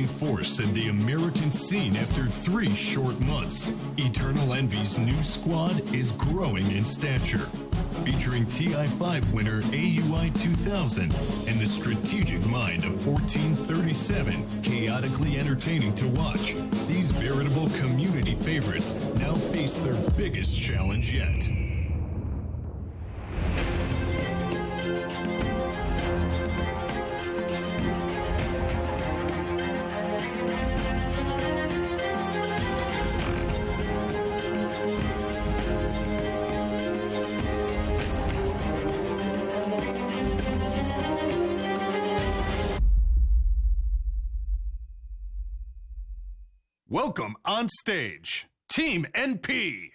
force in the American scene after 3 short months. Eternal Envy's new squad is growing in stature, featuring TI5 winner AUI 2000 and the strategic mind of 1437, chaotically entertaining to watch. These veritable community favorites now face their biggest challenge yet. Welcome on stage, Team NP.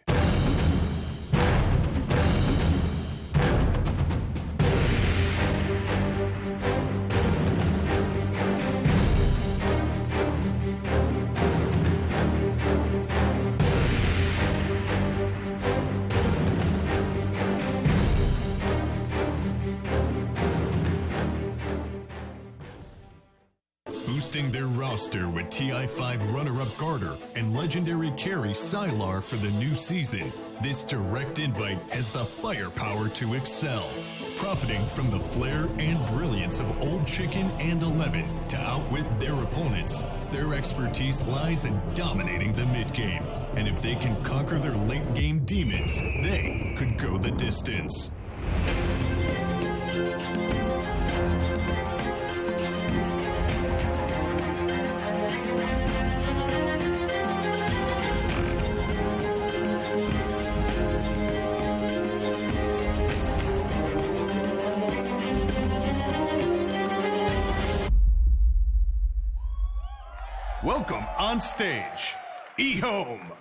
Boosting their roster with TI5 runner-up Garter and legendary carry Sylar for the new season, this direct invite has the firepower to excel, profiting from the flair and brilliance of Old Chicken and 11 to outwit their opponents. Their expertise lies in dominating the mid-game, and if they can conquer their late-game demons, they could go the distance. Welcome on stage, EHOME.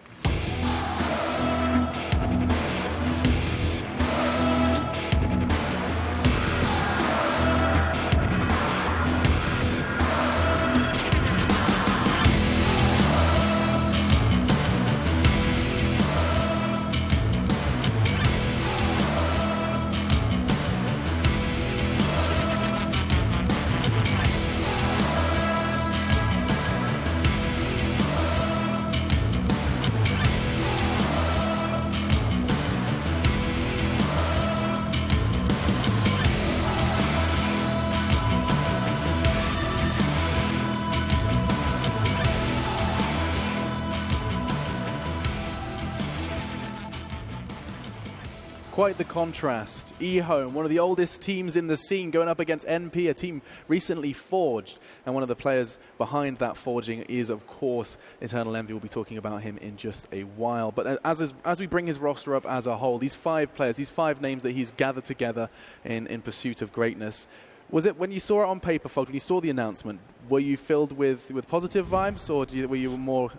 Quite the contrast. EHOME, one of the oldest teams in the scene, going up against NP, a team recently forged. And one of the players behind that forging is, of course, Eternal Envy. We'll be talking about him in just a while. But as we bring his roster up as a whole, these 5 players, these 5 names that he's gathered together in pursuit of greatness, was it when you saw it on paper, Fold, when you saw the announcement, were you filled with positive vibes, or were you more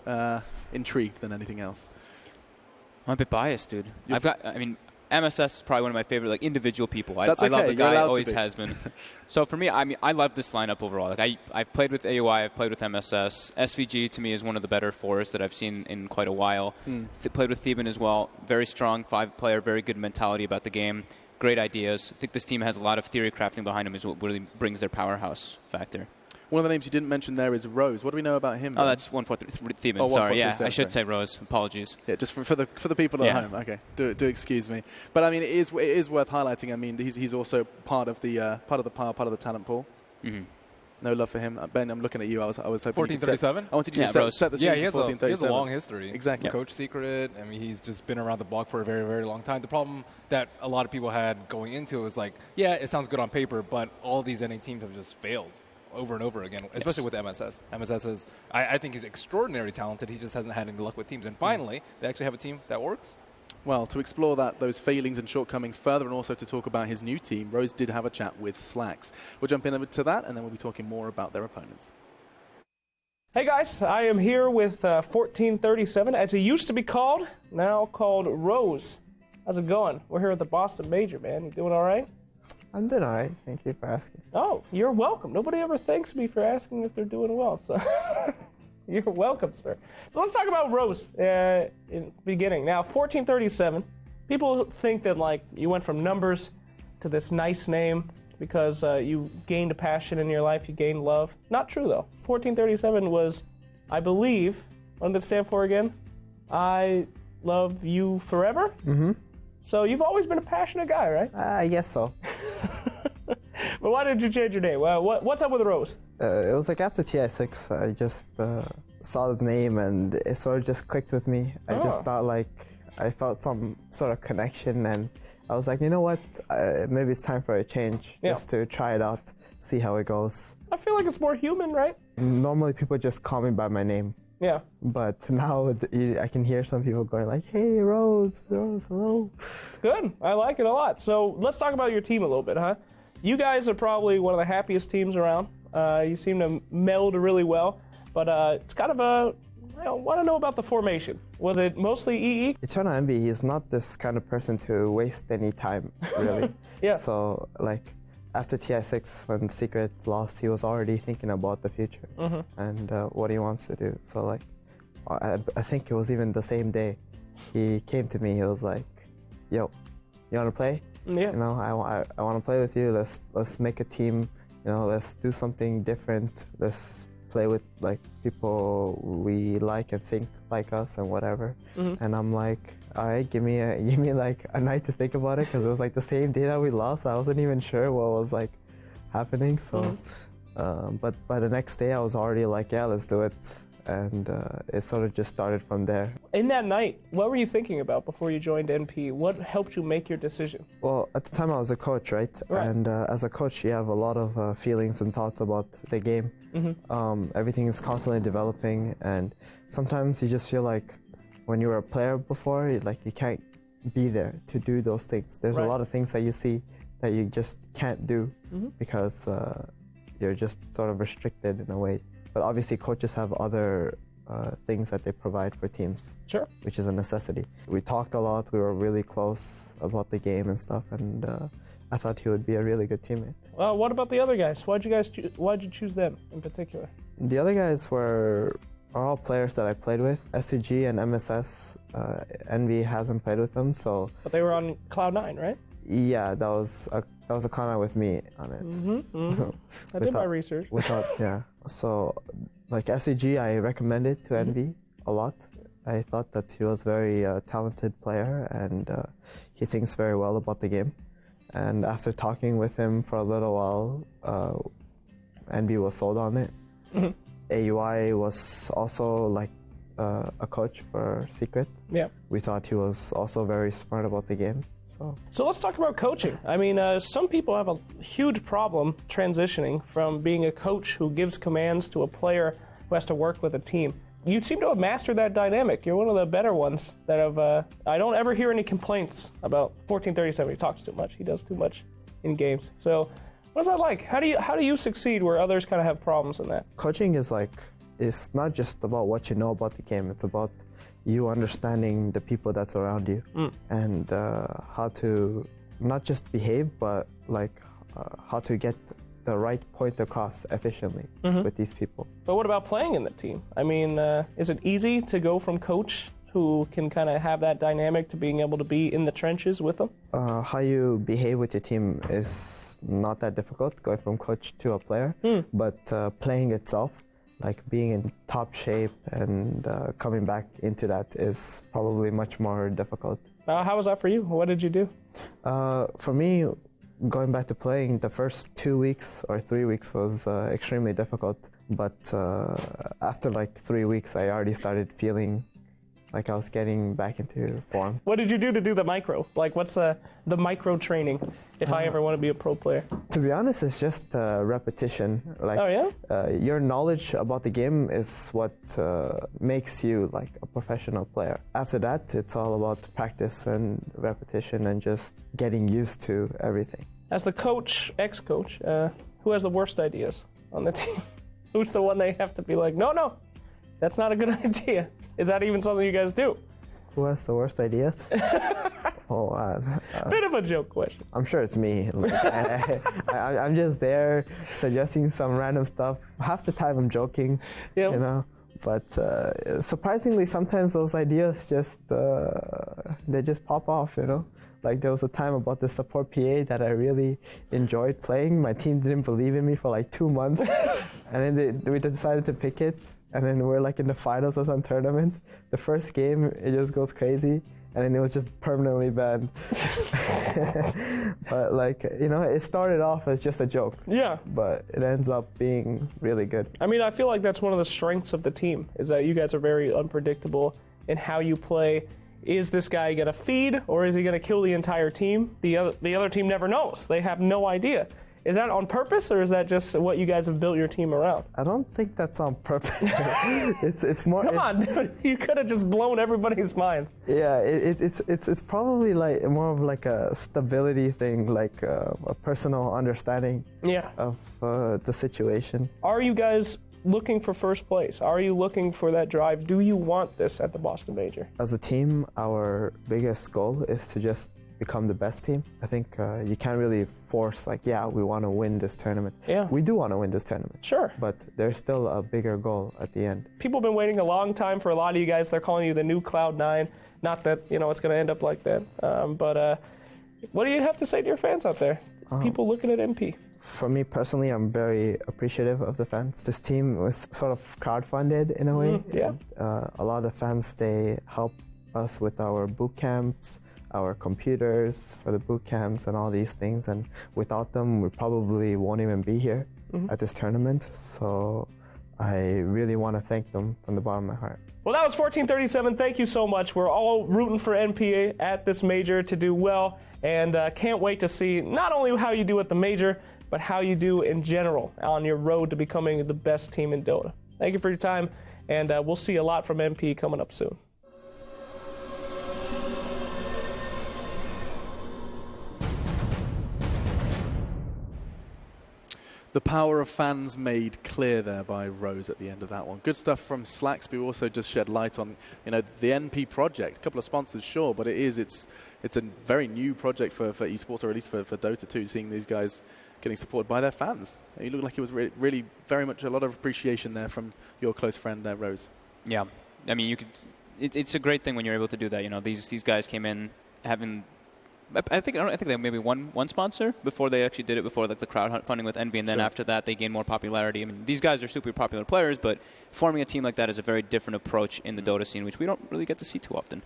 intrigued than anything else? I'm a bit biased, dude. MSS is probably one of my favorite individual people. That's I okay. love the guy, You're always has been. So for me, I love this lineup overall. I've played with AUI, I've played with MSS. SVG to me is one of the better 4s that I've seen in quite a while. Played with Theban as well. Very strong 5-player, very good mentality about the game. Great ideas. I think this team has a lot of theory crafting behind them, is what really brings their powerhouse factor. One of the names you didn't mention there is Rose. What do we know about him? Oh, that's 143 Theban. Oh, sorry, yeah, I should say Rose. Apologies. Yeah, just for the people at home. Okay, do excuse me. But I mean, it is worth highlighting. I mean, he's also part of the talent pool. Mm-hmm. No love for him, Ben. I'm looking at you. I was hoping 1437. I wanted you to set the scene. Yeah, for he has a long history. Exactly. Coach Secret. I mean, he's just been around the block for a very, very long time. The problem that a lot of people had going into it was it sounds good on paper, but all these NA teams have just failed over and over again, especially with MSS. MSS is, I think he's extraordinarily talented. He just hasn't had any luck with teams. And finally, they actually have a team that works. Well, to explore those failings and shortcomings further, and also to talk about his new team, Rose did have a chat with Slacks. We'll jump into that, and then we'll be talking more about their opponents. Hey guys, I am here with 1437, as he used to be called, now called Rose. How's it going? We're here at the Boston Major, man. You doing all right? I'm doing all right. Thank you for asking. Oh, you're welcome. Nobody ever thanks me for asking if they're doing well, so you're welcome, sir. So let's talk about Rose in the beginning. Now, 1437, people think that, you went from numbers to this nice name, because you gained a passion in your life, you gained love. Not true, though. 1437 was, I believe, what did it stand for again? I love you forever? Mm-hmm. So you've always been a passionate guy, right? I guess so. But why did you change your name? Well, what's up with Rose? It was like after TI6, I just saw his name and it sort of just clicked with me. I just thought like, I felt some sort of connection and I was like, you know what, maybe it's time for a change, just to try it out, see how it goes. I feel like it's more human, right? Normally people just call me by my name. Yeah. But now I can hear some people going like, hey, Rose, hello. Good. I like it a lot. So let's talk about your team a little bit, huh? You guys are probably one of the happiest teams around. You seem to meld really well. But it's kind of a, I want to know about the formation. Was it mostly EE? Eternal Envy, he's not this kind of person to waste any time, really. Yeah. So, like, after TI6, when Secret lost, he was already thinking about the future and what he wants to do. So, like, I think it was even the same day he came to me. He was like, "Yo, you want to play? Yeah. You know, I want to play with you. Let's make a team. You know, let's do something different. Let's play with like people we like and think like us and whatever." And I'm like, all right, give me like a night to think about it, because it was like the same day that we lost. I wasn't even sure what was like happening. So, but by the next day I was already like, yeah, let's do it. And it sort of just started from there. In that night, what were you thinking about before you joined NP? What helped you make your decision? Well, at the time I was a coach, right? And as a coach, you have a lot of feelings and thoughts about the game. Everything is constantly developing, and sometimes you just feel like when you were a player before, you can't be there to do those things. There's a lot of things that you see that you just can't do because you're just sort of restricted in a way. But obviously, coaches have other things that they provide for teams, which is a necessity. We talked a lot. We were really close about the game and stuff, and I thought he would be a really good teammate. Well, what about the other guys? Why'd you choose them in particular? The other guys are all players that I played with. SCG and MSS, Envy hasn't played with them, so. But they were on Cloud9, right? Yeah, that was a Cloud9 with me on it. I did my research. Yeah. So, like SCG, I recommended to Envy a lot. I thought that he was a very talented player, and he thinks very well about the game. And after talking with him for a little while, Envy was sold on it. AUI was also like a coach for Secret. Yeah. We thought he was also very smart about the game. So let's talk about coaching. I mean, some people have a huge problem transitioning from being a coach who gives commands to a player who has to work with a team. You seem to have mastered that dynamic. You're one of the better ones that have. I don't ever hear any complaints about 1437. He talks too much. He does too much in games. So, what's that like? How do you succeed where others kind of have problems in that? Coaching is it's not just about what you know about the game. It's about you understanding the people that's around you and how to not just behave, but how to get the right point across efficiently with these people. But what about playing in the team? I mean, is it easy to go from coach who can kind of have that dynamic to being able to be in the trenches with them? How you behave with your team is not that difficult, going from coach to a player, but playing itself, like being in top shape and coming back into that is probably much more difficult. How was that for you? What did you do? For me, going back to playing, the first 2 weeks or 3 weeks was extremely difficult. But after like 3 weeks, I already started feeling like I was getting back into form. What did you do to do the micro? Like, what's the micro training if I ever want to be a pro player? To be honest, it's just repetition. Like, your knowledge about the game is what makes you like a professional player. After that, it's all about practice and repetition and just getting used to everything. As the coach, ex-coach, who has the worst ideas on the team? Who's the one they have to be like, no, that's not a good idea? Is that even something you guys do? Who has the worst ideas? Bit of a joke question. I'm sure it's me. I'm just there suggesting some random stuff. Half the time I'm joking, you know. But surprisingly, sometimes those ideas just they just pop off, you know. Like there was a time about the support PA that I really enjoyed playing. My team didn't believe in me for like 2 months, and then we decided to pick it. And then we're like in the finals of some tournament. The first game, it just goes crazy, and then it was just permanently banned. But like, you know, it started off as just a joke. Yeah. But it ends up being really good. I mean, I feel like that's one of the strengths of the team, is that you guys are very unpredictable in how you play. Is this guy going to feed, or is he going to kill the entire team? The other team never knows. They have no idea. Is that on purpose, or is that just what you guys have built your team around? I don't think that's on purpose. it's more. Come on, dude. You could have just blown everybody's minds. Yeah, it's probably like more of like a stability thing, like a personal understanding of the situation. Are you guys looking for first place? Are you looking for that drive? Do you want this at the Boston Major? As a team, our biggest goal is to just become the best team. I think you can't really force like, yeah, we want to win this tournament. Yeah. We do want to win this tournament. Sure. But there's still a bigger goal at the end. People have been waiting a long time for a lot of you guys. They're calling you the new Cloud9. Not that, you know, it's going to end up like that. But what do you have to say to your fans out there? People looking at MP. For me personally, I'm very appreciative of the fans. This team was sort of crowdfunded in a way. Yeah. A lot of the fans, they help us with our boot camps, our computers for the boot camps and all these things, and without them we probably won't even be here at this tournament. So I really want to thank them from the bottom of my heart. Well, that was 1437. Thank you so much. We're all rooting for NPA at this major to do well, and can't wait to see not only how you do at the major, but how you do in general on your road to becoming the best team in Dota. Thank you for your time, and we'll see a lot from MP coming up soon. The power of fans made clear there by Rose at the end of that one. Good stuff from Slacksby. We also just shed light on, you know, the NP project. A couple of sponsors, sure, but it's a very new project for esports, or at least for Dota 2, seeing these guys getting supported by their fans. You look like it was really very much a lot of appreciation there from your close friend there, Rose. Yeah, I mean, you could. It's a great thing when you're able to do that. You know, these guys came in having. I think they had maybe one sponsor before they actually did it, before like the crowdfunding with Envy, and then after that they gained more popularity. I mean, these guys are super popular players, but forming a team like that is a very different approach in the Dota scene, which we don't really get to see too often.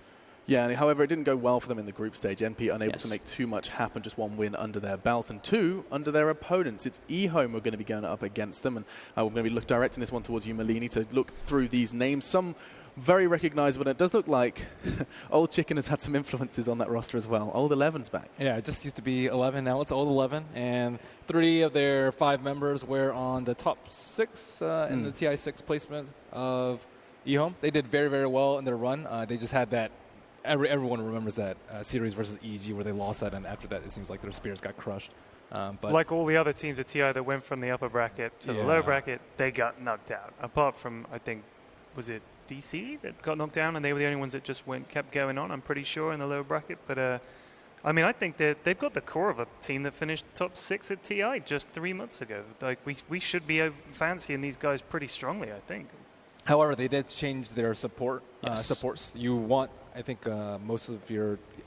Yeah, however, it didn't go well for them in the group stage. NP unable to make too much happen, just one win under their belt, and two under their opponents. It's EHOME who are going to be going up against them, and we're going to be directing this one towards you, Malini, to look through these names. Some very recognizable, and it does look like Old Chicken has had some influences on that roster as well. Old 11's back. Yeah, it just used to be 11, now it's Old 11, and 3 of their 5 members were on the top 6 in the TI6 placement of EHOME. They did very, very well in their run. They just had that, everyone remembers that series versus EG where they lost that, and after that it seems like their spirits got crushed. But like all the other teams at TI that went from the upper bracket to the lower bracket, they got knocked out. Apart from, I think, was it DC that got knocked down, and they were the only ones that just kept going on, I'm pretty sure, in the lower bracket. But I mean, I think that they've got the core of a team that finished top 6 at TI just 3 months ago. Like we should be fancying these guys pretty strongly, I think. However, they did change their supports. You want, I think, most of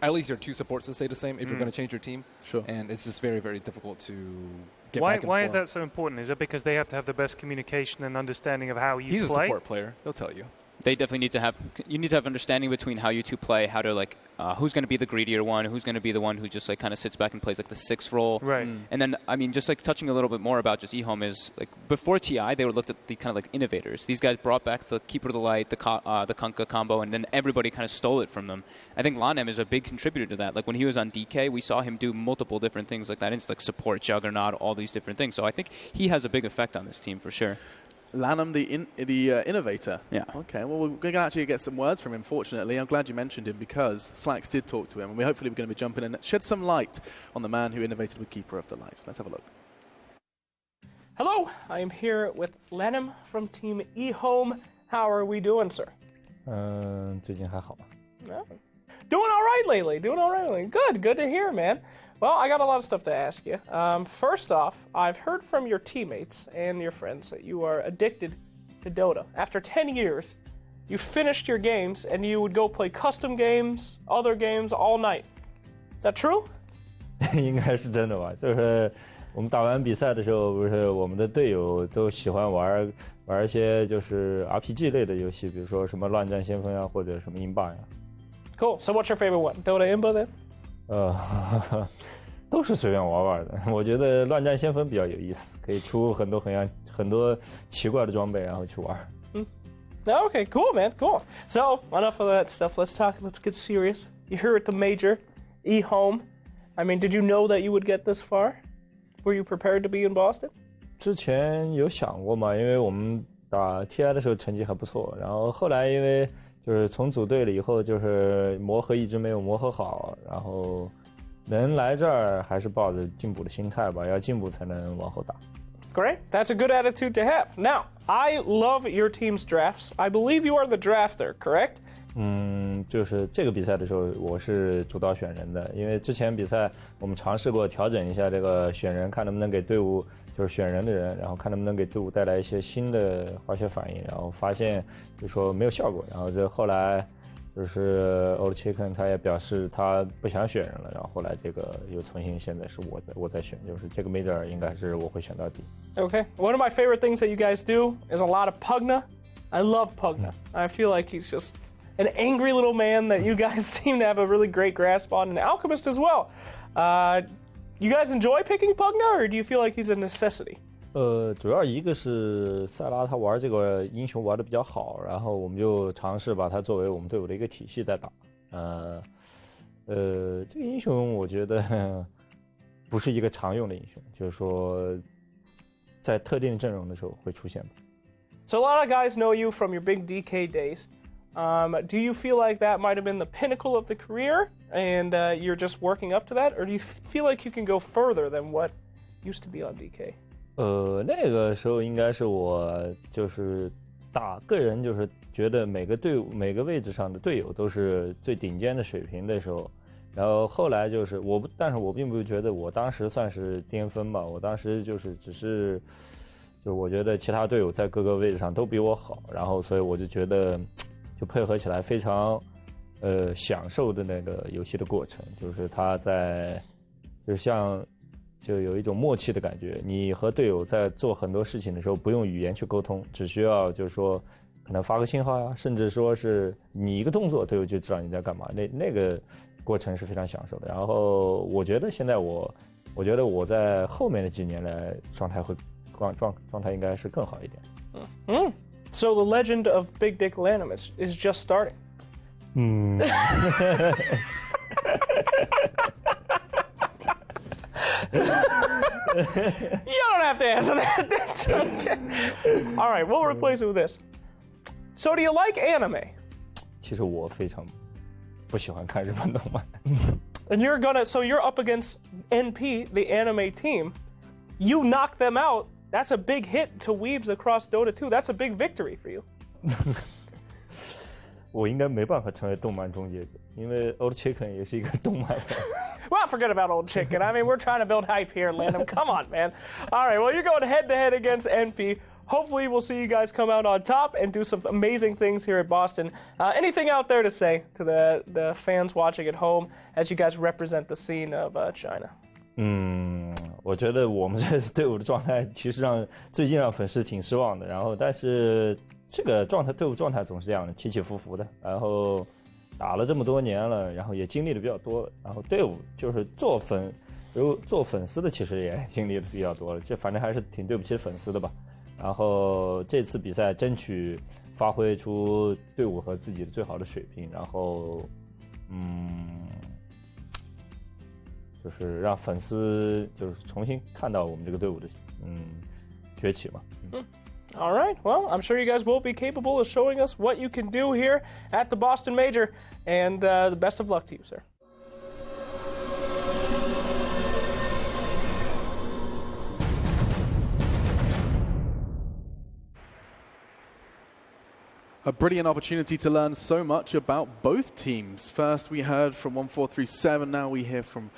at least your 2 supports to stay the same if you're going to change your team. Sure. And it's just very, very difficult to get back and Why forth. is that so important? Is it because they have to have the best communication and understanding of how you play? He's a support player. They'll tell you. They definitely need to have. You need to have understanding between how you two play, how to like, who's going to be the greedier one, who's going to be the one who just like kind of sits back and plays like the 6 role. Right. And then, I mean, just like touching a little bit more about just EHOME is like before TI, they were looked at the kind of like innovators. These guys brought back the Keeper of the Light, the Kunkka combo, and then everybody kind of stole it from them. I think Lanem is a big contributor to that. Like when he was on DK, we saw him do multiple different things like that. It's like support, Juggernaut, all these different things. So I think he has a big effect on this team for sure. Lanham, the innovator. Yeah. Okay, well, we're going to actually get some words from him, fortunately. I'm glad you mentioned him because Slacks did talk to him, and we're hopefully going to be jumping in and shed some light on the man who innovated with Keeper of the Light. Let's have a look. Hello, I am here with Lanham from Team EHOME. How are we doing, sir? 最近还好。 Doing all right lately. Good to hear, man. Well, I got a lot of stuff to ask you. First off, I've heard from your teammates and your friends that you are addicted to Dota. After 10 years, you finished your games and you would go play custom games, other games all night. Is that true? 应该是真的吧？就是我们打完比赛的时候，不是我们的队友都喜欢玩一些就是 RPG 类的游戏，比如说什么乱战先锋啊，或者什么英霸呀。Cool. So what's your favorite one? Dota Imba then? 都是随便玩的。我觉得乱战先锋比较有意思，可以出很多奇怪的装备，然后去玩。Okay, cool, man, cool. So enough of that stuff. Let's get serious. You're here at the major, EHOME. I mean, did you know that you would get this far? Were you prepared to be in Boston? 之前有想过嘛，因为我们打 TI 的时候成绩还不错，然后后来因为就是从组队了以后，就是磨合一直没有磨合好，然后能来这儿还是抱着进步的心态吧，要进步才能往后打。Great. That's a good attitude to have. Now, I love your team's drafts. I believe you are the drafter, correct? 就是这个比赛的时候，我是主导选人的，因为之前比赛我们尝试过调整一下这个选人，看能不能给队伍就是选人的人，然后看能不能给队伍带来一些新的化学反应，然后发现就说没有效果，然后这后来就是 Old Chicken 他也表示他不想选人了，然后后来这个又重新现在是我在选，就是这个 Major 应该是我会选到底。Okay. One of my favorite things that you guys do is a lot of Pugna. I love Pugna. I feel like he's just an angry little man that you guys seem to have a really great grasp on, and Alchemist as well. You guys enjoy picking Pugna, or do you feel like he's a necessity? 主要一个是塞拉他玩这个英雄玩的比较好，然后我们就尝试把他作为我们队伍的一个体系在打。这个英雄我觉得不是一个常用的英雄，就是说在特定的阵容的时候会出现吧。So a lot of guys know you from your big DK days. Do you feel like that might have been the pinnacle of the career, and you're just working up to that, or do you feel like you can go further than what used to be on DK? 那个时候应该是我就是打个人，就是觉得每个队伍每个位置上的队友都是最顶尖的水平的时候，然后后来就是但是我并不觉得我当时算是巅峰吧，我当时就是只是就我觉得其他队友在各个位置上都比我好，然后所以我就觉得就配合起来非常享受的那个游戏的过程，就是他在就像就有一种默契的感觉，你和队友在做很多事情的时候不用语言去沟通，只需要就是说可能发个信号呀，甚至说是你一个动作队友就知道你在干嘛，那个过程是非常享受的。然后我觉得现在我觉得我在后面的几年来状态应该是更好一点。So the legend of Big Dick Lanham is just starting. You don't have to answer that. That's okay. All right, we'll replace it with this. So do you like anime? 其实我非常不喜欢看日本动漫。And so you're up against NP, the anime team. You knock them out. That's a big hit to weebs across Dota 2. That's a big victory for you. 我应该没办法成为动漫终结者，因为 Old Chicken 也是一个动漫粉。Well, forget about Old Chicken. I mean, we're trying to build hype here, Landon. Come on, man. All right, well, you're going head-to-head against NP. Hopefully, we'll see you guys come out on top and do some amazing things here at Boston. Anything out there to say to the fans watching at home as you guys represent the scene of China? 我觉得我们这队伍的状态其实最近让粉丝挺失望的，然后但是这个队伍状态总是这样的，起起伏伏的，然后打了这么多年了，然后也经历的比较多了，然后队伍就是做粉丝的其实也经历的比较多了，这反正还是挺对不起粉丝的吧。然后这次比赛争取发挥出队伍和自己的最好的水平，然后就是让粉丝就是重新看到我们这个队伍的崛起嘛。All right, well, I'm sure you guys will be capable of showing us what you can do here at the Boston Major, and the best of luck to you, sir. A brilliant opportunity to learn so much about both teams. First, we heard from 1437. Now we hear from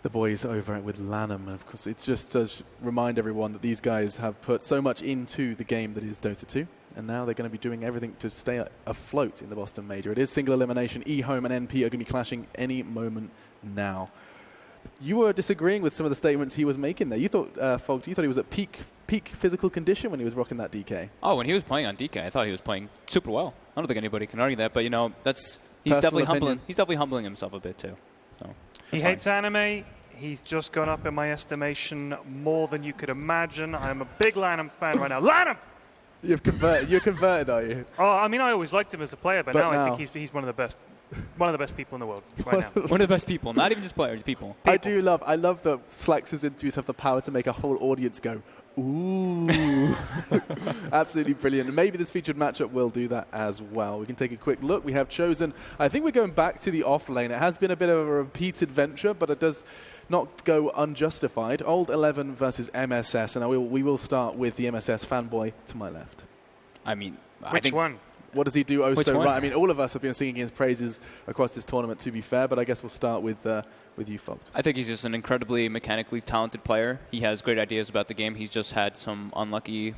the boys over with Lanham. And of course, it just does remind everyone that these guys have put so much into the game that is Dota 2. And now they're going to be doing everything to stay afloat in the Boston Major. It is single elimination. EHOME and NP are going to be clashing any moment now. You were disagreeing with some of the statements he was making there. You thought, Fogt, you thought he was at peak physical condition when he was rocking that DK. Oh, when he was playing on DK, I thought he was playing super well. I don't think anybody can argue that, but he's definitely humbling. He's definitely humbling himself a bit too. So, he hates anime. He's just gone up in my estimation more than you could imagine. I'm a big Lanham fan right now. Lanham! You're converted, are you? Oh, I mean, I always liked him as a player, but now I think he's one of the best. One of the best people in the world right now. One of the best people, not even just players, people. I love that Slax's interviews have the power to make a whole audience go, ooh. Absolutely brilliant. And maybe this featured matchup will do that as well. We can take a quick look. We have chosen, I think we're going back to the off lane. It has been a bit of a repeated venture, but it does not go unjustified. Old 11 versus MSS, and we will start with the MSS fanboy to my left. I mean, which one? What does he do so right? I mean, all of us have been singing his praises across this tournament, to be fair, but I guess we'll start with you, Fogt. I think he's just an incredibly mechanically talented player. He has great ideas about the game. He's just had some unlucky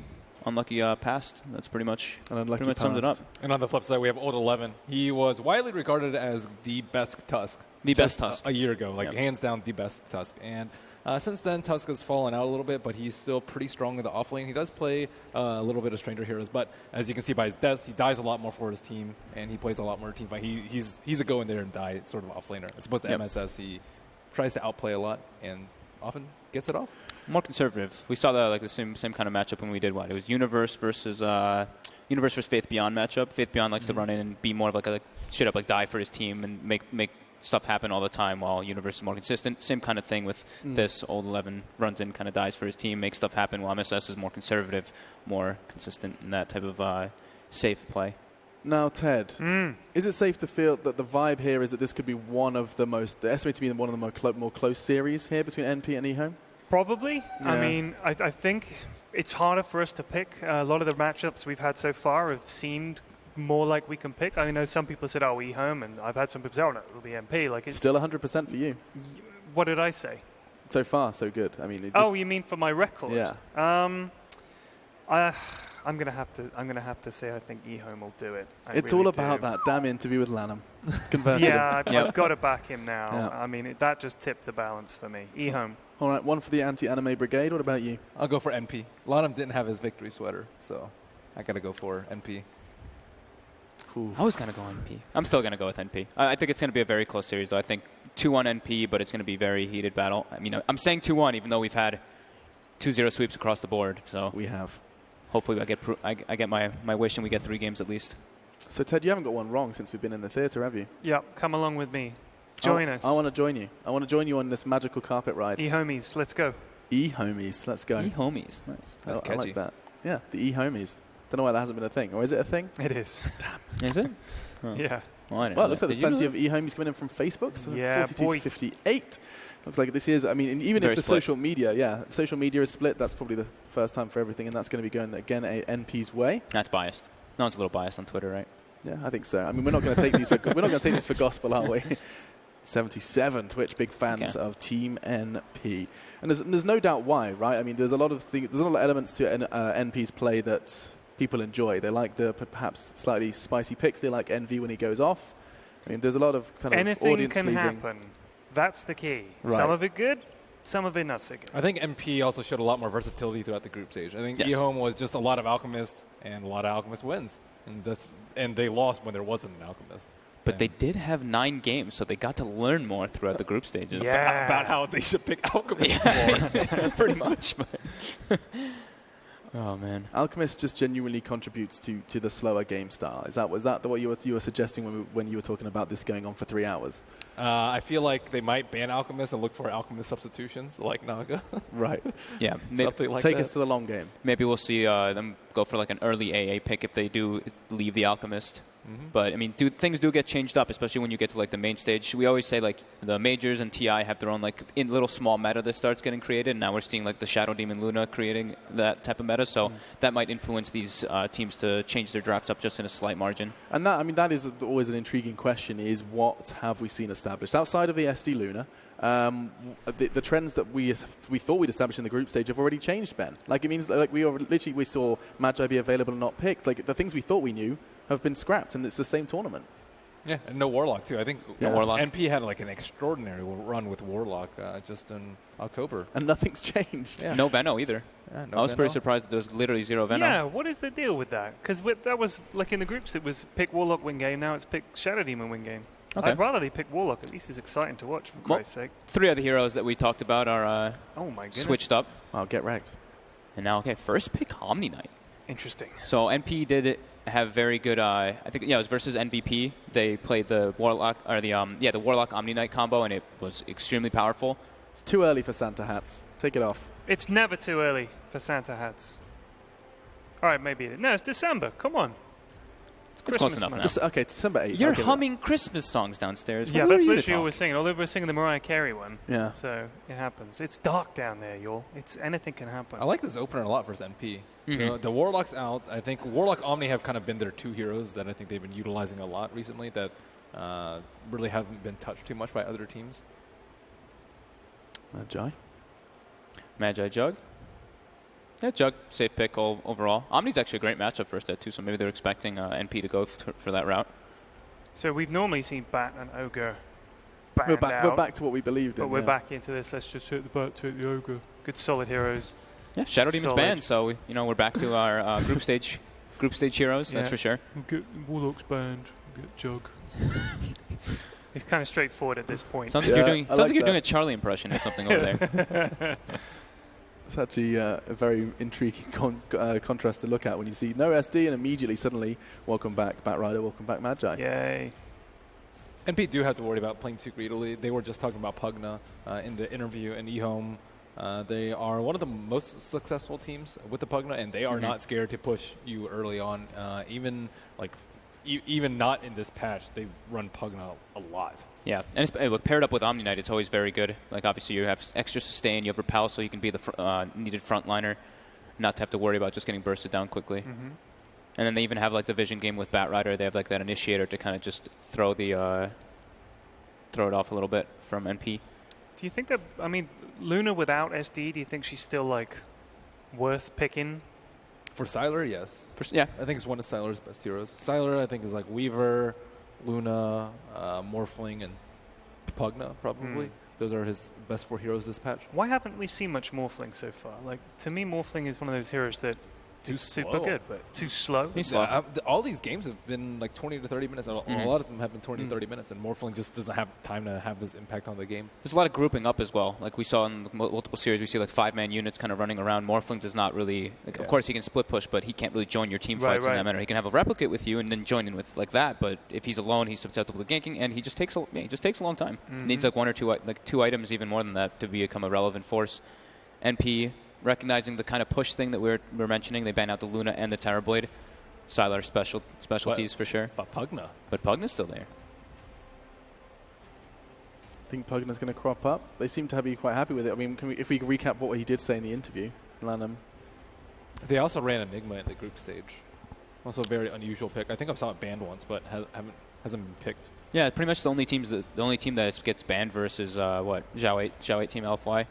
past. That's pretty much summed it up. And on the flip side, we have Old 11. He was widely regarded as the best Tusk. Tusk. A year ago, hands down the best Tusk. And since then, Tusk has fallen out a little bit, but he's still pretty strong in the off lane. He does play a little bit of Stranger Heroes, but as you can see by his deaths, he dies a lot more for his team, and he plays a lot more team fight. He's a go in there and die sort of off laner. As opposed to MSS, he tries to outplay a lot and often gets it off. More conservative. We saw the same kind of matchup when we did It was Universe versus Faith Beyond matchup. Faith Beyond likes to run in and be more of a straight up die for his team and make stuff happen all the time, while Universe is more consistent. Same kind of thing with this. Old 11 runs in, kind of dies for his team, makes stuff happen, while MSS is more conservative, more consistent in that type of safe play. Now, Ted, is it safe to feel that the vibe here is that this could be estimated to be one of the more close series here between NP and EHOME? Probably. Yeah. I mean, I think it's harder for us to pick. A lot of the matchups we've had so far have seemed more like we can pick. I know some people said, EHOME, and I've had some people say, no, it'll be MP. It's still 100% for you. What did I say? So far, so good. I mean, you mean for my record? Yeah. I'm gonna have to say I think EHOME will do it. It's all about that damn interview with Lanham. Converted I've got to back him now. Yeah. I mean, that just tipped the balance for me. EHOME. All right, one for the anti-anime brigade. What about you? I'll go for NP. Lanham didn't have his victory sweater, so I gotta go for NP. I was going to go NP. I'm still going to go with NP. I think it's going to be a very close series, though. I think 2-1 NP, but it's going to be a very heated battle. I mean, I'm saying 2-1, even though we've had 2-0 sweeps across the board. So we have. Hopefully I get my wish and we get 3 games at least. So, Ted, you haven't got one wrong since we've been in the theatre, have you? Yeah, come along with me. Join us. I want to join you. I want to join you on this magical carpet ride. EHOMEs, let's go. EHOMEs, let's go. EHOMEs, nice. That's catchy. I like that. Yeah, the EHOMEs. Don't know why that hasn't been a thing. Or is it a thing? It is. Damn. Is it? Oh. Yeah. Well, it looks like there's plenty of EHOMEs coming in from Facebook. So 42 to 58. Looks like this is, I mean, even very if the split. social media is split, that's probably the first time for everything, and that's going to be going, again, NP's way. That's biased. No one's a little biased on Twitter, right? Yeah, I think so. I mean, we're not going to take these for gospel, are we? 77 Twitch big fans of Team NP, and there's no doubt why, right? I mean, there's a lot of elements to NP's play that people enjoy. They like the perhaps slightly spicy picks. They like Envy when he goes off. I mean, there's a lot of kind of audience pleasing. Anything can happen. That's the key. Right. Some of it good, some of it not so good. I think MP also showed a lot more versatility throughout the group stage. I think EHOME was just a lot of Alchemist and a lot of Alchemist wins, and they lost when there wasn't an Alchemist. But they did have 9 games, so they got to learn more throughout the group stages. Yeah. About how they should pick Alchemist more. Pretty much. Oh, man. Alchemist just genuinely contributes to the slower game style. Was that what you were suggesting when you were talking about this going on for 3 hours? I feel like they might ban Alchemist and look for Alchemist substitutions like Naga. Right. Yeah. Something like Take that. us to the long game. Maybe we'll see them go for like an early AA pick if they do leave the Alchemist. Mm-hmm. But, I mean, things do get changed up, especially when you get to, like, the main stage. We always say, like, the Majors and TI have their own, like, in little small meta that starts getting created. And now we're seeing, like, the Shadow Demon Luna creating that type of meta. So that might influence these teams to change their drafts up just in a slight margin. And that is always an intriguing question, is what have we seen established? Outside of the SD Luna, the trends that we thought we'd established in the group stage have already changed, Ben. Like, it means that, like, we saw Magi be available and not picked. Like, the things we thought we knew have been scrapped, and it's the same tournament. Yeah, and no Warlock, too. I think Warlock. NP had like an extraordinary run with Warlock just in October. And nothing's changed. Yeah. No Venno either. Yeah, no I was Venno. pretty surprised that there was literally 0 Venno. Yeah, what is the deal with that? Because that was, like, in the groups, it was pick Warlock, win game. Now it's pick Shadow Demon, win game. Okay. I'd rather they pick Warlock. At least it's exciting to watch, for Christ's sake. 3 of the heroes that we talked about are Oh, my goodness. switched up. I'll get wrecked. And now, okay, first pick Omni Knight. Interesting. So NP did have very good. I think it was versus MVP. They played the Warlock or the Warlock Omni Knight combo, and it was extremely powerful. It's too early for Santa hats. Take it off. It's never too early for Santa hats. All right, maybe it is. No, it's December. Come on. It's It's close enough month. now. Okay, December 8th. You're I'll give it humming Christmas songs downstairs. Yeah, Who that's are you to literally what talk? we're singing. Although we're singing the Mariah Carey one. Yeah. So it happens. It's dark down there, y'all. Anything can happen. I like this opener a lot versus NP. Mm-hmm. The Warlock's out. I think Warlock Omni have kind of been their 2 heroes that I think they've been utilizing a lot recently that really haven't been touched too much by other teams. Magi Jug. Yeah, Jug, safe pick overall. Omni's actually a great matchup for Stet too, so maybe they're expecting NP to go for that route. So we've normally seen Bat and Ogre We're banned out, back to what we believed but in. we're yeah. back into this. Let's just hit the Bat, take the Ogre. Good solid heroes. Yeah, Shadow Demon's Solid. banned, so we're back to our group stage heroes. That's Yeah. for sure. Get Warlock's banned. Get Jug. It's kind of straightforward at this point. Sounds Yeah, like you're doing. I Sounds like like you're that. doing a Charlie impression or something over there. It's actually a very intriguing contrast to look at when you see no SD and immediately suddenly, welcome back, Bat Rider, welcome back, Magi. Yay. NP do have to worry about playing too greedily. They were just talking about Pugna in the interview in EHOME. They are one of the most successful teams with the Pugna, and they are not scared to push you early on. Even not in this patch, they run Pugna a lot. Yeah, and look, paired up with Omni Knight, it's always very good. Like, obviously, you have extra sustain, you have repel, so you can be the needed frontliner, not to have to worry about just getting bursted down quickly. Mm-hmm. And then they even have like the vision game with Bat Rider. They have like that initiator to kind of just throw it off a little bit from NP. Do you think that, I mean, Luna without SD, do you think she's still, like, worth picking? For Sylar, yes. Yeah. I think it's one of Sylar's best heroes. Sylar, I think, is like Weaver, Luna, Morphling, and Pugna, probably. Those are his best 4 heroes this patch. Why haven't we seen much Morphling so far? Like, to me, Morphling is one of those heroes that is super good, but too slow. He's slow. All these games have been like 20 to 30 minutes. A lot of them have been 20 to 30 minutes, and Morphling just doesn't have time to have this impact on the game. There's a lot of grouping up as well. Like we saw in multiple series, we see like 5-man units kind of running around. Morphling does not really, of course he can split push, but he can't really join your team fights in that manner. He can have a replicate with you and then join in with like that, but if he's alone, he's susceptible to ganking, and he just takes a long time. Needs like 1 or 2, like 2 items, even more than that, to become a relevant force. NP, recognizing the kind of push thing that we're mentioning, they ban out the Luna and the Terrorblade. Sylar specialties for sure. But Pugna. But Pugna's still there. I think Pugna's going to crop up. They seem to be quite happy with it. I mean, if we recap what he did say in the interview, Lanham. They also ran Enigma in the group stage. Also a very unusual pick. I think I saw it banned once, but hasn't been picked. Yeah, pretty much the only team that gets banned versus Zhao 8 team LFY.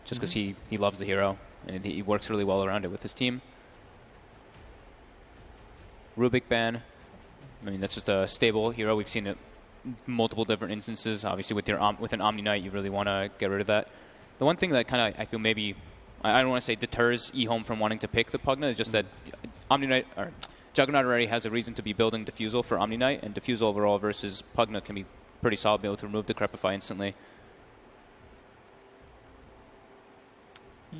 Just because he loves the hero and he works really well around it with his team. Rubik ban. I mean, that's just a stable hero. We've seen it multiple different instances. Obviously, with an Omni Knight, you really want to get rid of that. The one thing that kind of I feel maybe I don't want to say deters EHOME from wanting to pick the Pugna is just that Omni Knight or Juggernaut already has a reason to be building Diffusal for Omni Knight, and Diffusal overall versus Pugna can be pretty solid, be able to remove the Crepify instantly.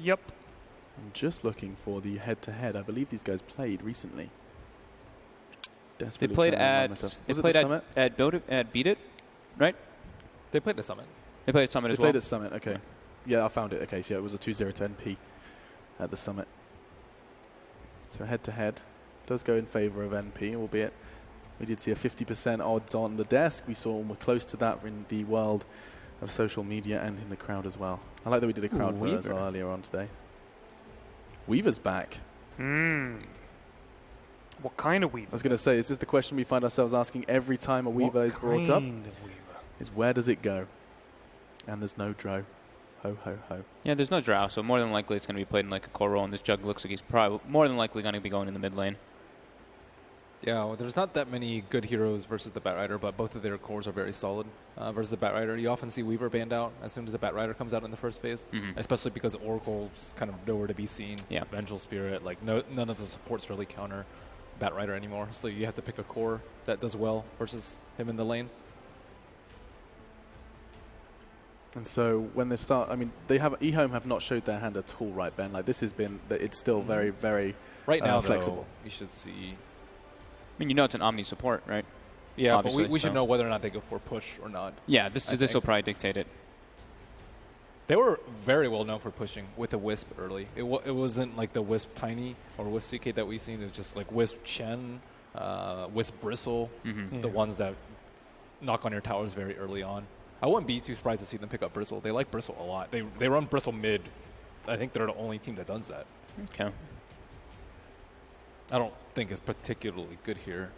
Yep. I'm just looking for the head-to-head. I believe these guys played recently. They played at Summit? at Beat It, right? They played at Summit. They played at Summit as They well. played at Summit, okay. Yeah, I found it. Okay, so yeah, it was a 2-0 to NP at the Summit. So head-to-head does go in favor of NP, albeit we did see a 50% odds on the desk. We saw we're close to that in the world of social media and in the crowd as well. I like that we did a crowd vote as well earlier on today. Weaver's back. What kind of Weaver? I was going to say, is this the question we find ourselves asking every time a Weaver is brought up? What kind of Weaver? Is where does it go? And there's no Drow. Ho, ho, ho. Yeah, there's no Drow, so more than likely it's going to be played in like a core role, and this Jug looks like he's probably more than likely going to be going in the mid lane. Yeah, well, there's not that many good heroes versus the Batrider, but both of their cores are very solid versus the Batrider. You often see Weaver banned out as soon as the Batrider comes out in the first phase, especially because Oracle's kind of nowhere to be seen. Yeah. Vengeful Spirit, like none of the supports really counter Batrider anymore, so you have to pick a core that does well versus him in the lane. And so when they start, I mean, EHOME have not showed their hand at all, right, Ben? Like this has been, it's still very, very right now, flexible. Though, you should see. I mean, you know it's an Omni support, right? Yeah, but we should know whether or not they go for push or not. Yeah, this will probably dictate it. They were very well known for pushing with the Wisp early. It wasn't like the Wisp Tiny or Wisp CK that we've seen. It was just like Wisp Chen, Wisp Bristle, the ones that knock on your towers very early on. I wouldn't be too surprised to see them pick up Bristle. They like Bristle a lot. They run Bristle mid. I think they're the only team that does that. Okay. I don't think it's particularly good here.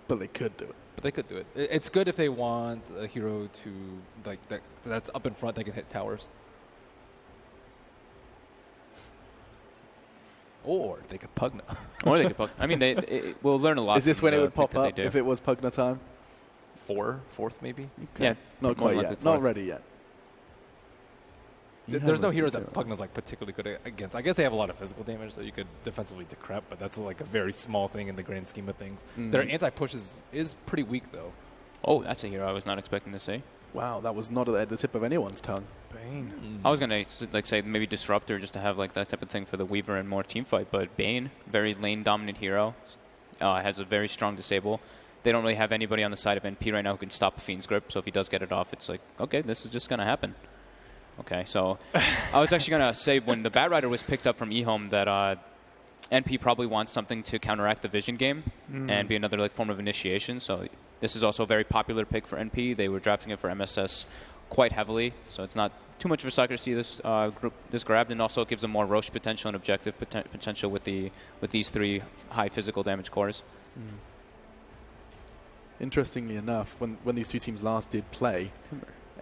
But they could do it. But they could do it. It's good if they want a hero to like that's up in front that can hit towers. Or they could Pugna. Or they could Pugna. I mean, we'll learn a lot. Is this when it would pop up if it was Pugna time? Fourth maybe? Okay. Yeah. Not quite yet. Not ready yet. There's no heroes that Pugna's like particularly good against. I guess they have a lot of physical damage that you could defensively decrep, but that's like a very small thing in the grand scheme of things. Their anti-push is pretty weak, though. Oh, that's a hero I was not expecting to see. Wow, that was not at the tip of anyone's tongue. Bane. I was going to say maybe Disruptor just to have like that type of thing for the Weaver and more team fight, but Bane, very lane-dominant hero, has a very strong disable. They don't really have anybody on the side of NP right now who can stop a Fiend's Grip, so if he does get it off, it's like, okay, this is just going to happen. Okay, so I was actually going to say when the Batrider was picked up from EHOME that NP probably wants something to counteract the vision game and be another like form of initiation. So this is also a very popular pick for NP. They were drafting it for MSS quite heavily, so it's not too much of a sucker to see this this grabbed, and also it gives them more Roche potential and objective potential with these three high physical damage cores. Interestingly enough, when these two teams last did play,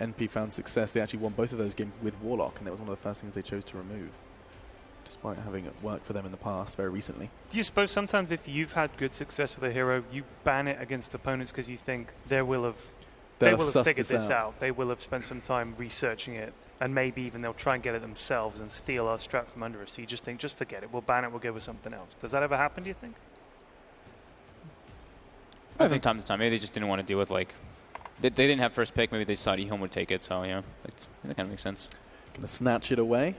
NP found success. They actually won both of those games with Warlock, and that was one of the first things they chose to remove, despite having it worked for them in the past very recently. Do you suppose sometimes if you've had good success with a hero, you ban it against opponents because you think they will have figured this out. They will have spent some time researching it, and maybe even they'll try and get it themselves and steal our strat from under us. So you just think, just forget it. We'll ban it. We'll go with something else. Does that ever happen, do you think? I think time to time. Maybe they just didn't want to deal with like... They didn't have first pick. Maybe they thought EHOME would take it. So, yeah, that kind of makes sense. Going to snatch it away.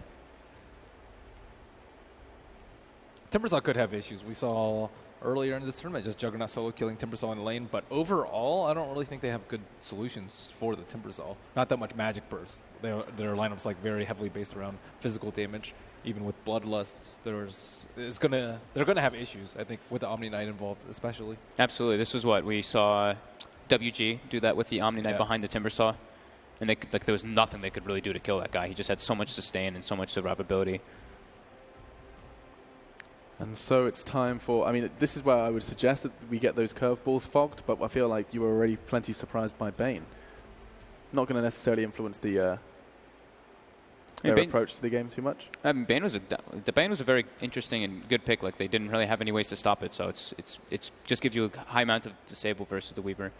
Timbersaw could have issues. We saw earlier in this tournament just Juggernaut solo killing Timbersaw in the lane. But overall, I don't really think they have good solutions for the Timbersaw. Not that much magic burst. Their lineup's like very heavily based around physical damage. Even with Bloodlust, they're gonna have issues, I think, with the Omni Knight involved, especially. Absolutely. This is what we saw WG do that with the Omni Knight behind the Timbersaw. And there was nothing they could really do to kill that guy. He just had so much sustain and so much survivability. And so it's time for... I mean, this is where I would suggest that we get those curveballs fogged, but I feel like you were already plenty surprised by Bane. Not going to necessarily influence their approach to the game too much. Bane was a very interesting and good pick. Like they didn't really have any ways to stop it, so it's just gives you a high amount of disable versus the Weaver.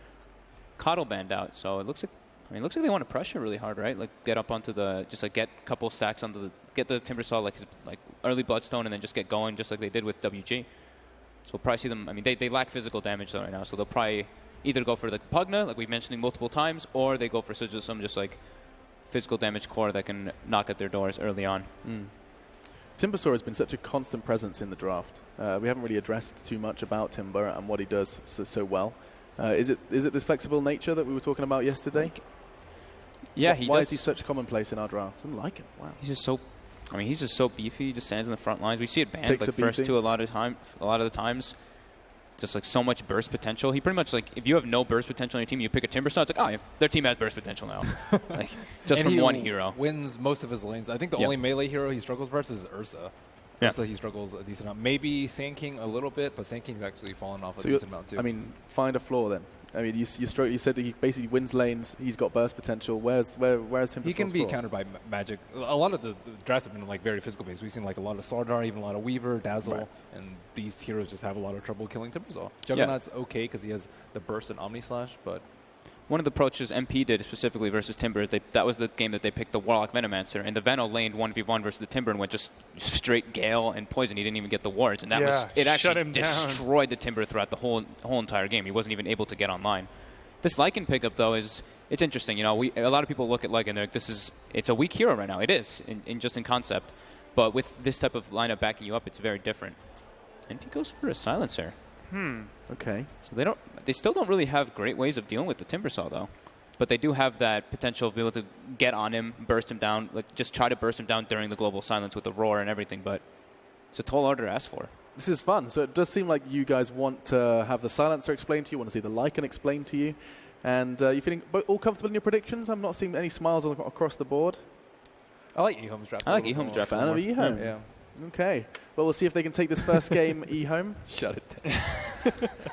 Coddle banned out, so it looks like they want to pressure really hard, right? Like get up onto get a couple stacks onto get the Timbersaw like early Bloodstone and then just get going, just like they did with WG. So we'll probably see them. I mean, they lack physical damage though right now, so they'll probably either go for the Pugna, like we've mentioned multiple times, or they go for some just like physical damage core that can knock at their doors early on. Timbersaw has been such a constant presence in the draft. We haven't really addressed too much about Timber and what he does so well. Is it this flexible nature that we were talking about yesterday? Yeah, Why is he such commonplace in our drafts? I like him. Wow. He's just so beefy. He just stands in the front lines. We see it banned Takes like first two a lot of the times. Just like so much burst potential. He pretty much like if you have no burst potential on your team, you pick a Timbersaw. It's like, oh, yeah, their team has burst potential now. Like just from one hero. Wins most of his lanes. I think the only melee hero he struggles versus is Ursa. So he struggles a decent amount. Maybe Sand King a little bit, but Sand King's actually fallen off a decent amount too. I mean, find a flaw then. I mean, you said that he basically wins lanes. He's got burst potential. Where's Timbersaul's He can be flaw? countered by magic. A lot of the drafts have been like very physical based. We've seen like a lot of Sardar, even a lot of Weaver, Dazzle, and these heroes just have a lot of trouble killing Timbersault. Juggernaut's okay because he has the burst and Omni Slash, but one of the approaches MP did specifically versus Timber is that was the game that they picked the Warlock Venomancer, and the Veno laned 1v1 versus the Timber and went just straight Gale and Poison. He didn't even get the wards, and it actually destroyed the Timber throughout the whole entire game. He wasn't even able to get online. This Lycan pickup, though, it's interesting. You know, a lot of people look at Lycan and they're like, it's a weak hero right now. It is, just in concept. But with this type of lineup backing you up, it's very different. And he goes for a Silencer. Okay. So they still don't really have great ways of dealing with the Timbersaw, though. But they do have that potential to be able to get on him, burst him down, like just try to burst him down during the global silence with the roar and everything. But it's a tall order to ask for. This is fun. So it does seem like you guys want to have the Silencer explained to you, want to see the Lycan explained to you. And you feeling all comfortable in your predictions? I'm not seeing any smiles across the board. I like EHOME's draft. I like EHOME's draft. Fan of EHOME. Yeah. Okay. Well, we'll see if they can take this first game EHOME. Shut it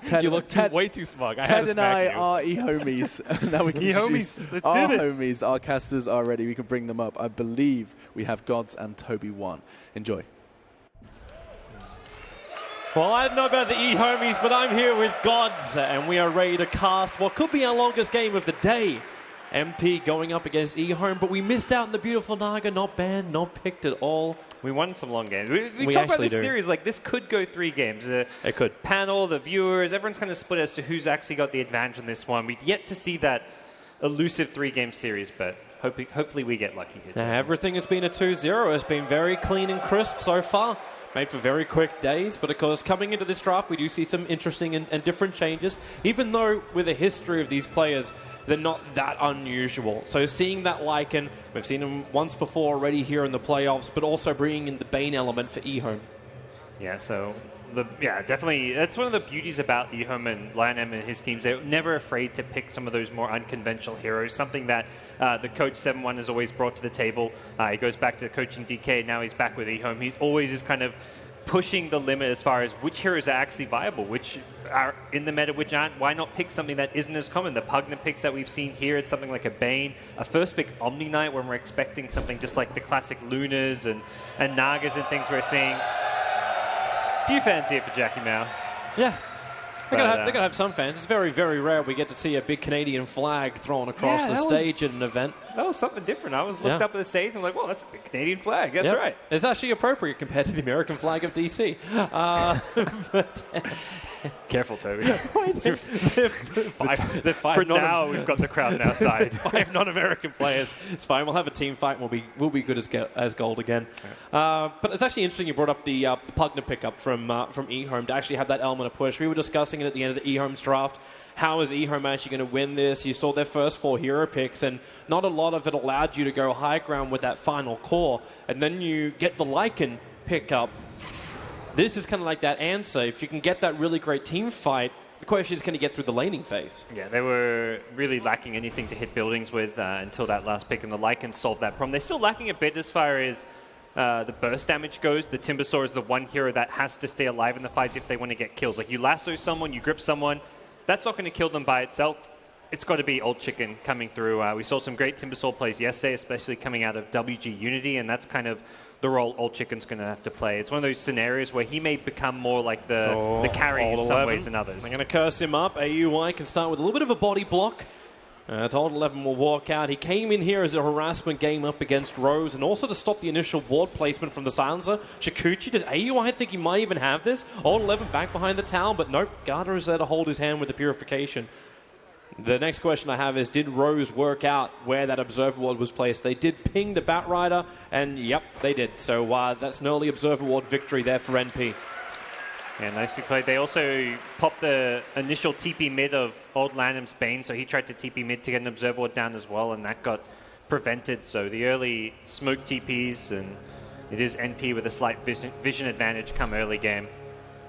down. You look way too smug. Ted and I are eHomies. Now we can eHomies. Let's our do this. homies. Our casters are ready. We can bring them up. I believe we have Gods and Toby 1. Enjoy. Well, I don't know about the eHomies, but I'm here with Gods, and we are ready to cast what could be our longest game of the day. MP going up against eHome, but we missed out on the beautiful Naga, not banned, not picked at all. We won some long games. We talk about this series like this could go 3 games. It could. Panel, the viewers, everyone's kind of split as to who's actually got the advantage in this one. We've yet to see that elusive 3-game series, but hopefully we get lucky here. Everything has been a 2-0. It's been very clean and crisp so far. Made for very quick days, but of course coming into this draft we do see some interesting and different changes, even though with a history of these players they're not that unusual. So seeing that Lycan, we've seen him once before already here in the playoffs, but also bringing in the Bane element for eHome. Yeah, so definitely that's one of the beauties about EHOME and Lionel and his teams. They're never afraid to pick some of those more unconventional heroes, something that the coach 7-1 has always brought to the table. He goes back to coaching DK, now he's back with EHOME. He always is kind of pushing the limit as far as which heroes are actually viable, which are in the meta, which aren't. Why not pick something that isn't as common? The Pugna picks that we've seen here, it's something like a Bane. A first pick Omni Knight when we're expecting something just like the classic Lunas and Nagas and things we're seeing. Few fans here for Jackie Mao. Yeah. They're going to have some fans. It's very, very rare we get to see a big Canadian flag thrown across the stage at an event. That was something different. I was looked up at the stage and I'm like, well, that's a big Canadian flag. That's right. It's actually appropriate compared to the American flag of DC. Careful, Toby. They're five for now, we've got the crowd on our side. 5 non-American players. It's fine. We'll have a team fight and we'll be good as gold again. But it's actually interesting you brought up the Pugna pickup from eHome to actually have that element of push. We were discussing it at the end of the eHome's draft. How is eHome actually going to win this? You saw their first 4 hero picks, and not a lot of it allowed you to go high ground with that final core. And then you get the Lycan pickup. This is kind of like that answer. If you can get that really great team fight, the question is, can you get through the laning phase? Yeah, they were really lacking anything to hit buildings with until that last pick, and the Lycan solved that problem. They're still lacking a bit as far as the burst damage goes. The Timbersaw is the one hero that has to stay alive in the fights if they want to get kills. Like, you lasso someone, you grip someone, that's not going to kill them by itself. It's got to be Old Chicken coming through. We saw some great Timbersaw plays yesterday, especially coming out of WG Unity, and that's kind of the role Old Chicken's going to have to play. It's one of those scenarios where he may become more like the carry in some ways than others. I'm going to curse him up. AUI can start with a little bit of a body block. Old 11 will walk out. He came in here as a harassment game up against Rose, and also to stop the initial ward placement from the Silencer. Shikuchi, does AUI think he might even have this? Old 11 back behind the tower, but nope. Garter is there to hold his hand with the Purification. The next question I have is, did Rose work out where that Observer Ward was placed? They did ping the Batrider, and yep, they did. So that's an early Observer Ward victory there for NP. Yeah, nicely played. They also popped the initial TP mid of Old Lanham's Bane, so he tried to TP mid to get an Observer Ward down as well, and that got prevented. So the early smoke TPs, and it is NP with a slight vision advantage come early game.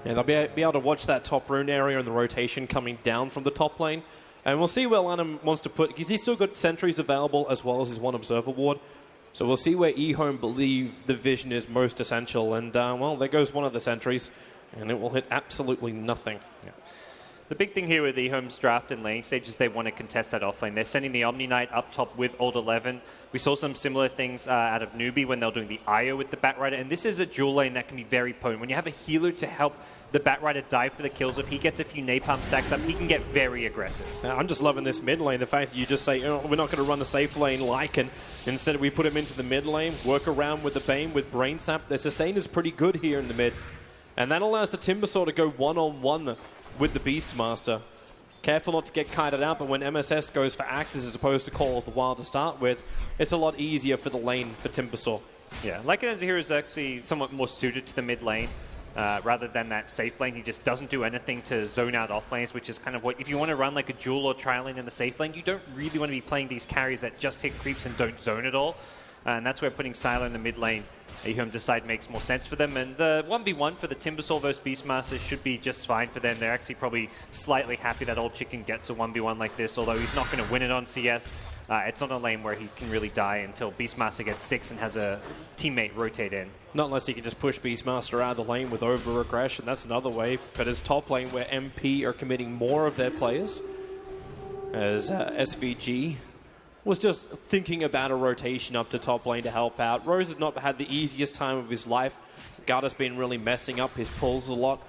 Yeah, they'll be able to watch that top rune area and the rotation coming down from the top lane. And we'll see where Lanham wants to put, because he's still got sentries available as well as his one Observer Ward. So we'll see where EHOME believe the vision is most essential. And, well, there goes one of the sentries, and it will hit absolutely nothing. Yeah. The big thing here with EHOME's draft and laning stage is they want to contest that offlane. They're sending the Omni Knight up top with Old 11. We saw some similar things out of Newbie when they were doing the IO with the Batrider, and this is a dual lane that can be very potent. When you have a healer to help the Batrider dive for the kills, if he gets a few napalm stacks up, he can get very aggressive. Now, I'm just loving this mid lane. The fact that you just say, oh, we're not going to run the safe lane Lycan. Instead, we put him into the mid lane, work around with the Bane, with Brain Sap. The sustain is pretty good here in the mid. And that allows the Timbersaw to go one-on-one with the Beastmaster. Careful not to get kited out, but when MSS goes for Axes as opposed to Call of the Wild to start with, it's a lot easier for the lane for Timbersaw. Yeah, Lycan as a hero is actually somewhat more suited to the mid lane. Rather than that safe lane, he just doesn't do anything to zone out off lanes, which is kind of what, if you want to run like a duel or trial lane in the safe lane, you don't really want to be playing these carries that just hit creeps and don't zone at all. And that's where putting Silo in the mid lane, EHOME decide makes more sense for them. And the 1v1 for the Timbersaw versus Beastmaster should be just fine for them. They're actually probably slightly happy that Old Chicken gets a 1v1 like this, although he's not going to win it on CS. It's not a lane where he can really die until Beastmaster gets 6 and has a teammate rotate in. Not unless he can just push Beastmaster out of the lane with over-aggression. That's another way. But it's top lane where MP are committing more of their players. As SVG was just thinking about a rotation up to top lane to help out. Rose has not had the easiest time of his life. Garda's been really messing up his pulls a lot.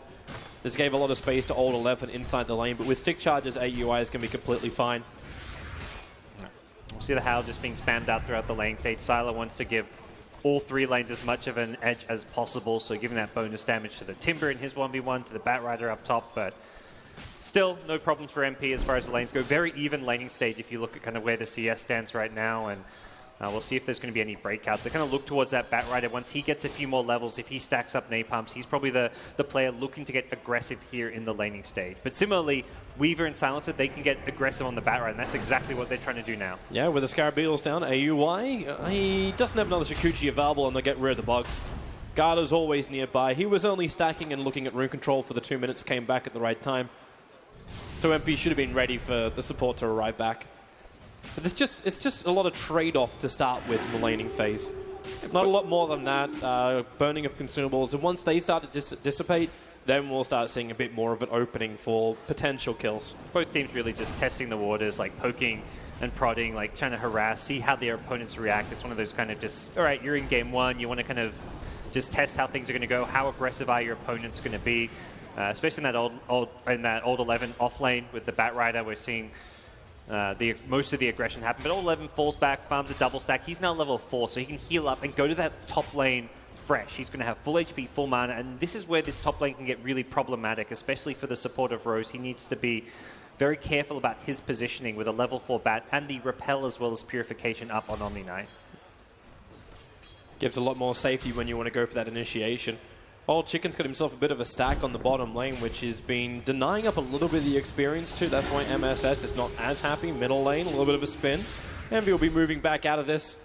This gave a lot of space to Old 11 inside the lane. But with stick charges, AUI is going to be completely fine. We'll see the Howl just being spammed out throughout the lane stage. Silo wants to give all 3 lanes as much of an edge as possible, so giving that bonus damage to the Timber in his 1v1, to the Batrider up top, but still no problems for MP as far as the lanes go. Very even laning stage if you look at kind of where the CS stands right now, and we'll see if there's going to be any breakouts. So kind of look towards that Batrider. Once he gets a few more levels, if he stacks up napalms, he's probably the player looking to get aggressive here in the laning stage. But similarly, Weaver and Silencer, they can get aggressive on the Batrider, and that's exactly what they're trying to do now. Yeah, with the Scarab Beetles down, AUI, he doesn't have another Shikuchi available, and they get rid of the bugs. Garda's always nearby. He was only stacking and looking at rune control for the 2 minutes, came back at the right time. So MP should have been ready for the support to arrive back. So it's just a lot of trade-off to start with in the laning phase. Not a lot more than that. Burning of consumables. And once they start to dissipate, then we'll start seeing a bit more of an opening for potential kills. Both teams really just testing the waters, like poking and prodding, like trying to harass, see how their opponents react. It's one of those kind of just, all right, you're in game 1. You want to kind of just test how things are going to go. How aggressive are your opponents going to be? Especially in that old 11 off lane with the Batrider, we're seeing most of the aggression happen. But Old 11 falls back, farms a double stack. He's now level 4, so he can heal up and go to that top lane fresh. He's going to have full HP, full mana, and this is where this top lane can get really problematic, especially for the support of Rose. He needs to be very careful about his positioning with a level 4 bat and the repel as well as purification up on Omni Knight. Gives a lot more safety when you want to go for that initiation. Old Chicken's got himself a bit of a stack on the bottom lane, which has been denying up a little bit of the experience too. That's why MSS is not as happy. Middle lane, a little bit of a spin. Envy will be moving back out of this.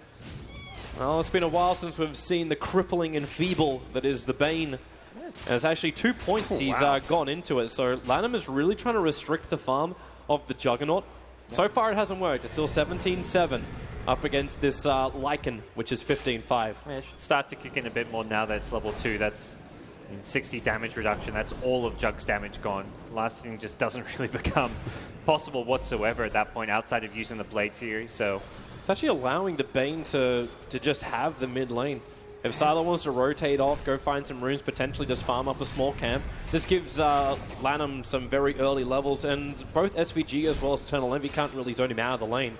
Well, it's been a while since we've seen the crippling and feeble that is the Bane. And it's actually 2 points he's gone into it. So Lanham is really trying to restrict the farm of the Juggernaut. So far it hasn't worked. It's still 17-7 up against this Lycan, which is 15-5. Yeah, it should start to kick in a bit more now that it's level 2. That's 60 damage reduction. That's all of Jug's damage gone. Lasting just doesn't really become possible whatsoever at that point outside of using the Blade Fury. So it's actually allowing the Bane to just have the mid lane. If Silo wants to rotate off, go find some runes, potentially just farm up a small camp, this gives Lanham some very early levels, and both SVG as well as Eternal Envy can't really zone him out of the lane.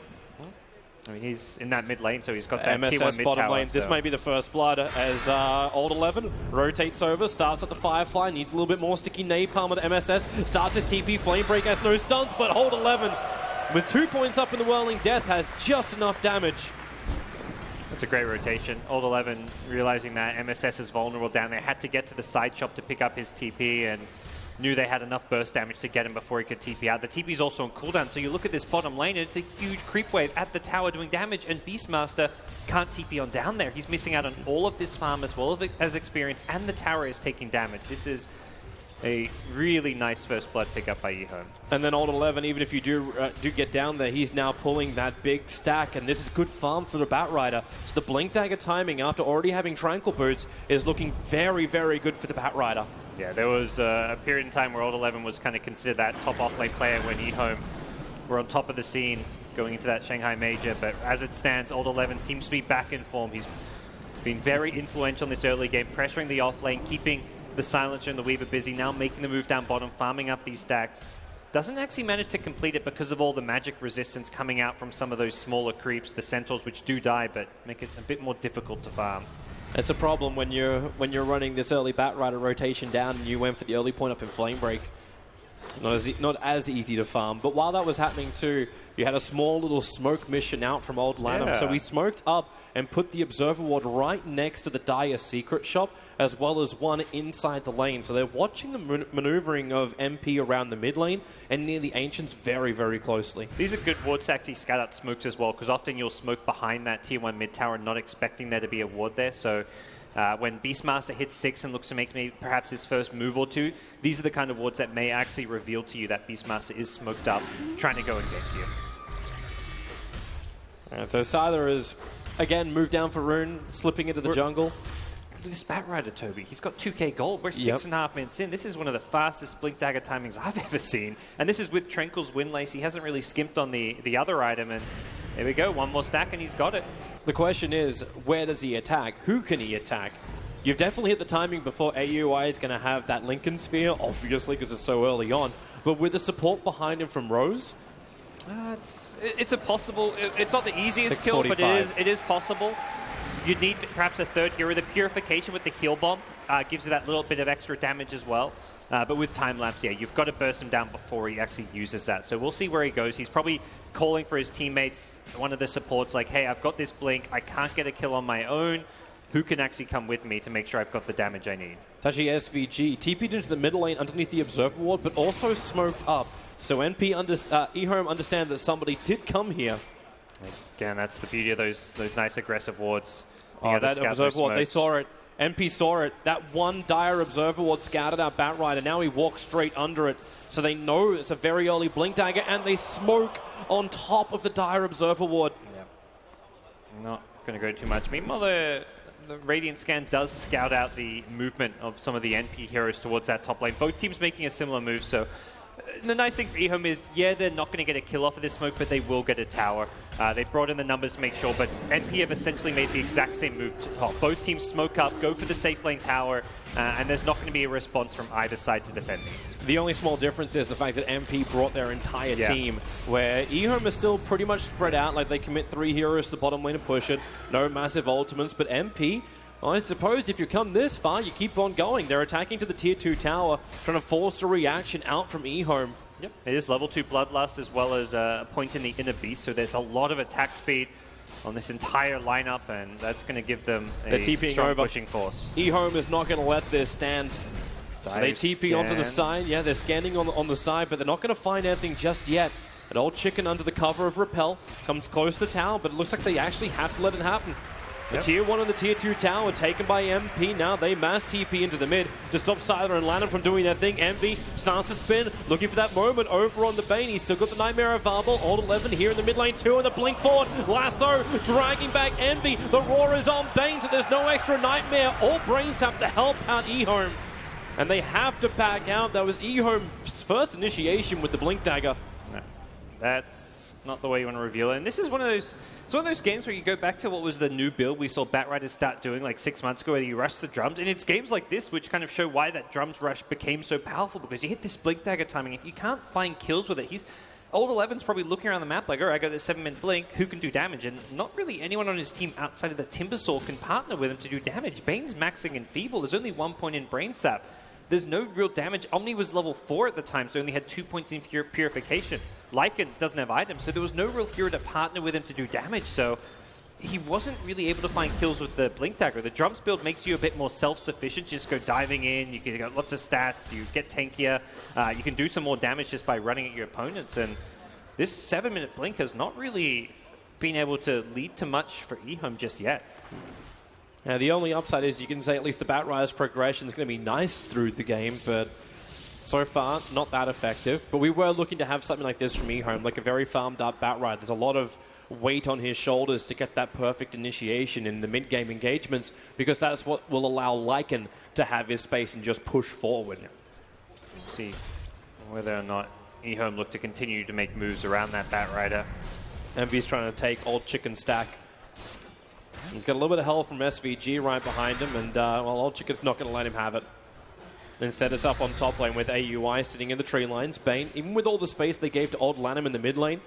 I mean, he's in that mid lane, so he's got that MSS T1 mid bottom tower, lane. This may be the first blood as Old 11 rotates over, starts at the Firefly, needs a little bit more sticky napalm at MSS, starts his TP, Flamebreak has no stuns, but Old 11 with 2 points up in the Whirling Death has just enough damage. That's a great rotation. Old 11 realizing that MSS is vulnerable down there, had to get to the side shop to pick up his TP and knew they had enough burst damage to get him before he could TP out. The TP is also on cooldown, so you look at this bottom lane and it's a huge creep wave at the tower doing damage, and Beastmaster can't TP on down there. He's missing out on all of this farm as well as experience, and the tower is taking damage. This is A really nice first blood pickup by EHOME. And then Old 11, even if you do get down there, he's now pulling that big stack, and this is good farm for the Batrider. So the Blink Dagger timing, after already having Tranquil Boots, is looking very, very good for the Batrider. Yeah, there was a period in time where Old 11 was kind of considered that top off-lane player when EHOME were on top of the scene going into that Shanghai Major, but as it stands, Old 11 seems to be back in form. He's been very influential in this early game, pressuring the off-lane, keeping the Silencer and the Weaver busy, now making the move down bottom, farming up these stacks. Doesn't actually manage to complete it because of all the magic resistance coming out from some of those smaller creeps, the Centaurs, which do die, but make it a bit more difficult to farm. It's a problem when you're running this early Batrider rotation down and you went for the early point up in Flame Break. It's not as easy to farm. But while that was happening too, you had a small little smoke mission out from Old Lanham. So he smoked up and put the Observer Ward right next to the Dire Secret Shop, as well as one inside the lane. So they're watching the maneuvering of MP around the mid lane and near the Ancients very, very closely. These are good wards to actually scout out smokes as well, because often you'll smoke behind that tier 1 mid tower, not expecting there to be a ward there. So when Beastmaster hits 6 and looks to make maybe perhaps his first move or two, these are the kind of wards that may actually reveal to you that Beastmaster is smoked up, trying to go and get you. And so Sylar is, again, moved down for Rune, slipping into the jungle. Look at this Batrider, Toby. He's got 2k gold. We're 6.5 minutes in. This is one of the fastest Blink Dagger timings I've ever seen. And this is with Tranquil's Windlace. He hasn't really skimped on the other item. And there we go. One more stack and he's got it. The question is, where does he attack? Who can he attack? You've definitely hit the timing before AUI is going to have that Lincoln Sphere, obviously, because it's so early on. But with the support behind him from Rose... It's a possible... It's not the easiest kill, but it is possible. You'd need perhaps a third hero. The Purification with the Heal Bomb gives you that little bit of extra damage as well. But with Time Lapse, yeah, you've got to burst him down before he actually uses that. So we'll see where he goes. He's probably calling for his teammates, one of the supports, like, hey, I've got this Blink. I can't get a kill on my own. Who can actually come with me to make sure I've got the damage I need? It's actually SVG. TP'd into the middle lane underneath the Observer Ward, but also smoked up. So EHOME understand that somebody did come here. Again, that's the beauty of those nice aggressive wards. Oh, that Observer Ward, they saw it. NP saw it. That one Dire Observer Ward scouted out Batrider. Now he walks straight under it. So they know it's a very early Blink Dagger, and they smoke on top of the Dire Observer Ward. Yeah. Not going to go too much. Meanwhile, the Radiant Scan does scout out the movement of some of the NP heroes towards that top lane. Both teams making a similar move, so... The nice thing for EHOME is, yeah, they're not going to get a kill off of this smoke, but they will get a tower. They brought in the numbers to make sure, but NP have essentially made the exact same move to top. Both teams smoke up, go for the safe lane tower, and there's not going to be a response from either side to defend these. The only small difference is the fact that MP brought their entire team, where EHOME is still pretty much spread out, like they commit 3 heroes to the bottom lane and push it, no massive ultimates, but MP... Well, I suppose if you come this far, you keep on going. They're attacking to the Tier 2 tower, trying to force a reaction out from EHOME. Yep, it is level 2 Bloodlust as well as a point in the Inner Beast, so there's a lot of attack speed on this entire lineup, and that's going to give them a strong pushing force. EHOME is not going to let this stand. So they TP onto the side. Yeah, they're scanning on the side, but they're not going to find anything just yet. An old chicken under the cover of Repel comes close to the tower, but it looks like they actually have to let it happen. The Tier 1 and the Tier 2 tower taken by MP. Now they mass TP into the mid to stop Sylar and Lanham from doing their thing. MP starts to spin, looking for that moment over on the Bane. He's still got the Nightmare of Varble. Old 11 here in the mid lane, 2 and the blink forward. Lasso dragging back Envy. The Roar is on Bane, so there's no extra Nightmare. All brains have to help out EHOME. And they have to back out. That was EHOME's first initiation with the Blink Dagger. No, that's not the way you want to reveal it. And this is one of those... It's one of those games where you go back to what was the new build we saw Batrider start doing like 6 months ago, where you rush the drums. And it's games like this which kind of show why that drums rush became so powerful, because you hit this Blink Dagger timing. If you can't find kills with it, Old 11's probably looking around the map like, all right, I got this 7-minute blink, who can do damage? And not really anyone on his team outside of the Timbersaw can partner with him to do damage. Bane's maxing Enfeeble. There's only 1 point in Brain Sap. There's no real damage. Omni was level 4 at the time, so only had 2 points in Purification. Lycan doesn't have items, so there was no real hero to partner with him to do damage. So he wasn't really able to find kills with the Blink Dagger. The drums build makes you a bit more self-sufficient. Just go diving in, you get lots of stats, you get tankier, you can do some more damage just by running at your opponents. And this 7-minute blink has not really been able to lead to much for EHOME just yet. Now, the only upside is you can say at least the Batrider's progression is going to be nice through the game, but So far, not that effective, but we were looking to have something like this from EHOME, like a very farmed up Batrider. There's a lot of weight on his shoulders to get that perfect initiation in the mid-game engagements, because that's what will allow Lycan to have his space and just push forward. We'll see whether or not EHOME look to continue to make moves around that Batrider. Envy's trying to take Old Chicken stack. He's got a little bit of help from SVG right behind him, and well, Old Chicken's not going to let him have it. Instead, it's up on top lane with AUI sitting in the tree lines. Bane, even with all the space they gave to Old Lanham in the mid lane,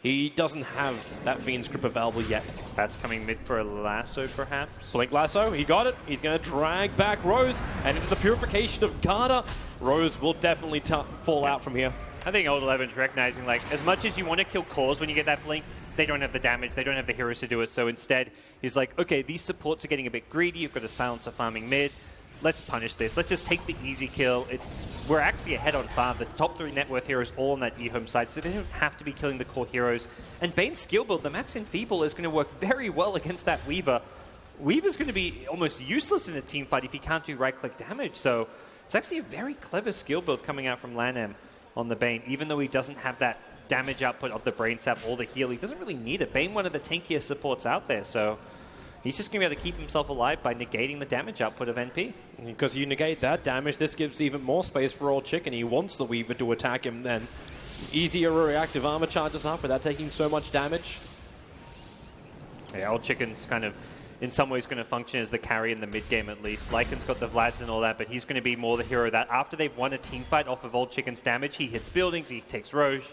he doesn't have that Fiend's Grip available yet. That's coming mid for a lasso, perhaps? Blink Lasso, he got it. He's going to drag back Rose, and into the purification of Garda. Rose will definitely fall out from here. I think Old 11's recognizing, like, as much as you want to kill cores when you get that blink, they don't have the damage, they don't have the heroes to do it, so instead, he's like, okay, these supports are getting a bit greedy, you've got a Silencer farming mid, let's punish this. Let's just take the easy kill. We're actually ahead on farm. The top 3 net worth heroes all on that EHOME side, so they don't have to be killing the core heroes. And Bane's skill build, the Max Enfeeble, is going to work very well against that Weaver. Weaver's going to be almost useless in a team fight if he can't do right-click damage, so it's actually a very clever skill build coming out from Lanham on the Bane, even though he doesn't have that damage output of the Brain Sap or the heal. He doesn't really need it. Bane, one of the tankiest supports out there, so he's just going to be able to keep himself alive by negating the damage output of NP. Because you negate that damage, this gives even more space for Old Chicken. He wants the Weaver to attack him then. Easier reactive armor charges up without taking so much damage. Yeah, Old Chicken's kind of, in some ways, going to function as the carry in the mid-game at least. Lycan's got the Vlads and all that, but he's going to be more the hero that after they've won a team fight off of Old Chicken's damage, he hits buildings, he takes Roche.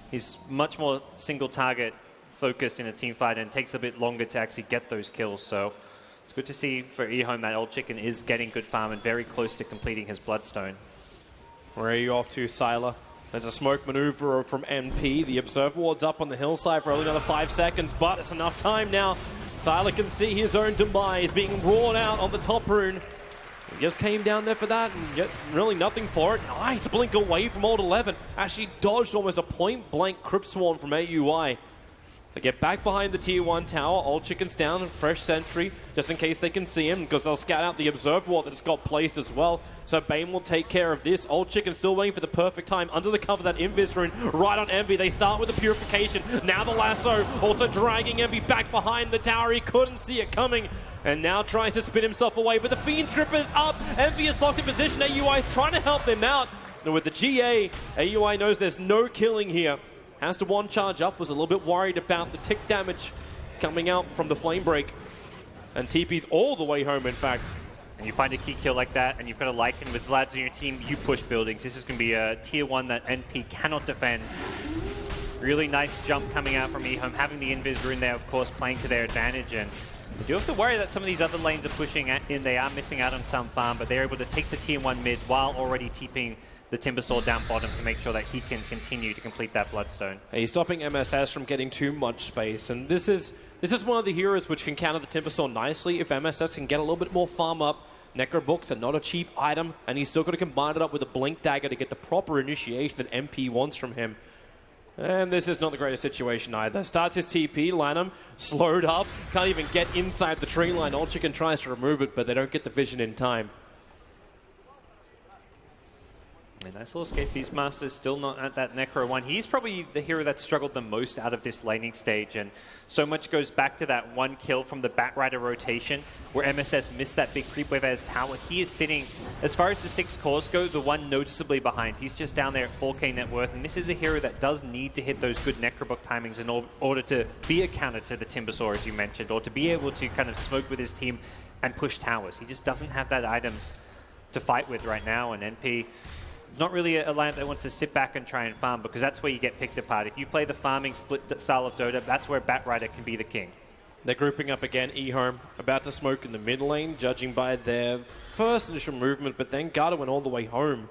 He's much more single target focused in a team fight and takes a bit longer to actually get those kills. So it's good to see for EHOME that Old Chicken is getting good farm and very close to completing his Bloodstone. Where are you off to, Sylar? There's a smoke maneuver from NP. The Observer Ward's up on the hillside for only another 5 seconds, but it's enough time now. Sylar can see his own demise being roared out on the top rune. He just came down there for that and gets really nothing for it. Nice blink away from Old 11. Actually dodged almost a point-blank Crypt Swarm from AUI. To get back behind the tier 1 tower, Old Chicken's down, fresh sentry, just in case they can see him, because they'll scout out the Observer Ward that's got placed as well. So Bane will take care of this. Old Chicken still waiting for the perfect time under the cover of that Invis rune, right on Envy. They start with the purification. Now the lasso, also dragging Envy back behind the tower. He couldn't see it coming, and now tries to spin himself away, but the Fiend's Grip is up. Envy is locked in position. AUI is trying to help them out. And with the GA, AUI knows there's no killing here. Has to one charge up, was a little bit worried about the tick damage coming out from the Flame Break. And TP's all the way home, in fact. And you find a key kill like that, and you've got a Lycan with Vlads on your team, you push buildings. This is going to be a tier 1 that NP cannot defend. Really nice jump coming out from EHOME, having the Invis rune there, of course, playing to their advantage. And you do have to worry that some of these other lanes are pushing in. They are missing out on some farm, but they're able to take the tier 1 mid while already TPing the Timbersaw down bottom to make sure that he can continue to complete that Bloodstone. He's stopping MSS from getting too much space, and this is one of the heroes which can counter the Timbersaw nicely if MSS can get a little bit more farm up. Necro Books are not a cheap item, and he's still got to combine it up with a Blink Dagger to get the proper initiation that MP wants from him. And this is not the greatest situation either. Starts his TP, Lanham slowed up, can't even get inside the tree line. Old Chicken tries to remove it, but they don't get the vision in time. A nice little escape. Beastmaster is still not at that Necro 1. He's probably the hero that struggled the most out of this laning stage, and so much goes back to that one kill from the Batrider rotation where MSS missed that big creep wave at his tower. He is sitting, as far as the 6 cores go, the one noticeably behind. He's just down there at 4k net worth, and this is a hero that does need to hit those good Necrobook timings in order to be a counter to the Timbersaw, as you mentioned, or to be able to kind of smoke with his team and push towers. He just doesn't have that items to fight with right now, and NP not really a lineup that wants to sit back and try and farm, because that's where you get picked apart. If you play the farming split style of Dota, that's where Batrider can be the king. They're grouping up again. EHOME about to smoke in the mid lane, judging by their first initial movement, but then Garda went all the way home.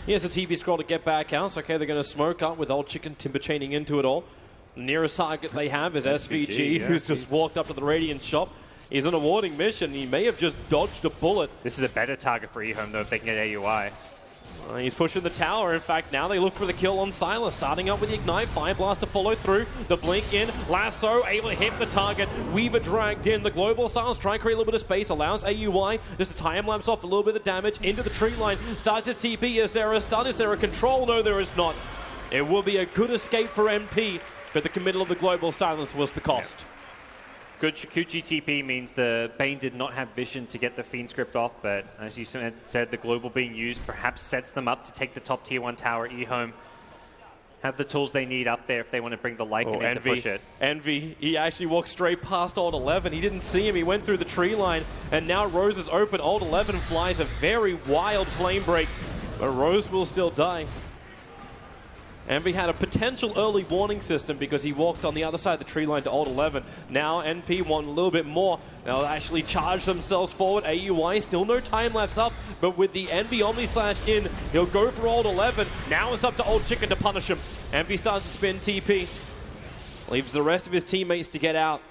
He has a TP scroll to get back out. So okay, they're going to smoke up with Old Chicken timber chaining into it all. The nearest target they have is SVG, who's just walked up to the Radiant shop. He's on a warning mission. He may have just dodged a bullet. This is a better target for EHOME, though, if they can get AUI. He's pushing the tower. In fact, now they look for the kill on Sylar. Starting up with the Ignite. Fire Blast to follow through. The blink in. Lasso able to hit the target. Weaver dragged in. The Global Silence trying to create a little bit of space. Allows AUI just to time lapse off a little bit of damage into the tree line. Starts his TP. Is there a stun? Is there a control? No, there is not. It will be a good escape for MP, but the committal of the Global Silence was the cost. Yeah. Good Shikuchi TP means the Bane did not have vision to get the Fiend script off, but as you said, the Global being used perhaps sets them up to take the top tier 1 tower. EHOME have the tools they need up there if they want to bring the Lycan in to push it. Envy, he actually walked straight past Alt 11. He didn't see him. He went through the tree line, and now Rose is open. Alt 11 flies a very wild flame break, but Rose will still die. Envy had a potential early warning system because he walked on the other side of the tree line to Alt 11. Now NP want a little bit more. They'll actually charge themselves forward. AUI still no time lapse up, but with the Envy Omni Slash in, he'll go for Alt 11. Now it's up to Old Chicken to punish him. Envy starts to spin TP. Leaves the rest of his teammates to get out.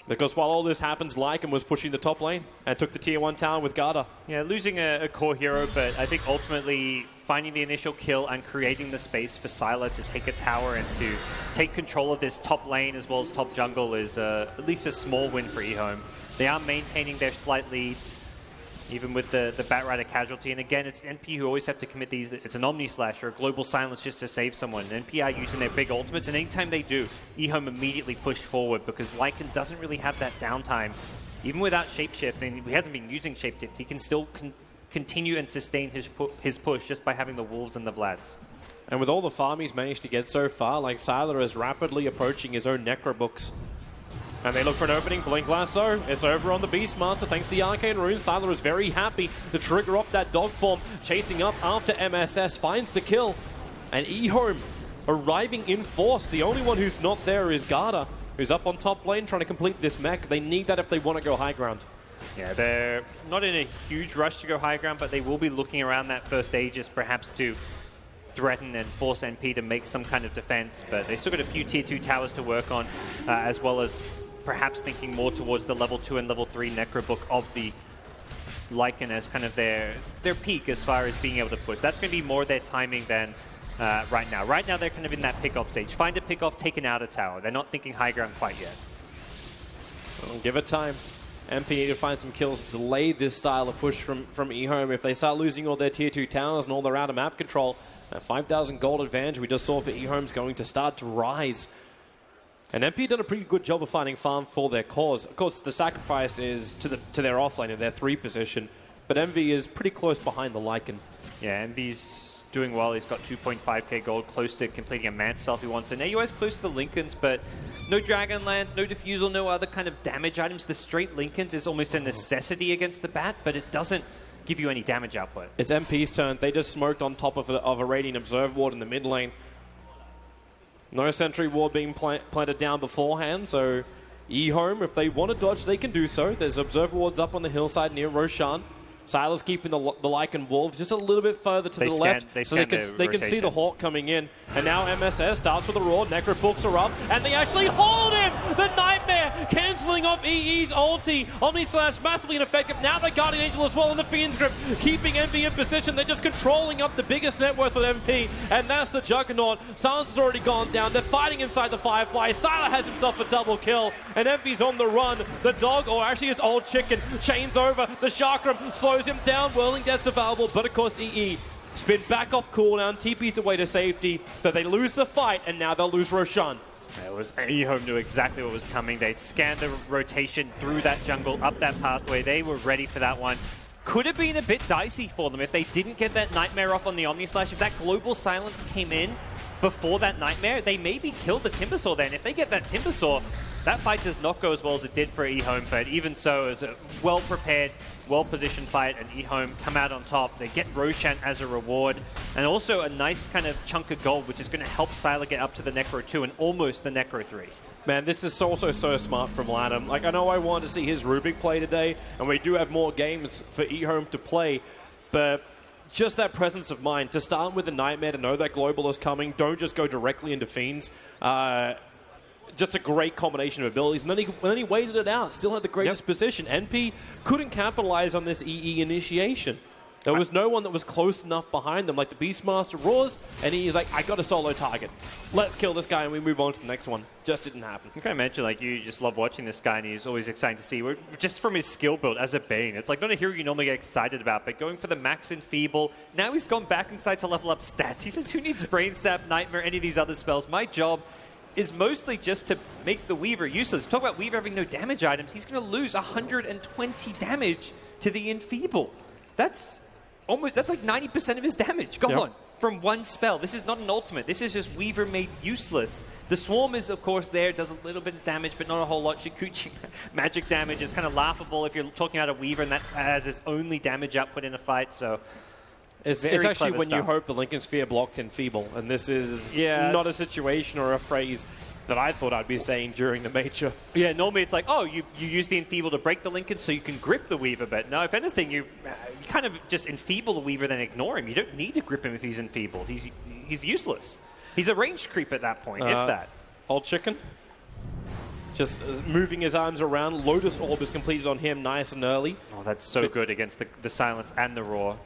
Because while all this happens, Lycan was pushing the top lane and took the tier 1 tower with Garda. Yeah, losing a core hero, but I think ultimately finding the initial kill and creating the space for Sylar to take a tower and to take control of this top lane as well as top jungle is at least a small win for EHOME. They are maintaining their slight lead, even with the Batrider casualty. And again, it's NP who always have to commit these. It's an Omni Slash or a Global Silence just to save someone. NP are using their big ultimates, and anytime they do, EHOME immediately push forward because Lycan doesn't really have that downtime. Even without Shapeshift, and he hasn't been using Shapeshift, he can still continue and sustain his push just by having the Wolves and the Vlads. And with all the farm he's managed to get so far, like Sylar is rapidly approaching his own Necrobooks. And they look for an opening. Blink Lasso. It's over on the Beastmaster thanks to the Arcane Rune. Sylar is very happy to trigger off that dog form. Chasing up after MSS. Finds the kill. And EHOME arriving in force. The only one who's not there is Garda, who's up on top lane trying to complete this mech. They need that if they want to go high ground. Yeah, they're not in a huge rush to go high ground, but they will be looking around that first Aegis perhaps to threaten and force NP to make some kind of defense. But they still got a few tier 2 towers to work on, as well as perhaps thinking more towards the level 2 and level 3 Necrobook of the Lycan as kind of their peak as far as being able to push. That's going to be more their timing than right now. Right now they're kind of in that pick-off stage. Find a pick-off, take an outer tower. They're not thinking high ground quite yet. Well, give it time. MP need to find some kills, delay this style of push from EHOME. If they start losing all their tier 2 towers and all their out of map control, that 5,000 gold advantage we just saw for EHOME is going to start to rise. And MP done a pretty good job of finding farm for their cause. Of course, the sacrifice is to their offlane in their 3 position, but Envy is pretty close behind the Lycan. Yeah, Envy's doing well. He's got 2.5k gold, close to completing a man self he wants. And AUI's close to the Lincolns, but no Dragonlance, no Diffusal, no other kind of damage items. The straight Lincolns is almost a necessity against the Bat, but it doesn't give you any damage output. It's MP's turn. They just smoked on top of a Radiant Observe Ward in the mid lane. No Sentry Ward being planted down beforehand, so EHOME, if they want to dodge, they can do so. There's Observer Wards up on the hillside near Roshan. Sylar's keeping the Lycan Wolves just a little bit further to the left so they can see the Hawk coming in. And now MSS starts with the Roar. Necrobooks are up, and they actually hold him! The Nightmare cancelling off EE's ulti. Omni Slash massively ineffective. Now the Guardian Angel as well in the Fiend's Grip, keeping MP in position. They're just controlling up the biggest net worth of MP, and that's the Juggernaut. Silence has already gone down. They're fighting inside the Firefly. Sylar has himself a double kill, and MP's on the run. The dog, or actually his Old Chicken, chains over. The Chakram slows him down. Whirling Death's available, but of course EE spin back off cooldown, TP's away to safety, but they lose the fight, and now they'll lose Roshan. EHOME knew exactly what was coming. They scanned the rotation through that jungle, up that pathway. They were ready for that one. Could have been a bit dicey for them if they didn't get that Nightmare off on the Omni Slash. If that Global Silence came in before that Nightmare, they maybe killed the Timbersaw then. If they get that Timbersaw, that fight does not go as well as it did for EHOME, but even so, it was a well-prepared, well-positioned fight, and EHOME come out on top. They get Roshan as a reward, and also a nice kind of chunk of gold, which is going to help Sylar get up to the Necro 2 and almost the Necro 3. Man, this is also so smart from Latham. Like, I know I wanted to see his Rubik play today, and we do have more games for EHOME to play, but just that presence of mind, to start with a Nightmare, to know that Global is coming, don't just go directly into Fiends. Just a great combination of abilities. And then he waited it out. Still had the greatest position. NP couldn't capitalize on this EE initiation. There was no one that was close enough behind them, like the Beastmaster roars, and he's like, I got a solo target. Let's kill this guy, and we move on to the next one. Just didn't happen. I can imagine, like, you just love watching this guy, and he's always exciting to see. Just from his skill build as a Bane, it's like not a hero you normally get excited about, but going for the max Enfeeble. Now he's gone back inside to level up stats. He says, who needs Brain Sap, Nightmare, any of these other spells? My job is mostly just to make the Weaver useless. Talk about Weaver having no damage items. He's going to lose 120 damage to the Enfeeble. That's like 90% of his damage gone from one spell. This is not an ultimate. This is just Weaver made useless. The Swarm is, of course, there. Does a little bit of damage, but not a whole lot. Shikuchi magic damage is kind of laughable if you're talking about a Weaver, and that's as his only damage output in a fight. So it's actually when you hope the Lincoln Sphere blocked Enfeeble, and this is not a situation or a phrase that I thought I'd be saying during the major. Yeah, normally it's like, oh, you use the Enfeeble to break the Lincoln so you can grip the Weaver, but no, if anything, you kind of just Enfeeble the Weaver, then ignore him. You don't need to grip him if he's Enfeebled. He's useless. He's a ranged creep at that point, if that. Old Chicken. Just moving his arms around. Lotus Orb is completed on him nice and early. Oh, that's so good against the Silence and the Roar.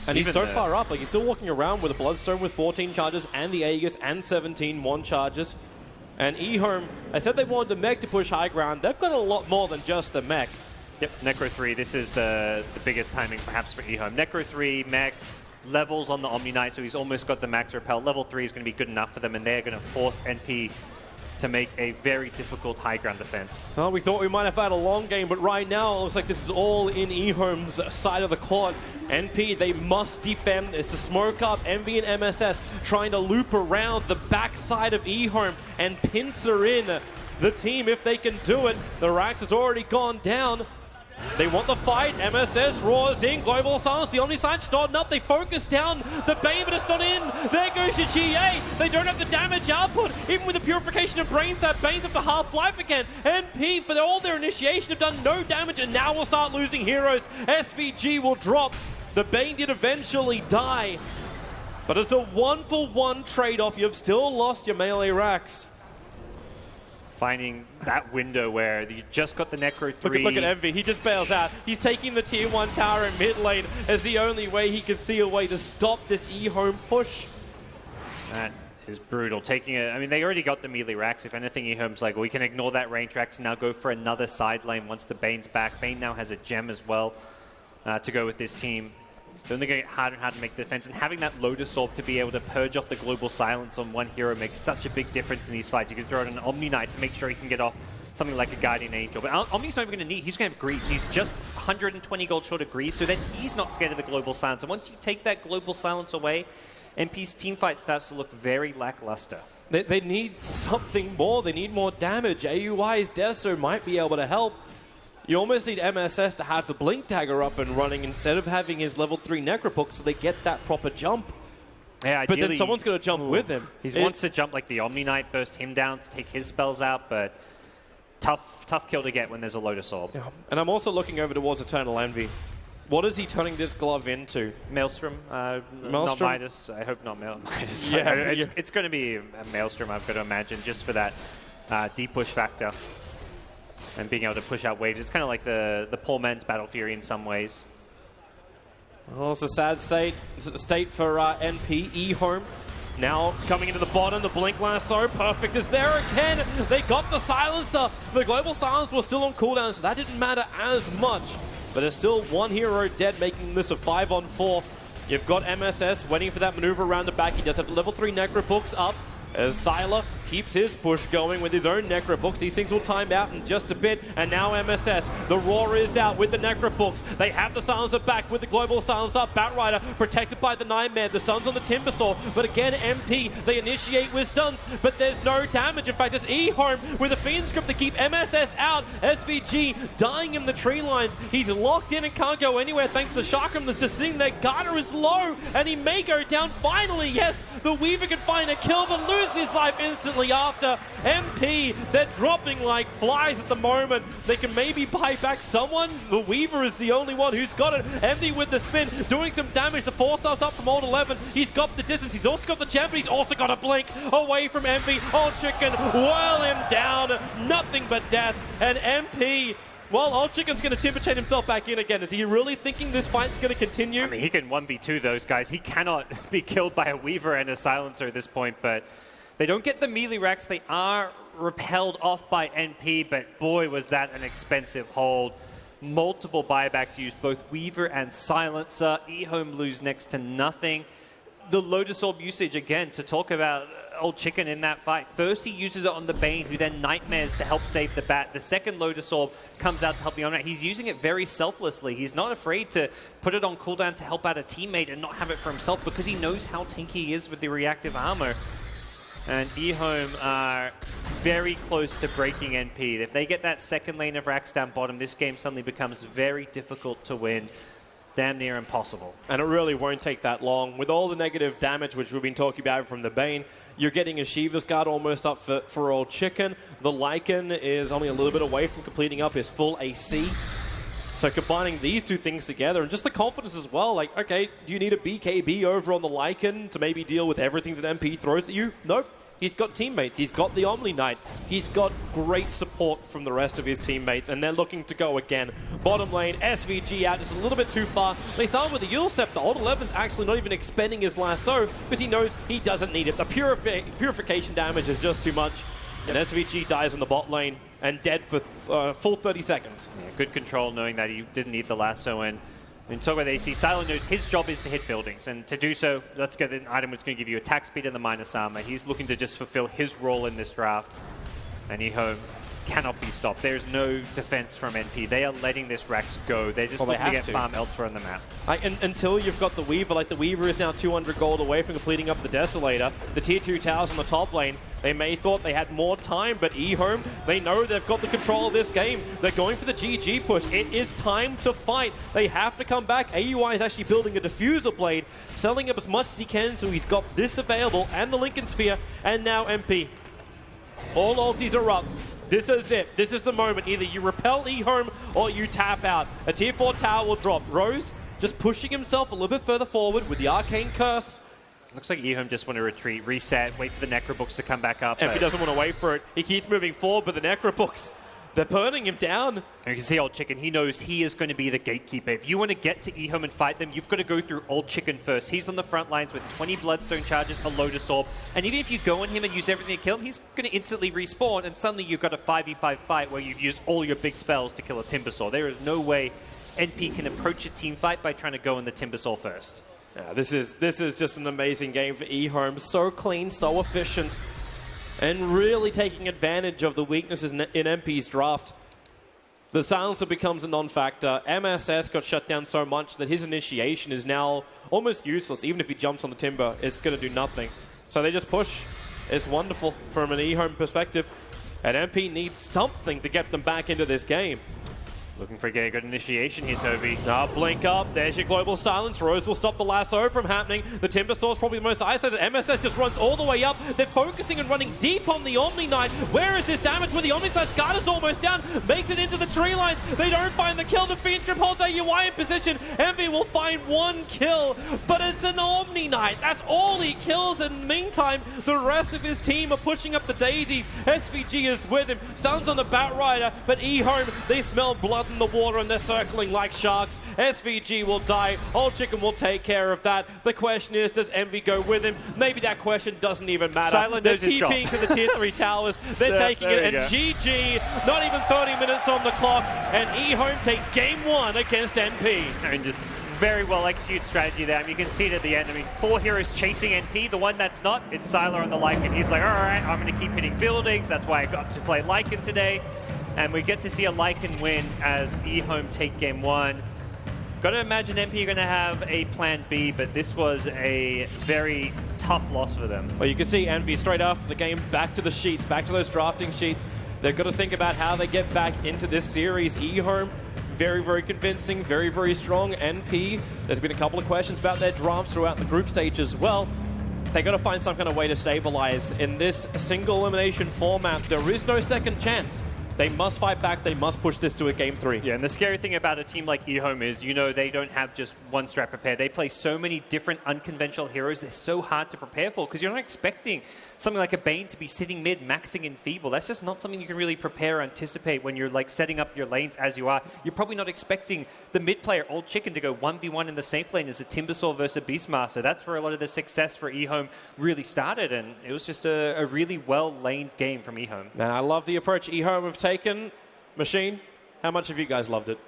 And he's so far up. Like, he's still walking around with a Bloodstone with 14 charges and the Aegis and 17 1 charges. And EHOME, I said they wanted the mech to push high ground. They've got a lot more than just the mech. Yep, Necro 3, this is the biggest timing perhaps for EHOME. Necro 3, mech, levels on the Omni Knight, so he's almost got the max repel. Level 3 is going to be good enough for them, and they're going to force NP to make a very difficult high ground defense. Well, we thought we might have had a long game, but right now it looks like this is all in EHOME's side of the court. NP, they must defend this. The smoke up, MV and MSS trying to loop around the backside of EHOME and pincer in the team if they can do it. The Rax has already gone down. They want the fight. MSS roars in. Global Silence. The Omniscience starting up. They focus down the Bane, but it's not in. There goes your GA. They don't have the damage output. Even with the Purification of Brain Sap, Bane's up to half-life again. MP, for all their initiation, have done no damage, and now we'll start losing heroes. SVG will drop. The Bane did eventually die. But it's a 1-for-1 trade-off. You've still lost your melee Rax. Finding that window where you just got the Necro 3. Look at Envy. He just bails out. He's taking the tier 1 tower in mid lane as the only way he can see a way to stop this EHOME push. That is brutal. Taking it. I mean, they already got the melee Rax. If anything, EHOME's like, well, we can ignore that range Rax and now go for another side lane once the Bane's back. Bane now has a gem as well to go with this team. So they're going to get harder and harder to make the defense, and having that Lotus Orb to be able to purge off the Global Silence on one hero makes such a big difference in these fights. You can throw out an Omni Knight to make sure he can get off something like a Guardian Angel. But Omni's not even going to need, he's going to have Greaves. He's just 120 gold short of Greaves, so then he's not scared of the Global Silence. And once you take that Global Silence away, NP's teamfight starts to look very lackluster. They need something more. They need more damage. AUI's Deso might be able to help. You almost need MSS to have the Blink Dagger up and running instead of having his level 3 Necropuck so they get that proper jump. Yeah, but then someone's going to jump with him. He wants to jump like the Omni Knight, burst him down to take his spells out, but tough kill to get when there's a Lotus Orb. Yeah. And I'm also looking over towards Eternal Envy. What is he turning this glove into? Maelstrom. Maelstrom? Not Midas. I hope not Midas. Yeah, it's going to be a Maelstrom, I've got to imagine, just for that deep push factor. And being able to push out waves. It's kind of like the poor man's Battle Fury in some ways. Well, it's a sad state for NP. EHOME now coming into the bottom. The Blink Lasso, perfect is there again. They got the Silencer. The Global Silence was still on cooldown, so that didn't matter as much. But there's still one hero dead, making this a 5-on-4. You've got MSS waiting for that maneuver around the back. He does have the level 3 Necropucks up. As Sylar keeps his push going with his own Necrobooks. These things will time out in just a bit. And now MSS. The Roar is out with the Necrobooks. They have the Silencer back with the Global Silencer. Batrider protected by the Nightmare. The Sun's on the Timbersaw. But again, MP, they initiate with stuns. But there's no damage. In fact, it's EHOME with a Fiend's Grip to keep MSS out. SVG dying in the tree lines. He's locked in and can't go anywhere thanks to the Chakram that's just sitting there. Garter is low. And he may go down finally. Yes, the Weaver can find a kill, but loses his life instantly after. MP, they're dropping like flies at the moment. They can maybe buy back someone. The Weaver is the only one who's got it. Empty with the spin, doing some damage. The 4-star's up from Old 11. He's got the distance. He's also got the gem, but he's also got a blink away from Envy. Old Chicken whirl him down. Nothing but death. And MP Well, Old Chicken's going to timber chain himself back in again. Is he really thinking this fight's going to continue? I mean, he can 1v2 those guys. He cannot be killed by a Weaver and a Silencer at this point, but they don't get the melee racks. They are repelled off by NP, but boy, was that an expensive hold. Multiple buybacks used, both Weaver and Silencer. EHOME lose next to nothing. The Lotus Orb usage, again, to talk about Old Chicken in that fight. First, he uses it on the Bane, who then nightmares to help save the Bat. The second Lotus Orb comes out to help the Omnight. He's using it very selflessly. He's not afraid to put it on cooldown to help out a teammate and not have it for himself because he knows how tanky he is with the reactive armor. And EHOME are very close to breaking NP. If they get that second lane of racks down bottom, this game suddenly becomes very difficult to win. Damn near impossible. And it really won't take that long. With all the negative damage, which we've been talking about from the Bane, you're getting a Shiva's Guard almost up for Old Chicken. The Lycan is only a little bit away from completing up his full AC. So combining these two things together, and just the confidence as well, like, okay, do you need a BKB over on the Lycan to maybe deal with everything that MP throws at you? Nope. He's got teammates. He's got the Omni Knight. He's got great support from the rest of his teammates, and they're looking to go again. Bottom lane, SVG out just a little bit too far. They start with the Yule Scepter. Old 11's actually not even expending his lasso because he knows he doesn't need it. The purification damage is just too much, and SVG dies in the bot lane and dead for full 30 seconds. Yeah, good control knowing that he didn't need the lasso in. And talk about AC, Silent knows his job is to hit buildings, and to do so, let's get an item that's going to give you attack speed and the minus armor. He's looking to just fulfill his role in this draft, and EHOME cannot be stopped. There's no defense from NP. They are letting this Rex go. They're just looking to get farm elsewhere on the map. Until you've got the Weaver, like the Weaver is now 200 gold away from completing up the Desolator. The tier 2 towers on the top lane, they may thought they had more time, but EHOME, they know they've got the control of this game. They're going for the GG push. It is time to fight. They have to come back. AUI is actually building a diffuser blade, selling up as much as he can, so he's got this available, and the Lincoln Sphere, and now MP. All ultis are up. This is it. This is the moment. Either you repel EHOME or you tap out. A tier 4 tower will drop. Rose just pushing himself a little bit further forward with the Arcane Curse. Looks like EHOME just want to retreat, reset, wait for the Necrobooks to come back up. If he doesn't want to wait for it, he keeps moving forward, but the Necrobooks, they're burning him down. And you can see Old Chicken, he knows he is going to be the gatekeeper. If you want to get to EHOME and fight them, you've got to go through Old Chicken first. He's on the front lines with 20 Bloodstone charges, a Lotus Orb, and even if you go on him and use everything to kill him, he's going to instantly respawn, and suddenly you've got a 5v5 fight where you've used all your big spells to kill a Timbersaw. There is no way NP can approach a team fight by trying to go in the Timbersaw first. Yeah, this is just an amazing game for EHOME. So clean, so efficient, and really taking advantage of the weaknesses in MP's draft. The Silencer becomes a non-factor. MSS got shut down so much that his initiation is now almost useless. Even if he jumps on the Timber, it's going to do nothing. So they just push. It's wonderful from an EHOME perspective. And MP needs something to get them back into this game. Looking for a good initiation here, Toby. Blink up. There's your Global Silence. Rose will stop the lasso from happening. The Timbersaw is probably the most isolated. MSS just runs all the way up. They're focusing and running deep on the Omni Knight. Where is this damage? Where the Omni Slash Guard is almost down. Makes it into the tree lines. They don't find the kill. The Fiend's Grip holds AUI in position. Envy will find one kill, but it's an Omni Knight. That's all he kills. In the meantime, the rest of his team are pushing up the daisies. SVG is with him. Sun's on the Bat Rider, but EHOME, they smell blood in the water and they're circling like sharks. SVG will die. Old Chicken will take care of that. The question is, does Envy go with him? Maybe that question doesn't even matter. Silent they're TPing to the tier 3 towers. They're taking it, and GG, not even 30 minutes on the clock, and EHOME take game 1 against NP. I mean, just very well executed strategy there. I mean, you can see it at the end. I mean, 4 heroes chasing NP. The one that's not, it's Sylar on the Lycan. He's like, all right, I'm going to keep hitting buildings. That's why I got to play Lycan today. And we get to see a Lycan win as EHOME take game 1. Got to imagine NP are going to have a plan B, but this was a very tough loss for them. Well, you can see Envy straight after the game, back to the sheets, back to those drafting sheets. They've got to think about how they get back into this series. EHOME, very, very convincing, very, very strong. NP, there's been a couple of questions about their drafts throughout the group stage as well. They got to find some kind of way to stabilize. In this single elimination format, there is no second chance. They must fight back. They must push this to a game 3. Yeah, and the scary thing about a team like EHOME is, they don't have just one strat prepared. They play so many different unconventional heroes. They're so hard to prepare for because you're not expecting something like a Bane to be sitting mid, maxing Enfeeble. That's just not something you can really prepare or anticipate when you're like setting up your lanes as you are. You're probably not expecting the mid player, Old Chicken, to go 1v1 in the safe lane as a Timbersaw versus a Beastmaster. That's where a lot of the success for EHOME really started, and it was just a really well-laned game from EHOME. And I love the approach EHOME have taken. Machine, how much have you guys loved it?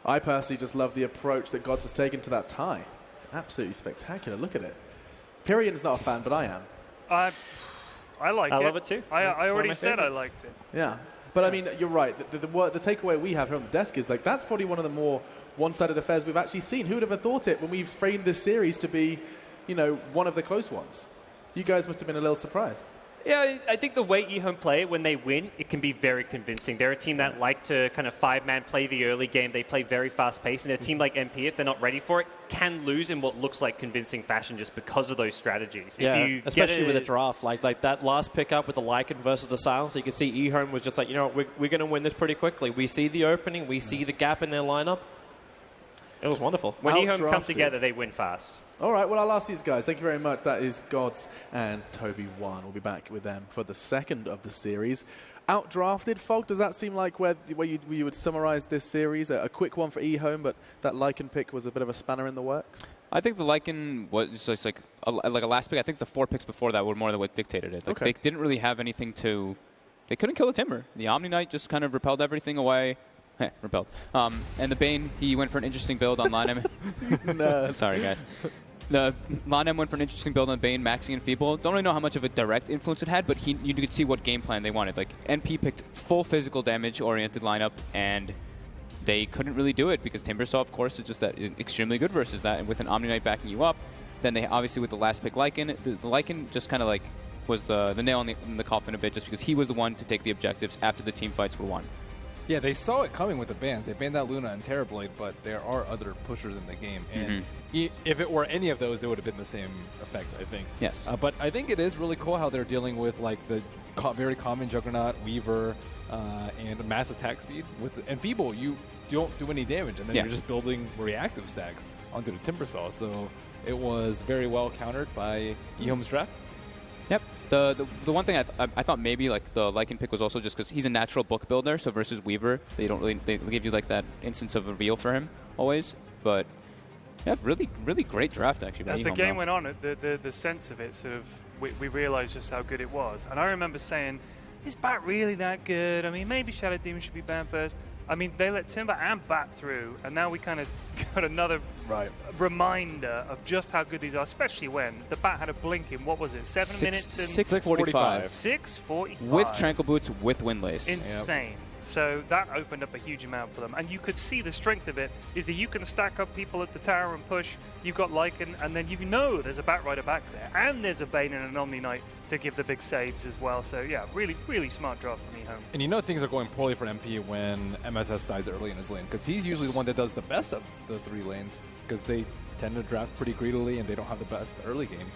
I personally just love the approach that Gods has taken to that tie. Absolutely spectacular. Look at it. Pyrrhion's not a fan, but I am. I like it. I love it too. I already said I liked it. Yeah. But I mean, you're right. The takeaway we have here on the desk is like that's probably one of the more one-sided affairs we've actually seen. Who would have thought it when we've framed this series to be, one of the close ones? You guys must have been a little surprised. Yeah, I think the way EHOME play, when they win, it can be very convincing. They're a team that like to kind of five-man play the early game. They play very fast-paced, and a team like MP, if they're not ready for it, can lose in what looks like convincing fashion just because of those strategies. Yeah, if you especially with a draft. Like that last pickup with the Lycan versus the Silence, you can see EHOME was just like, we're going to win this pretty quickly. We see the opening. We see the gap in their lineup. It was wonderful. When EHOME come together, they win fast. All right, well, I'll ask these guys. Thank you very much. That is Gods and Toby 1. We'll be back with them for the second of the series. Outdrafted, Fog, does that seem like where you would summarize this series? A quick one for EHOME, but that Lycan pick was a bit of a spanner in the works? I think the Lycan was just like a last pick. I think the 4 picks before that were more than what dictated it. They didn't really have anything to... They couldn't kill the Timber. The Omni Knight just kind of repelled everything away. Repelled. And the Bane, he went for an interesting build on Line M. No. Sorry, guys. The Line M went for an interesting build on Bane, maxing and Feeble. Don't really know how much of a direct influence it had, but you could see what game plan they wanted. Like, NP picked full physical damage-oriented lineup, and they couldn't really do it because Timbersaw, of course, is just that extremely good versus that. And with an Omni Knight backing you up, then they obviously with the last pick Lycan, the Lycan just kind of like was the nail in the coffin a bit just because he was the one to take the objectives after the team fights were won. Yeah, they saw it coming with the bans. They banned out Luna and Terrorblade, but there are other pushers in the game. And if it were any of those, it would have been the same effect, I think. Yes. But I think it is really cool how they're dealing with like the very common Juggernaut, Weaver, and mass attack speed. And Feeble, you don't do any damage, and then you're just building reactive stacks onto the Timbersaw. So it was very well countered by EHOME's draft. Yep. The one thing I thought maybe like the Lycan pick was also just because he's a natural book builder. So versus Weaver, they give you like that instance of reveal for him always. But yeah, really great draft actually. As the game went on, the sense of it sort of we realized just how good it was. And I remember saying, is Bat really that good? I mean, maybe Shadow Demon should be banned first. I mean, they let Timber and Bat through, and now we kind of got another reminder of just how good these are, especially when the Bat had a blink in, what was it, 7 minutes? And 6:45. 6:45. With Tranquil Boots, with Windlace. Insane. Yep. So that opened up a huge amount for them. And you could see the strength of it is that you can stack up people at the tower and push. You've got Lycan, and then there's a Bat Rider back there. And there's a Bane and an Omni Knight to give the big saves as well. So yeah, really, really smart draft from EHOME. And things are going poorly for MP when MSS dies early in his lane, because he's usually the one that does the best of the 3 lanes, because they tend to draft pretty greedily and they don't have the best early game.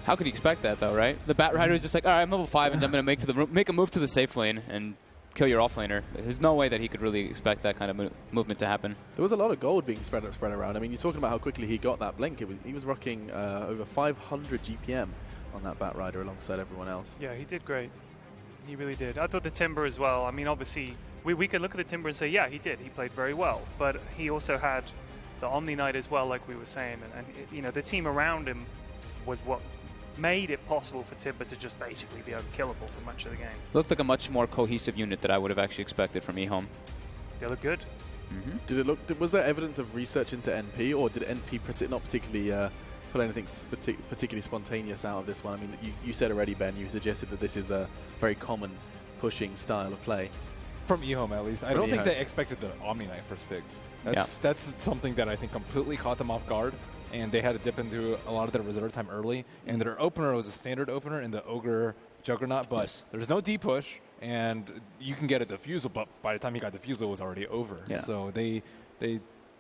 How could you expect that though, right? The Bat Rider is just like, all right, I'm level 5 and I'm going to make a move to the safe lane and kill your offlaner. There's no way that he could really expect that kind of movement to happen. There was a lot of gold being spread around. I mean, you're talking about how quickly he got that blink. He was rocking over 500 GPM on that Bat Rider alongside everyone else. Yeah, he did great. He really did. I thought the Timber as well. I mean, obviously, we could look at the Timber and say, yeah, he did. He played very well. But he also had the Omni Knight as well, like we were saying. And the team around him was what made it possible for Timber to just basically be unkillable for much of the game. Looked like a much more cohesive unit that I would have actually expected from EHOME. They look good. Did it look? Was there evidence of research into NP, or did NP not particularly pull anything particularly spontaneous out of this one? I mean, you said already, Ben. You suggested that this is a very common pushing style of play. From EHOME, at least. I don't think they expected the Omni Knight first pick. That's something that I think completely caught them off guard. And they had to dip into a lot of their reserve time early. And their opener was a standard opener in the Ogre Juggernaut, but there's no D-push, and you can get a defusal, but by the time he got defusal, it was already over. Yeah. So they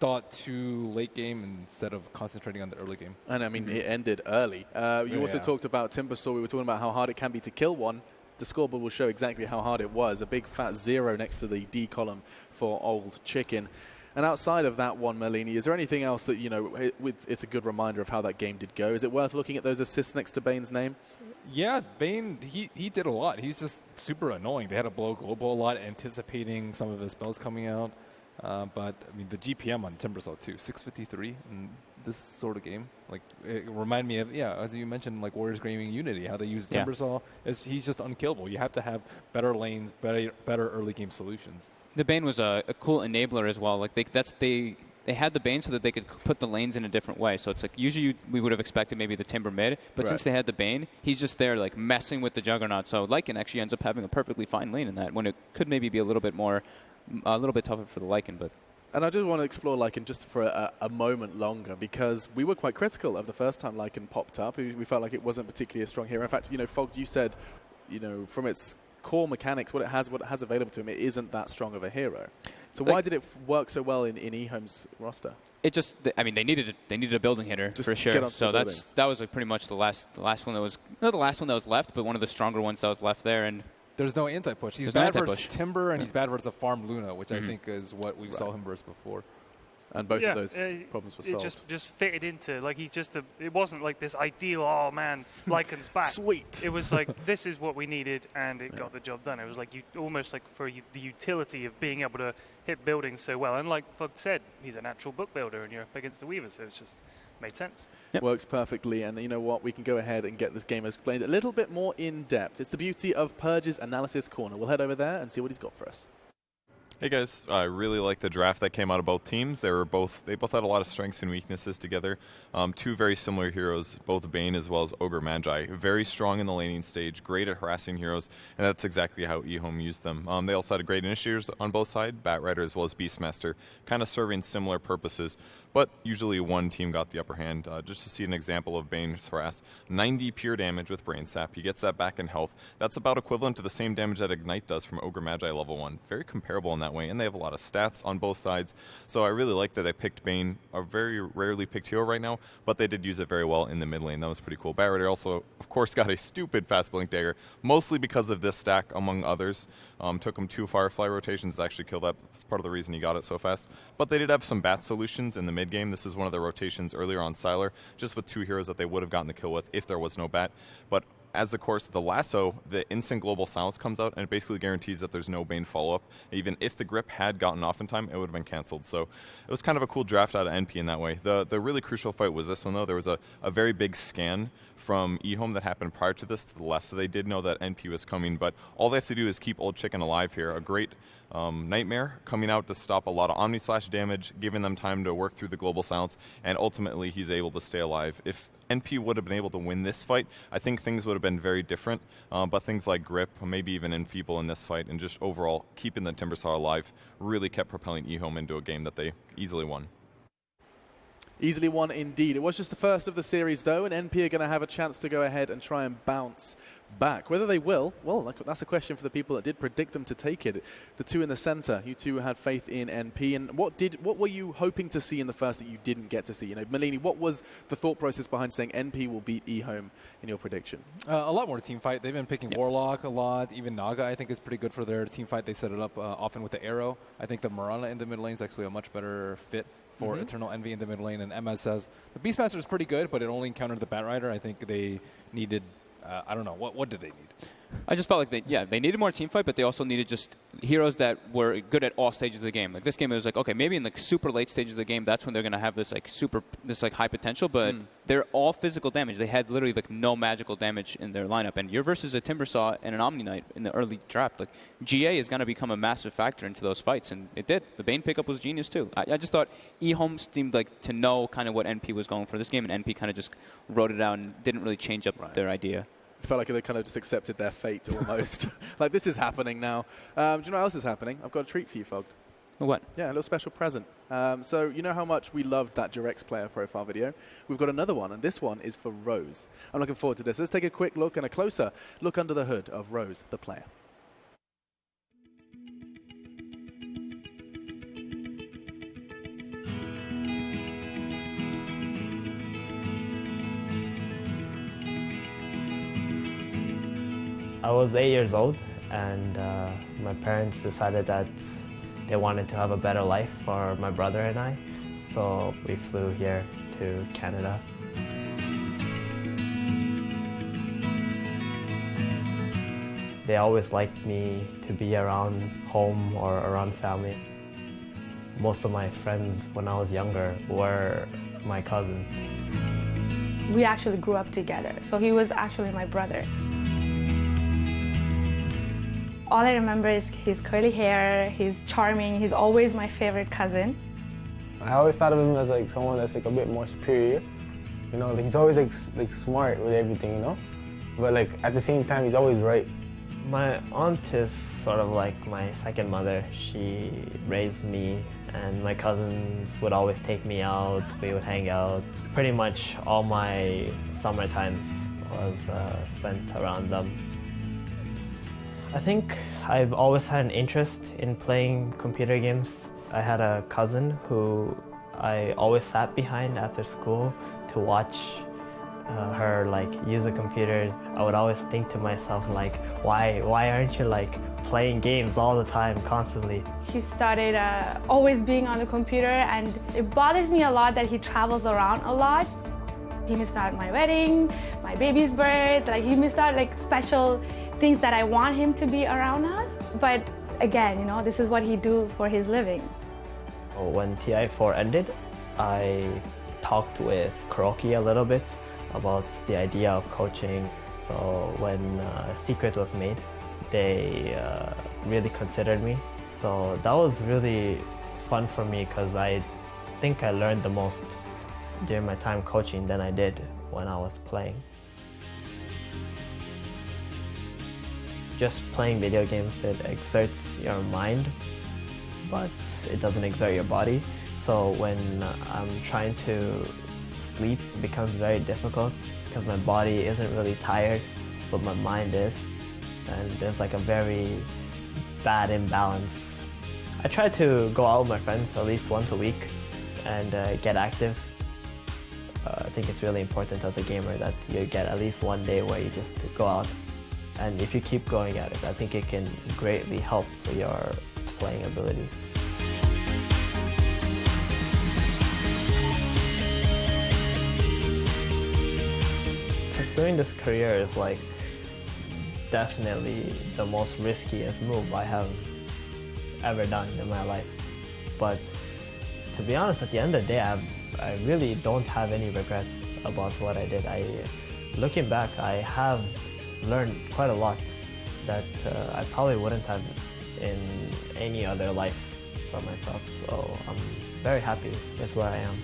thought too late game instead of concentrating on the early game. And I mean, it ended early. You also talked about Timbersaw. We were talking about how hard it can be to kill one. the scoreboard will show exactly how hard it was. A big fat 0 next to the D column for Old Chicken. And outside of that one, Merlini, is there anything else that, you know, it's a good reminder of how that game did go? Is it worth looking at those assists next to Bane's name? Yeah, Bane, he did a lot. He's just super annoying. They had to blow global a lot, anticipating some of his spells coming out. But, I mean, the GPM on Timbersaw, too, 653 in this sort of game. Like, it reminded me of, as you mentioned, like Warriors Gaming Unity, how they use Timbersaw. He's just unkillable. You have to have better lanes, better early game solutions. The Bane was a cool enabler as well. Like, they had the Bane so that they could put the lanes in a different way. So it's like usually we would have expected maybe the Timber mid, but since they had the Bane, he's just there like messing with the Juggernaut. So Lycan actually ends up having a perfectly fine lane in that when it could maybe be a little bit tougher for the Lycan. But and I just want to explore Lycan just for a moment longer, because we were quite critical of the first time Lycan popped up. We felt like it wasn't particularly a strong hero. In fact, you know, Fog, you said, you know, from its core mechanics, what it has available to him, it isn't that strong of a hero. So why did it work so well in EHOME's roster? It just, I mean, they needed a building hitter just for sure. So that was like pretty much the last one that was, not the last one that was left, but one of the stronger ones that was left there. And there's no anti-push. He's bad versus Timber, and he's bad versus a farm Luna, which I think is what we saw him versus before. And both of those problems were solved. It just fitted into, like, it wasn't like this ideal, oh man, Lycan's back. Sweet. It was like, this is what we needed, and it got the job done. It was like almost like for the utility of being able to hit buildings so well. And like Fug said, he's a natural book builder, and you're up against the Weaver, so it's just made sense. Yep. Works perfectly, and you know what? We can go ahead and get this game explained a little bit more in depth. It's the beauty of Purge's Analysis Corner. We'll head over there and see what he's got for us. Hey guys, I really like the draft that came out of both teams. They both had a lot of strengths and weaknesses together. Two very similar heroes, both Bane as well as Ogre Magi. Very strong in the laning stage, great at harassing heroes, and that's exactly how EHOME used them. They also had great initiators on both sides, Batrider as well as Beastmaster, kind of serving similar purposes, but usually one team got the upper hand. Just to see an example of Bane's harass, 90 pure damage with Brain Sap. He gets that back in health. That's about equivalent to the same damage that Ignite does from Ogre Magi level 1. Very comparable in that way, and they have a lot of stats on both sides. So I really like that they picked Bane, a very rarely picked hero right now, but they did use it very well in the mid lane. That was pretty cool. Batrider also, of course, got a stupid fast blink dagger, mostly because of this stack, among others. Took him 2 Firefly rotations to actually kill that. That's part of the reason he got it so fast. But they did have some bat solutions in the mid game. This is one of the rotations earlier on Sylar, just with 2 heroes that they would have gotten the kill with if there was no bat. But as the course of the lasso, the instant global silence comes out, and it basically guarantees that there's no Bane follow-up. Even if the grip had gotten off in time, it would have been canceled. So it was kind of a cool draft out of NP in that way. The really crucial fight was this one, though. There was a very big scan from EHOME that happened prior to this to the left, so they did know that NP was coming, but all they have to do is keep Old Chicken alive here. A great Nightmare coming out to stop a lot of Omni-Slash damage, giving them time to work through the global silence, and ultimately he's able to stay alive. If NP would have been able to win this fight, I think things would have been very different, but things like grip, maybe even enfeeble in this fight, and just overall keeping the Timbersaw alive really kept propelling EHOME into a game that they easily won. Easily won indeed. It was just the first of the series, though, and NP are going to have a chance to go ahead and try and bounce back. Whether they will, well, that's a question for the people that did predict them to take it. The two in the center, you two had faith in NP. And what were you hoping to see in the first that you didn't get to see? You know, Merlini, what was the thought process behind saying NP will beat EHOME in your prediction? A lot more team fight. They've been picking Warlock a lot. Even Naga, I think, is pretty good for their team fight. They set it up often with the arrow. I think the Mirana in the mid lane is actually a much better fit for Eternal Envy in the mid lane. And MS says the Beastmaster is pretty good, but it only encountered the Batrider. I think they needed, I don't know, what did they need? I just felt like they needed more team fight, but they also needed just heroes that were good at all stages of the game. Like this game, it was like, okay, maybe in the super late stages of the game, that's when they're going to have this high potential, but they're all physical damage. They had literally like no magical damage in their lineup. And you're versus a Timbersaw and an Omni Knight in the early draft. Like GA is going to become a massive factor into those fights, and it did. The Bane pickup was genius too. I just thought EHOME seemed like to know kind of what NP was going for this game, and NP kind of just wrote it out and didn't really change up their idea. It felt like they kind of just accepted their fate almost. Like, this is happening now. Do you know what else is happening? I've got a treat for you, Fogged. What? Yeah, a little special present. So you know how much we loved that Durex player profile video? We've got another one, and this one is for Rose. I'm looking forward to this. Let's take a quick look and a closer look under the hood of Rose, the player. I was 8 years old, and my parents decided that they wanted to have a better life for my brother and I, so we flew here to Canada. They always liked me to be around home or around family. Most of my friends when I was younger were my cousins. We actually grew up together, so he was actually my brother. All I remember is his curly hair, he's charming, he's always my favorite cousin. I always thought of him as like someone that's like a bit more superior. You know, like he's always like smart with everything, you know? But like at the same time, he's always right. My aunt is sort of like my second mother. She raised me, and my cousins would always take me out. We would hang out. Pretty much all my summer times was spent around them. I think I've always had an interest in playing computer games. I had a cousin who I always sat behind after school to watch her like use a computer. I would always think to myself like, why aren't you like playing games all the time, constantly? He started always being on the computer, and it bothers me a lot that he travels around a lot. He missed out my wedding, my baby's birth, like he missed out like special things that I want him to be around us. But again, you know, this is what he do for his living. When TI4 ended, I talked with Kuroki a little bit about the idea of coaching. So when Secret was made, they really considered me. So that was really fun for me because I think I learned the most during my time coaching than I did when I was playing. Just playing video games, it exerts your mind, but it doesn't exert your body. So when I'm trying to sleep, it becomes very difficult because my body isn't really tired, but my mind is. And there's like a very bad imbalance. I try to go out with my friends at least once a week and get active. I think it's really important as a gamer that you get at least one day where you just go out. And if you keep going at it, I think it can greatly help your playing abilities. Pursuing this career is like definitely the most riskiest move I have ever done in my life. But to be honest, at the end of the day, I really don't have any regrets about what I did. Looking back, I have learned quite a lot that I probably wouldn't have in any other life for myself. So I'm very happy with where I am.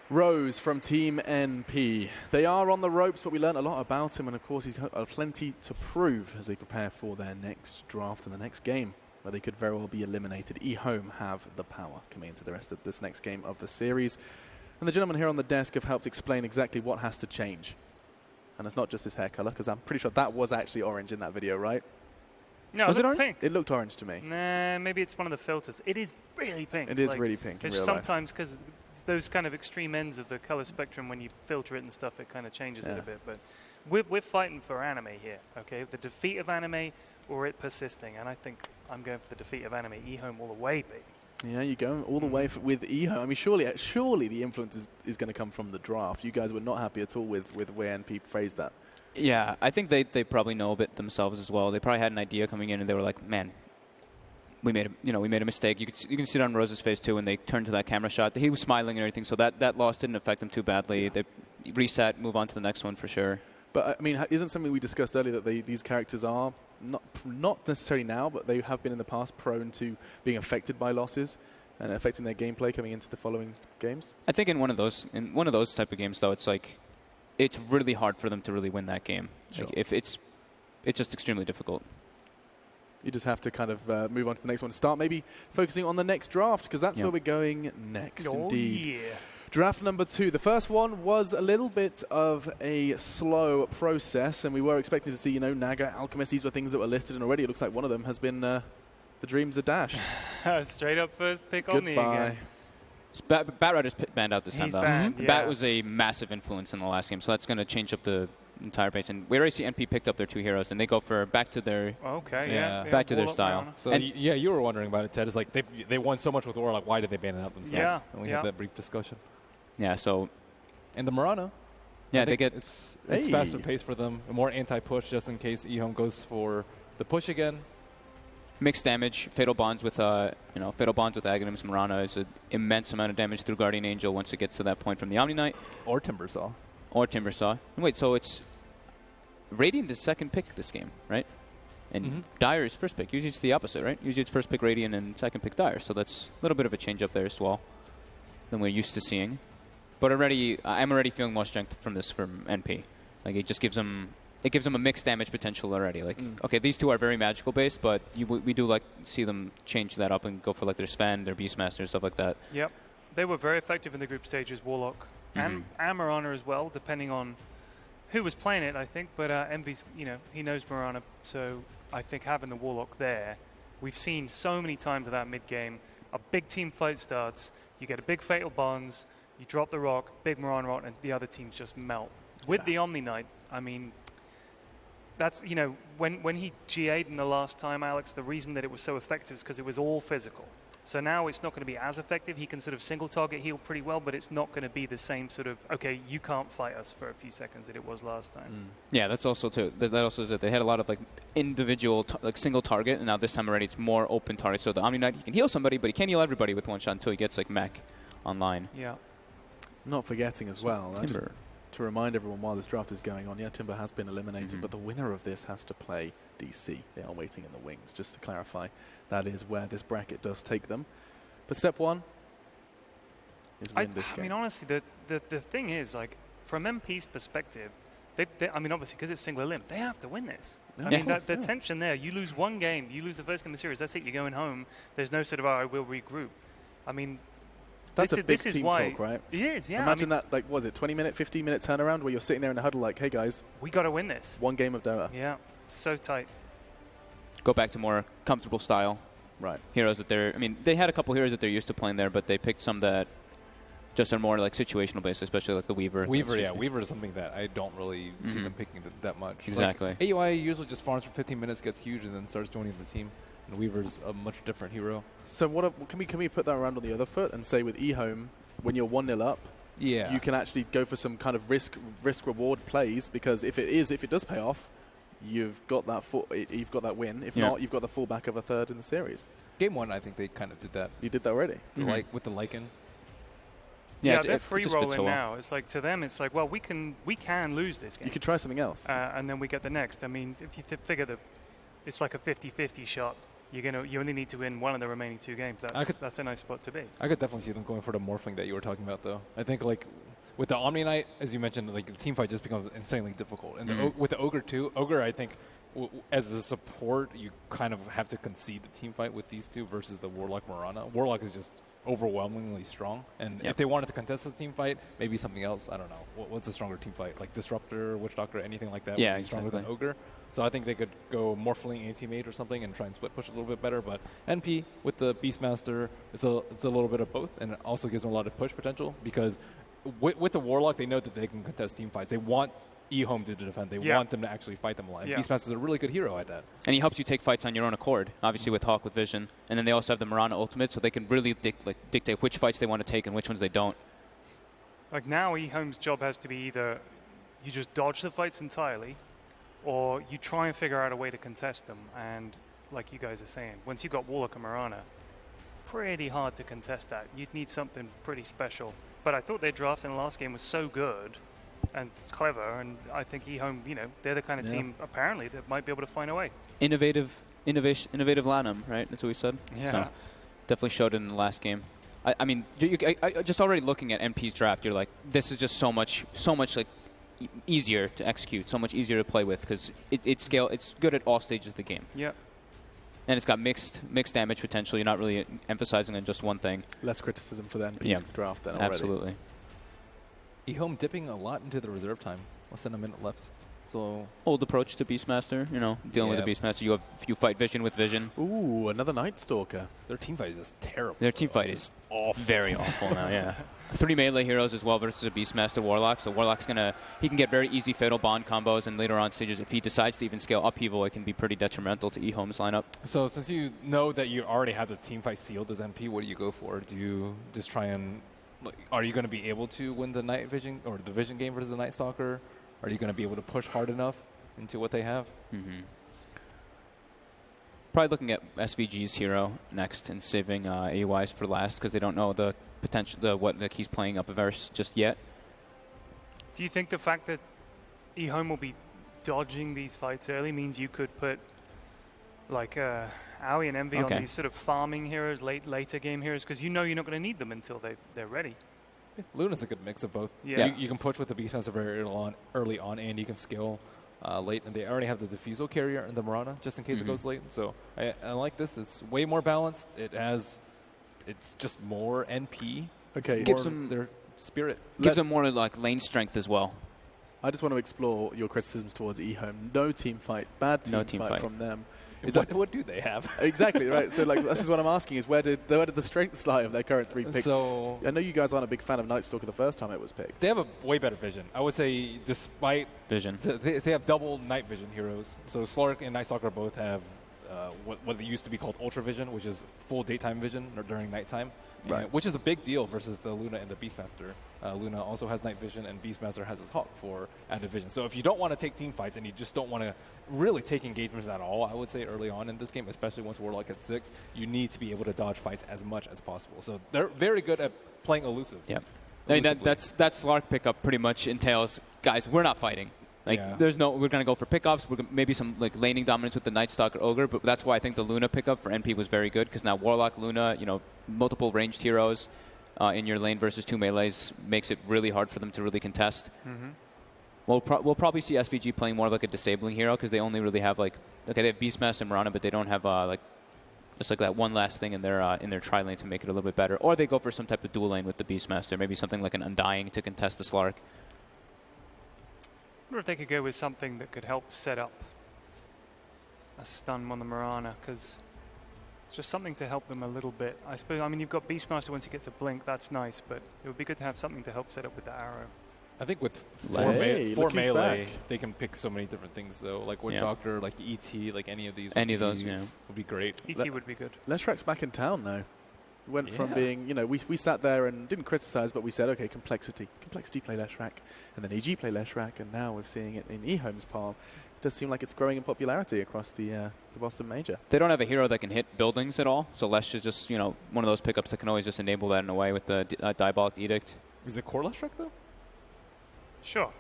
Rose from Team NP. They are on the ropes, but we learned a lot about him, and of course he's got plenty to prove as they prepare for their next draft and the next game, where they could very well be eliminated. EHOME have the power coming into the rest of this next game of the series. And the gentlemen here on the desk have helped explain exactly what has to change. And it's not just his hair color, because I'm pretty sure that was actually orange in that video, right? No, was it it orange? pink. It looked orange to me. Nah, maybe it's one of the filters. It is really pink. It is really pink in real life. Sometimes, because those kind of extreme ends of the color spectrum, when you filter it and stuff, it kind of changes it a bit. But we're fighting for anime here, okay? The defeat of anime or it persisting. And I think I'm going for the defeat of anime. EHOME all the way, baby. Yeah, you're going all the way with EHOME. I mean, surely the influence is going to come from the draft. You guys were not happy at all with where NP phrased that. Yeah, I think they probably know a bit themselves as well. They probably had an idea coming in, and they were like, "Man, we made a mistake." You can see it on Rose's face too when they turned to that camera shot. He was smiling and everything, so that loss didn't affect them too badly. They reset, move on to the next one for sure. But I mean, isn't something we discussed earlier that these characters are not necessarily now, but they have been in the past prone to being affected by losses and affecting their gameplay coming into the following games? I think in one of those type of games though, it's like it's really hard for them to really win that game. Sure. Like if it's just extremely difficult. You just have to kind of move on to the next one. Start maybe focusing on the next draft, because that's where we're going next. Oh, indeed. Yeah. Draft number 2. The first one was a little bit of a slow process, and we were expecting to see, Naga, Alchemist. These were things that were listed, and already it looks like one of them has been the dreams are dashed. Straight up first pick Omni again. Bat Rider's banned out this time, He's though. banned, yeah. Bat was a massive influence in the last game, so that's going to change up the entire pace. And we already see NP picked up their 2 heroes, and they go for back to their back to their style. So yeah, you were wondering about it, Ted. It's like they won so much with Warlock. Why did they ban it out themselves? Yeah, and we had that brief discussion. Yeah, so and the Mirana. Yeah, they get it's faster pace for them, a more anti-push just in case EHOME goes for the push again. Mixed damage, fatal bonds with fatal bonds with Aghanims. Mirana is an immense amount of damage through Guardian Angel once it gets to that point from the Omni Knight. Or Timbersaw. And wait, so it's Radiant is second pick this game, right? And Dire is first pick. Usually it's the opposite, right? Usually it's first pick Radiant and second pick Dire. So that's a little bit of a change up there as well than we're used to seeing. But I'm already feeling more strength from this from NP. Like it just gives them a mixed damage potential already. Like okay, these two are very magical based, but we do like see them change that up and go for like their Sven, their Beastmaster, stuff like that. Yep, they were very effective in the group stages. Warlock and Mirana as well, depending on who was playing it, I think. But Envy's, he knows Mirana, so I think having the Warlock there, we've seen so many times in that mid game, a big team fight starts, you get a big fatal bonds, you drop the rock, big Mirana rock, and the other teams just melt. With the Omni Knight, I mean, that's, when he GA'd in the last time, Alex, the reason that it was so effective is because it was all physical. So now it's not going to be as effective. He can sort of single target heal pretty well, but it's not going to be the same sort of, okay, you can't fight us for a few seconds that it was last time. Yeah, that's also too. That also is it. They had a lot of like individual, single target, and now this time already it's more open target. So the Omni Knight, he can heal somebody, but he can't heal everybody with one shot until he gets like mech online. Yeah. Not forgetting as well, just to remind everyone while this draft is going on, Timber has been eliminated, but the winner of this has to play DC. They are waiting in the wings, just to clarify. That is where this bracket does take them. But step one is win this game. I mean, honestly, the thing is, like, from MP's perspective, I mean, obviously, because it's single elim, they have to win this. I mean, the tension there, you lose one game, you lose the first game of the series, that's it, you're going home. There's no sort of, I will regroup. I mean, that's a big team talk, right? It is, yeah. Imagine that, like, was it 20-minute, 15-minute turnaround where you're sitting there in a huddle like, hey, guys. We got to win this. One game of Dota. Yeah, so tight. Go back to more comfortable style. Right. Heroes that they had a couple heroes that they're used to playing there, but they picked some that just are more like situational based, especially like the Weaver. Weaver is something that I don't really see them picking that much. Exactly. Like, AUI usually just farms for 15 minutes, gets huge, and then starts joining the team. And Weaver's a much different hero. So can we put that around on the other foot and say with EHOME, when you're 1-0 up, you can actually go for some kind of risk reward plays, because if it does pay off, you've got that win. If not, you've got the fallback of a third in the series. Game 1, I think they kind of did that. You did that already? With the Lycan. Yeah, they're free rolling now. It's like, to them, it's like, well, we can lose this game. You could try something else. And then we get the next. I mean, if you figure that it's like a 50-50 shot, you only need to win one of the remaining 2 games. That's a nice spot to be. I could definitely see them going for the morphling that you were talking about, though. I think, like, with the Omni Knight, as you mentioned, like, the team fight just becomes insanely difficult. And with the Ogre, too, Ogre, I think, as a support, you kind of have to concede the team fight with these two versus the Warlock Mirana. Warlock is just overwhelmingly strong. And if they wanted to contest the team fight, maybe something else. I don't know. What's a stronger team fight? Like Disruptor, Witch Doctor, anything like that would be stronger than Ogre. So I think they could go Morphling Anti-Mage or something and try and split push a little bit better. But NP with the Beastmaster, it's a little bit of both, and it also gives them a lot of push potential because with the Warlock, they know that they can contest team fights. They want EHOME to defend. They want them to actually fight them alive. Beastmaster is a really good hero at that. And he helps you take fights on your own accord, obviously with Hawk, with Vision. And then they also have the Mirana ultimate, so they can really dictate which fights they want to take and which ones they don't. Like now, EHOME's job has to be either you just dodge the fights entirely, or you try and figure out a way to contest them. And like you guys are saying, once you've got Warlock and Mirana, pretty hard to contest that. You'd need something pretty special. But I thought their draft in the last game was so good and clever, and I think EHOME, they're the kind of team, apparently, that might be able to find a way. Innovative Lanham, right? That's what we said? Yeah. So definitely showed it in the last game. I mean, just already looking at NP's draft, you're like, this is just so much like easier to execute, so much easier to play with, because it's good at all stages of the game. Yeah. And it's got mixed damage potential. You're not really emphasizing on just one thing. Less criticism for the NP's draft than already. Absolutely. EHOME dipping a lot into the reserve time. Less than a minute left. So old approach to Beastmaster, dealing with the Beastmaster. You fight vision with vision. Ooh, another Night Stalker. Their team fight is just terrible. Their team fight is very awful now, yeah. 3 melee heroes as well versus a Beastmaster Warlock. So Warlock's he can get very easy Fatal Bond combos, and later on stages, if he decides to even scale Upheaval, it can be pretty detrimental to EHOME's lineup. So since you know that you already have the team fight sealed as MP, what do you go for? Do you just try and, are you going to be able to win the night vision, or the vision game versus the Night Stalker? Are you going to be able to push hard enough into what they have? Probably looking at SVG's hero next and saving AUIs for last because they don't know the potential, what he's playing up Averse just yet. Do you think the fact that EHOME will be dodging these fights early means you could put like Aoi and Envy on these sort of farming heroes, later game heroes, because you're not going to need them until they're ready? Luna's a good mix of both. Yeah. You can push with the Beastmaster very early on, and you can skill late. And they already have the Diffusal carrier and the Mirana, just in case it goes late. So I like this. It's way more balanced. It's just more NP. Okay. Gives them their spirit. Gives them more like lane strength as well. I just want to explore your criticisms towards EHOME. No team fight, bad team fight from them. What do they have? Exactly, right. So this is what I'm asking is where did the strengths lie of their current 3 picks? So I know you guys aren't a big fan of Night Stalker the first time it was picked. They have a way better vision. I would say despite vision. They have double night vision heroes. So Slark and Night Stalker both have what used to be called Ultra Vision, which is full daytime vision or during nighttime. Right. Which is a big deal versus the Luna and the Beastmaster. Luna also has night vision, and Beastmaster has his Hawk for added vision. So if you don't want to take team fights and you just don't want to really take engagements at all, I would say early on in this game, especially once Warlock at 6, you need to be able to dodge fights as much as possible. So they're very good at playing elusive. Yeah. I mean, that Slark pickup pretty much entails, guys, we're not fighting. We're going to go for pickups. Maybe some laning dominance with the Night Stalker Ogre, but that's why I think the Luna pickup for NP was very good, because now Warlock, Luna, multiple ranged heroes in your lane versus 2 melees makes it really hard for them to really contest. We'll probably see SVG playing more like a disabling hero, because they only really have they have Beastmaster and Mirana, but they don't have just that one last thing in their tri lane to make it a little bit better. Or they go for some type of dual lane with the Beastmaster, maybe something like an Undying to contest the Slark. I wonder if they could go with something that could help set up a stun on the Mirana, because it's just something to help them a little bit. I suppose, you've got Beastmaster once he gets a blink, that's nice, but it would be good to have something to help set up with the arrow. I think with 4 melee, they can pick so many different things, though. Like Witch Doctor, like ET, like any of these. Any of those, would be great. ET would be good. Leshrak's back in town now. Went from being, we sat there and didn't criticize, but we said, okay, complexity play Leshrak, and then EG play Leshrak, and now we're seeing it in EHOME's palm. It does seem like it's growing in popularity across the Boston Major. They don't have a hero that can hit buildings at all, so Lesh is just, one of those pickups that can always just enable that in a way with the Diabolic Edict. Is it core Leshrak, though? Sure.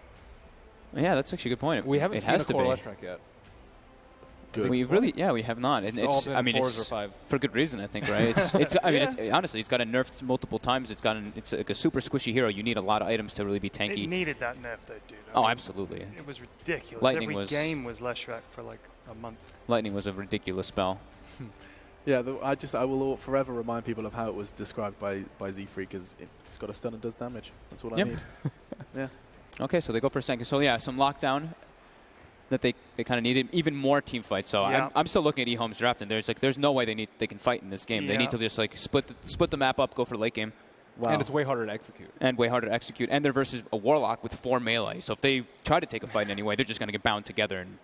Yeah, that's actually a good point. We haven't seen a core Leshrak yet. Good. We have not. And it's 4s or 5s. For good reason, I think, right? Honestly, it's got nerfed multiple times. It's like a super squishy hero. You need a lot of items to really be tanky. It needed that nerf, though, dude. Absolutely. It was ridiculous. Lightning Every game was Leshrak for like a month. Lightning was a ridiculous spell. Yeah, I will forever remind people of how it was described by Z-Freak as it's got a stun and does damage. That's all I need. Yeah. Okay, so they go for a second. So yeah, some lockdown that they kind of needed, even more team fights. So I'm still looking at EHOME's draft, and there's no way they can fight in this game. They need to just split the map up, go for late game. Wow. And it's way harder to execute. And they're versus a Warlock with 4 melee. So if they try to take a fight in any way, they're just going to get bound together. And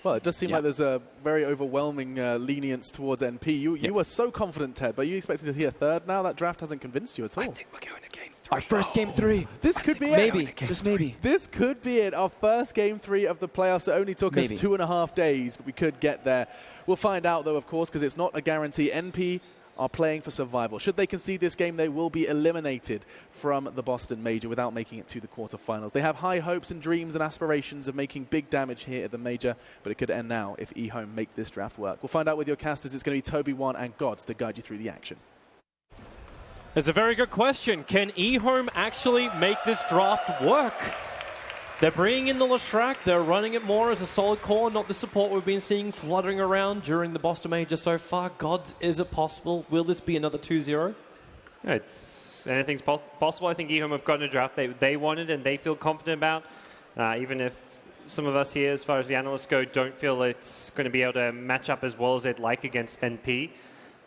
well, it does seem like there's a very overwhelming lenience towards NP. You were so confident, Ted, but you expected to see a third now? That draft hasn't convinced you at all. I think we're going to game 3. Our first game 3. This could be it. Just maybe. This could be it. Our first game 3 of the playoffs. It only took us 2.5 days, but we could get there. We'll find out, though, of course, because it's not a guarantee. NP are playing for survival. Should they concede this game, they will be eliminated from the Boston Major without making it to the quarterfinals. They have high hopes and dreams and aspirations of making big damage here at the Major, but it could end now if EHOME make this draft work. We'll find out with your casters. It's going to be Toby, One, and Gods to guide you through the action. It's a very good question. Can EHOME actually make this draft work? They're bringing in the Leshrak. They're running it more as a solid core, not the support we've been seeing fluttering around during the Boston Major so far. Gods, is it possible? Will this be another 2-0? Anything's possible. I think EHOME have gotten a draft they wanted and they feel confident about. Even if some of us here, as far as the analysts go, don't feel it's going to be able to match up as well as they'd like against NP.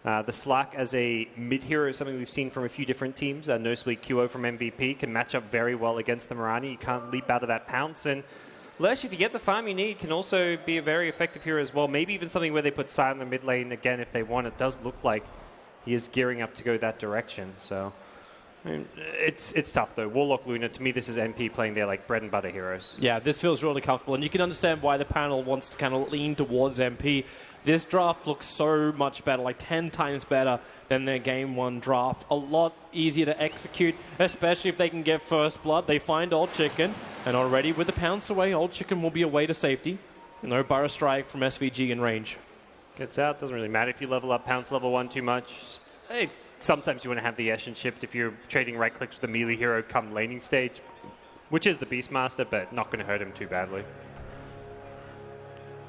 The Slack as a mid-hero is something we've seen from a few different teams. Notably, QO from MVP can match up very well against the Mirani. You can't leap out of that pounce. And Lesh, if you get the farm you need, can also be a very effective hero as well. Maybe even something where they put Sai in the mid lane again if they want. It does look like he is gearing up to go that direction. So I mean, it's tough, though. Warlock Luna, to me, this is NP playing their like bread and butter heroes. Yeah, this feels really comfortable, and you can understand why the panel wants to kind of lean towards MP. This draft looks so much better, like 10 times better than their Game 1 draft. A lot easier to execute, especially if they can get first blood. They find Old Chicken, and already with the pounce away, Old Chicken will be away to safety. No Burrow Strike from SVG in range. Gets out, doesn't really matter if you level up pounce level 1 too much. Hey, sometimes you want to have the Eshin shift if you're trading right clicks with the melee hero come laning stage, which is the Beastmaster, but not going to hurt him too badly.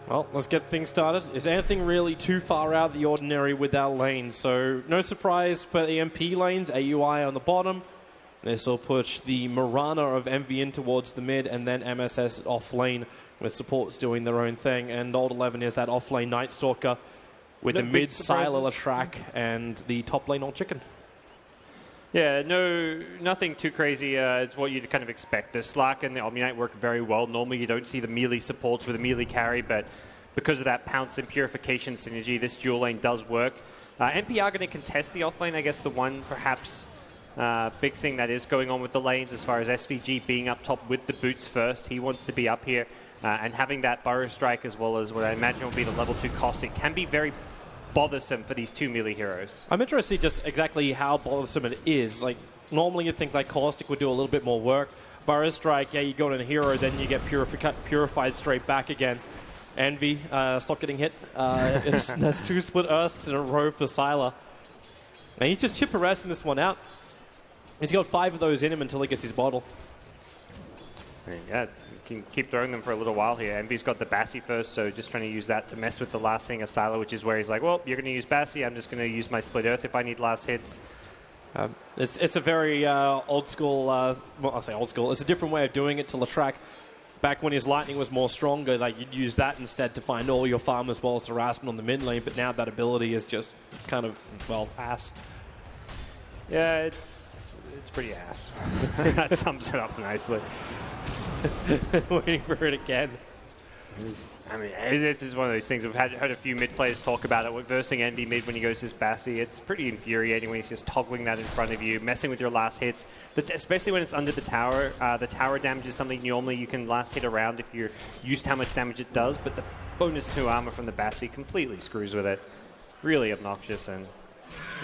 Well, let's get things started. Is anything really too far out of the ordinary with our lane? So no surprise for the MP lanes, AUI on the bottom. This will push the Mirana of MV in towards the mid, and then MSS off lane with supports doing their own thing. And Old 11 is that off lane Night Stalker with the mid Sylar Leshrac and the top lane Old Chicken. Yeah, nothing too crazy. It's what you'd kind of expect. The Slack and the Omni-Knight work very well. Normally you don't see the melee supports with a melee carry, but because of that pounce and purification synergy, this dual lane does work. NP are going to contest the offlane. I guess the one perhaps big thing that is going on with the lanes as far as SVG being up top with the boots first. He wants to be up here and having that Burrow Strike as well as what I imagine will be the level 2 caustic can be very bothersome for these two melee heroes. I'm interested just exactly how bothersome it is. Like, normally you'd think like Caustic would do a little bit more work. Burrow Strike, yeah, you go on a hero, then you get purified straight back again. Envy, stop getting hit. That's 2 split Earths in a row for Sylar. And he's just chip harassing this one out. He's got 5 of those in him until he gets his bottle. Yeah, you can keep throwing them for a little while here. Envy's got the Bassi first, so just trying to use that to mess with the last thing of Sylar, which is where he's like, well, you're going to use Bassi, I'm just going to use my Split Earth if I need last hits. It's a very old school, well, I'll say old school, it's a different way of doing it to Leshrac. Back when his lightning was more stronger, like you'd use that instead to find all your farm as well as harassment on the mid lane, but now that ability is just kind of, well, ass. Yeah, it's pretty ass. That sums it up nicely. Waiting for it again. I mean, this is one of those things we've heard a few mid players talk about it. With versing Envy mid when he goes his Bassi, it's pretty infuriating when he's just toggling that in front of you, messing with your last hits, especially when it's under the tower. The tower damage is something normally you can last hit around if you're used to how much damage it does, but the bonus 2 armor from the Bassi completely screws with it. Really obnoxious and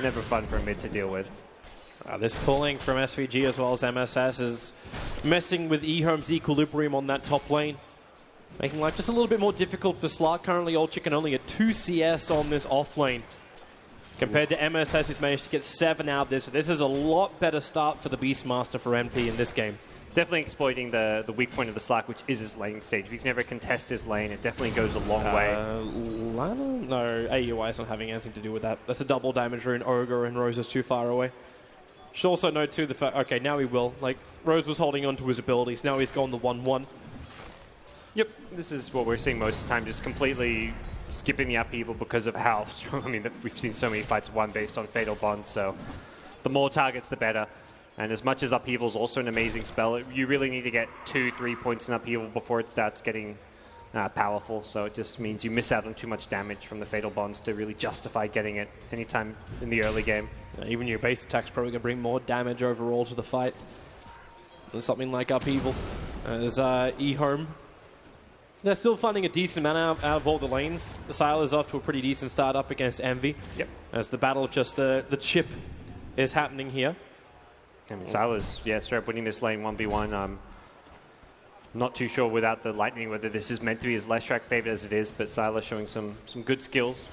never fun for a mid to deal with. This pulling from SVG as well as MSS is messing with EHOME's equilibrium on that top lane, making life just a little bit more difficult for Slark. Currently, Old Chicken only at 2 CS on this off lane, compared to MSS, who's managed to get 7 out of this. So this is a lot better start for the Beastmaster for NP in this game. Definitely exploiting the weak point of the Slack, which is his lane stage. If you can never contest his lane, it definitely goes a long way. No, AUI is not having anything to do with that. That's a double damage rune. Ogre and Rose is too far away. Should also note too the fact, okay, now he will. Like, Rose was holding on to his abilities. Now he's gone the 1-1. Yep, this is what we're seeing most of the time, just completely skipping the upheaval because of how strong. I mean, we've seen so many fights won based on Fatal Bond, so the more targets, the better. And as much as upheaval is also an amazing spell, you really need to get 2-3 points in upheaval before it starts getting powerful. So it just means you miss out on too much damage from the Fatal Bonds to really justify getting it anytime in the early game. Even your base attack's probably going to bring more damage overall to the fight than something like upheaval. As EHOME, they're still finding a decent amount out of all the lanes. The Sylar is off to a pretty decent start up against Envy. Yep. As the battle, just the chip is happening here. I mean, Sylar's, yeah, straight up winning this lane 1v1. Not too sure without the lightning whether this is meant to be as Leshrac favorite as it is, but Sylar showing some good skills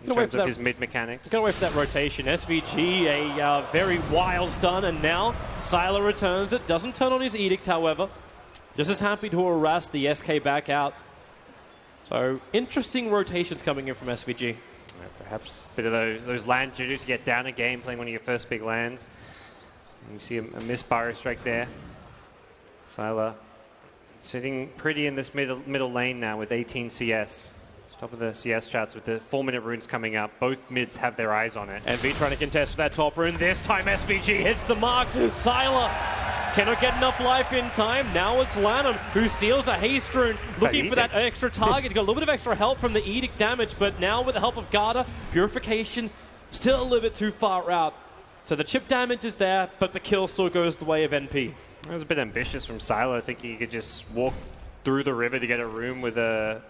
in terms of his mid mechanics. Gotta wait for that rotation. SVG, a very wild stun, and now Sylar returns it. Doesn't turn on his edict, however. Just as happy to harass the SK back out. So, interesting rotations coming in from SVG. Yeah, perhaps a bit of those land jitters to get down a game, playing one of your first big lands. And you see a missed Burrow Strike there. Sylar Sitting pretty in this middle lane now with 18 CS. Top of the CS charts with the 4-minute runes coming up. Both mids have their eyes on it. NV trying to contest for that top rune. This time SVG hits the mark. Sylar cannot get enough life in time. Now it's Lanham who steals a haste rune. Looking for that extra target. Got a little bit of extra help from the Edict damage, but now with the help of Garda, Purification still a little bit too far out. So the chip damage is there, but the kill still goes the way of NP. That was a bit ambitious from Sylar, thinking he could just walk through the river to get a rune with a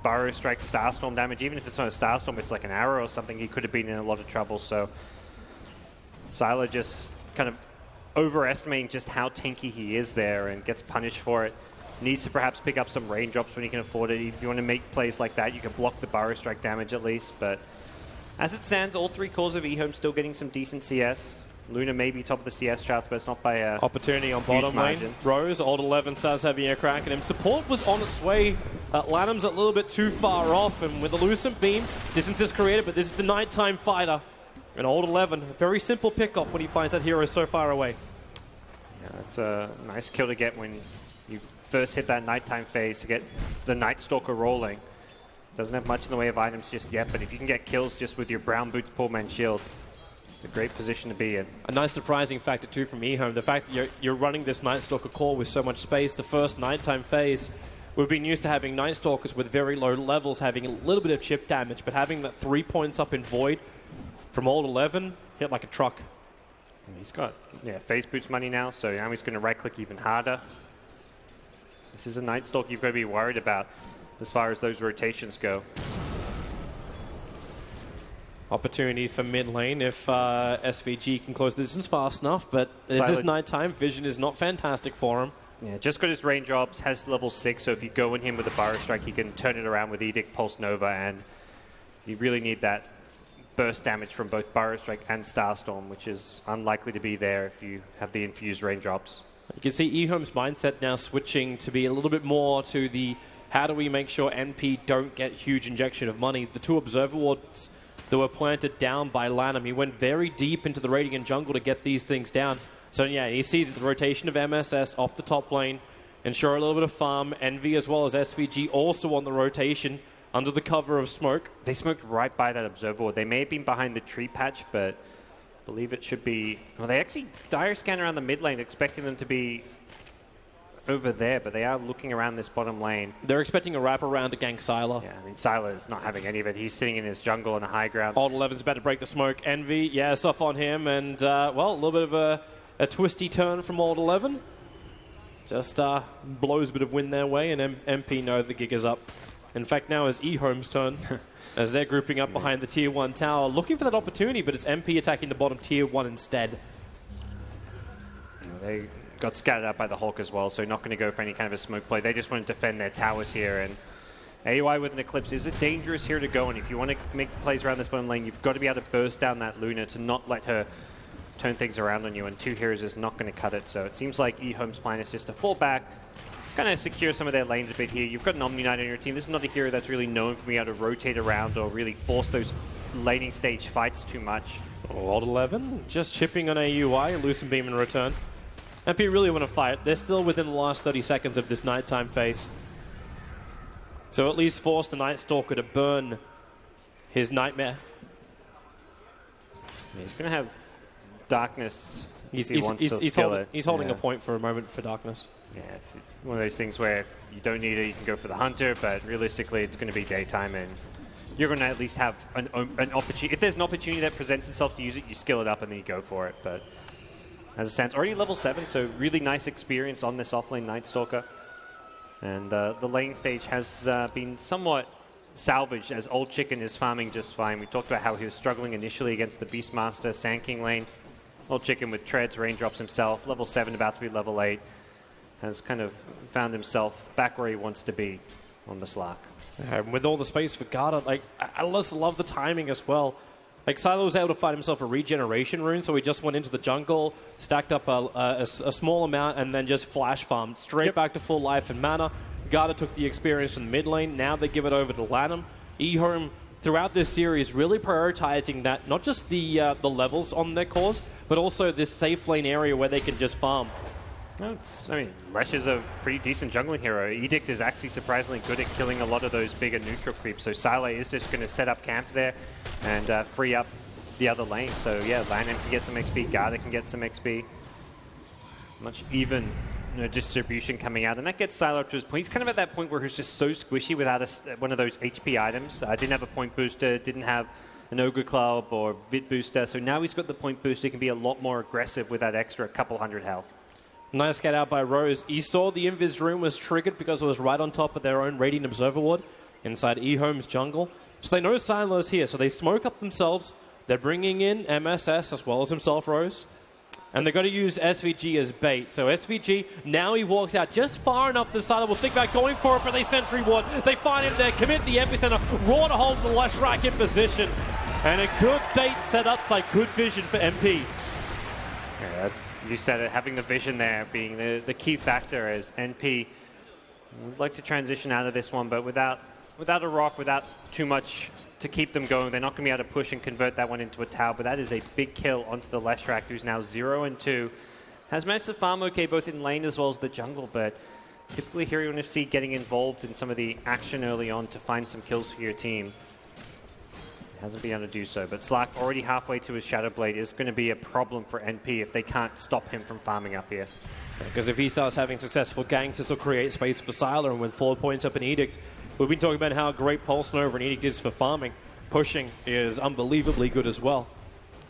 Burrow Strike Starstorm damage. Even if it's not a Starstorm, it's like an arrow or something, he could have been in a lot of trouble. So Sylar just kind of overestimating just how tanky he is there and gets punished for it. Needs to perhaps pick up some raindrops when he can afford it. If you want to make plays like that, you can block the Burrow Strike damage at least. But as it stands, all 3 cores of EHOME still getting some decent CS. Luna may be top of the CS charts, but it's not by a opportunity on bottom lane. Rose, Old 11 starts having a crack at him. Support was on its way. Lanham's a little bit too far off, and with a Lucent Beam, distance is created, but this is the nighttime fighter. And Old 11, a very simple pick-off when he finds that hero so far away. Yeah, it's a nice kill to get when you first hit that nighttime phase to get the Night Stalker rolling. Doesn't have much in the way of items just yet, but if you can get kills just with your brown boots, poor man's shield, a great position to be in. A nice surprising factor too from EHOME, the fact that you're running this Night Stalker core with so much space. The first nighttime phase, we've been used to having Night Stalkers with very low levels having a little bit of chip damage, but having that 3 points up in Void from Old 11 hit like a truck. He's got phase boots money now, so now he's going to right click even harder. This is a Night Stalker you've got to be worried about as far as those rotations go. Opportunity for mid lane if SVG can close the distance fast enough, but this is nighttime. Vision is not fantastic for him. Yeah, just got his raindrops, has level 6, so if you go in him with a Burrow Strike, he can turn it around with Edict, Pulse Nova, and you really need that burst damage from both Burrow Strike and Starstorm, which is unlikely to be there if you have the infused raindrops. You can see EHOME's mindset now switching to be a little bit more to the how do we make sure NP don't get huge injection of money. The 2 Observer Wards that were planted down by Lanham, he went very deep into the Radiant jungle to get these things down. So yeah, he sees the rotation of MSS off the top lane, ensure a little bit of farm. Envy as well as SVG also on the rotation under the cover of smoke. They smoked right by that Observer Ward. They may have been behind the tree patch, but I believe it should be... Well, they actually dire scan around the mid lane, expecting them to be over there, but they are looking around this bottom lane. They're expecting a wraparound to gank Sylar. Yeah, I mean, Sylar is not having any of it. He's sitting in his jungle on a high ground. Old 11's about to break the smoke. Envy, yes, off on him, and, well, a little bit of a twisty turn from Old 11. Just blows a bit of wind their way, and MP know the gig is up. In fact, now is EHOME's turn, as they're grouping up behind the Tier 1 tower, looking for that opportunity, but it's MP attacking the bottom Tier 1 instead. They got scattered out by the Hulk as well, so not going to go for any kind of a smoke play. They just want to defend their towers here, and AUI with an Eclipse is a dangerous here to go, and if you want to make plays around this bottom lane, you've got to be able to burst down that Luna to not let her turn things around on you, and 2 heroes is not going to cut it. So it seems like EHOME's plan is just to fall back, kind of secure some of their lanes a bit here. You've got an Omni Knight on your team. This is not a hero that's really known for being able to rotate around or really force those laning stage fights too much. Old 11 just chipping on AUI, Lucent Beam in return. MP really want to fight. They're still within the last 30 seconds of this nighttime phase. So at least force the Night Stalker to burn his Nightmare. Yeah, he's going to have Darkness. He's holding a point for a moment for Darkness. Yeah, one of those things where if you don't need it, you can go for the Hunter, but realistically it's going to be daytime, and you're going to at least have an opportunity. If there's an opportunity that presents itself to use it, you skill it up and then you go for it. But as it stands, already level 7, so really nice experience on this offlane Night Stalker. And the lane stage has been somewhat salvaged as Old Chicken is farming just fine. We talked about how he was struggling initially against the Beastmaster Sand King lane. Old Chicken with treads, raindrops himself, level 7, about to be level 8, has kind of found himself back where he wants to be on the Slark. Yeah, with all the space for Garda, like, I just love the timing as well. Like, Sylar was able to find himself a regeneration rune, so he just went into the jungle, stacked up a small amount, and then just flash farmed straight back to full life and mana. Garda took the experience in the mid lane. Now they give it over to Lanham. EHOME, throughout this series, really prioritizing that, not just the levels on their cores, but also this safe lane area where they can just farm. No, I mean, Lesh is a pretty decent jungling hero. Edict is actually surprisingly good at killing a lot of those bigger neutral creeps. So Sile is just going to set up camp there and free up the other lane. So yeah, Lanham can get some XP, Garda can get some XP. Much even distribution coming out, and that gets Sile up to his point. He's kind of at that point where he's just so squishy without one of those HP items. Didn't have a point booster, didn't have an Ogre Club or Vit booster, so now he's got the point booster. He can be a lot more aggressive with that extra couple hundred health. Nice get out by Rose. He saw the Invis rune was triggered because it was right on top of their own Radiant Observer Ward inside EHOME's jungle. So they know Silo is here, so they smoke up themselves. They're bringing in MSS as well as himself, Rose. And they've got to use SVG as bait. So SVG, now he walks out just far enough that Silo will think about going for it, but they sentry ward. They find him there, commit the epicenter, raw to hold the Leshrac in position. And a good bait set up by good vision for MP. Yeah, you said it, having the vision there being the key factor as NP would like to transition out of this one, but without a rock, without too much to keep them going, they're not going to be able to push and convert that one into a tower, but that is a big kill onto the Leshrac, who's now 0-2. Has managed to farm okay both in lane as well as the jungle, but typically here you want to see getting involved in some of the action early on to find some kills for your team. Hasn't been able to do so, but Slack already halfway to his Shadow Blade is going to be a problem for NP if they can't stop him from farming up here. Because if he starts having successful ganks, this will create space for Sylar, and with 4 points up in Edict, we've been talking about how great Pulse Nova and Edict is for farming. Pushing is unbelievably good as well.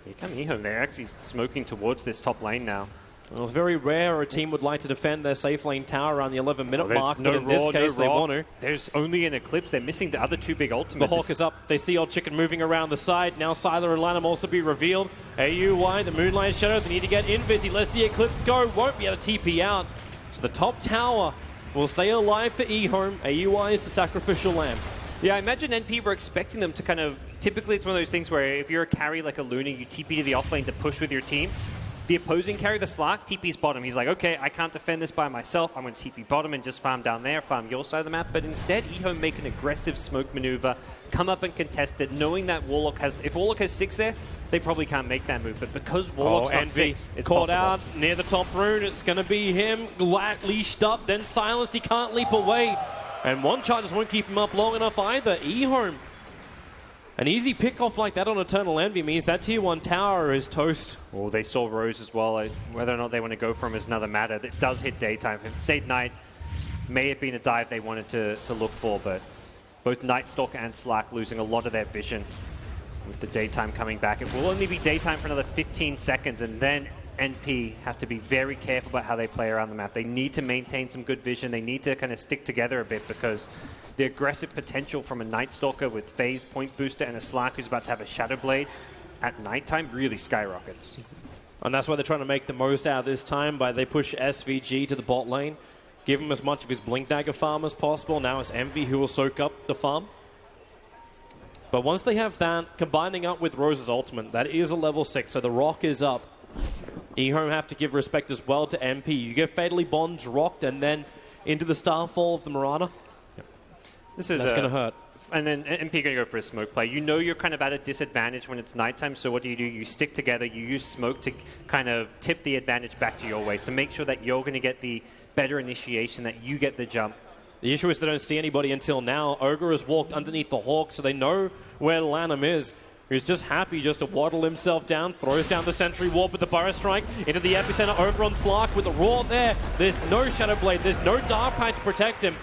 Here come EHOME. They're actually smoking towards this top lane now. Well, it's very rare a team would like to defend their safe lane tower around the 11-minute mark, but in this case they want to. There's only an Eclipse. They're missing the other two big ultimates. The Hawk is up. They see Old Chicken moving around the side. Now Sylar and Lanham also be revealed. AUY, the Moonlight Shadow, they need to get Invis. He lets the Eclipse go. Won't be able to TP out. So the top tower will stay alive for EHOME. AUY is the sacrificial lamb. Yeah, I imagine NP were expecting them to kind of... Typically, it's one of those things where if you're a carry like a Luna, you TP to the offlane to push with your team. The opposing carry, the Slark, TP's bottom. He's like, okay, I can't defend this by myself. I'm going to TP bottom and just farm down there, farm your side of the map. But instead, EHOME make an aggressive smoke maneuver, come up and contest it, knowing that Warlock has... If Warlock has 6 there, they probably can't make that move. But because Warlock's not 6, it's caught possible. out near the top rune. It's going to be him leashed up, then silenced. He can't leap away. And one charge just won't keep him up long enough either. EHOME. An easy pick-off like that on Eternal Envy means that tier 1 tower is toast. Well, they saw Rose as well. Whether or not they want to go for him is another matter. It does hit daytime. Sade Knight may have been a dive they wanted to look for, but both Nightstalker and Slack losing a lot of their vision with the daytime coming back. It will only be daytime for another 15 seconds, and then NP have to be very careful about how they play around the map. They need to maintain some good vision. They need to kind of stick together a bit because the aggressive potential from a Nightstalker with phase, point booster, and a Slack who's about to have a Shadow Blade at nighttime really skyrockets. And that's why they're trying to make the most out of this time by they push SVG to the bot lane, give him as much of his Blink Dagger farm as possible. Now it's Envy who will soak up the farm. But once they have that, combining up with Rose's ultimate, that is a level 6, so the Rock is up. EHOME have to give respect as well to MP. You get Fatally Bonds rocked and then into the Starfall of the Marauder. That's going to hurt. And then MP going to go for a smoke play. You know you're kind of at a disadvantage when it's nighttime, so what do? You stick together, you use smoke to kind of tip the advantage back to your way. So make sure that you're going to get the better initiation, that you get the jump. The issue is they don't see anybody until now. Ogre has walked underneath the Hawk, so they know where Lanham is. He's just happy just to waddle himself down, throws down the Sentry Warp with the Burrow Strike into the epicenter over on Slark with the Roar there. There's no Shadow Blade, there's no Dark Pact to protect him.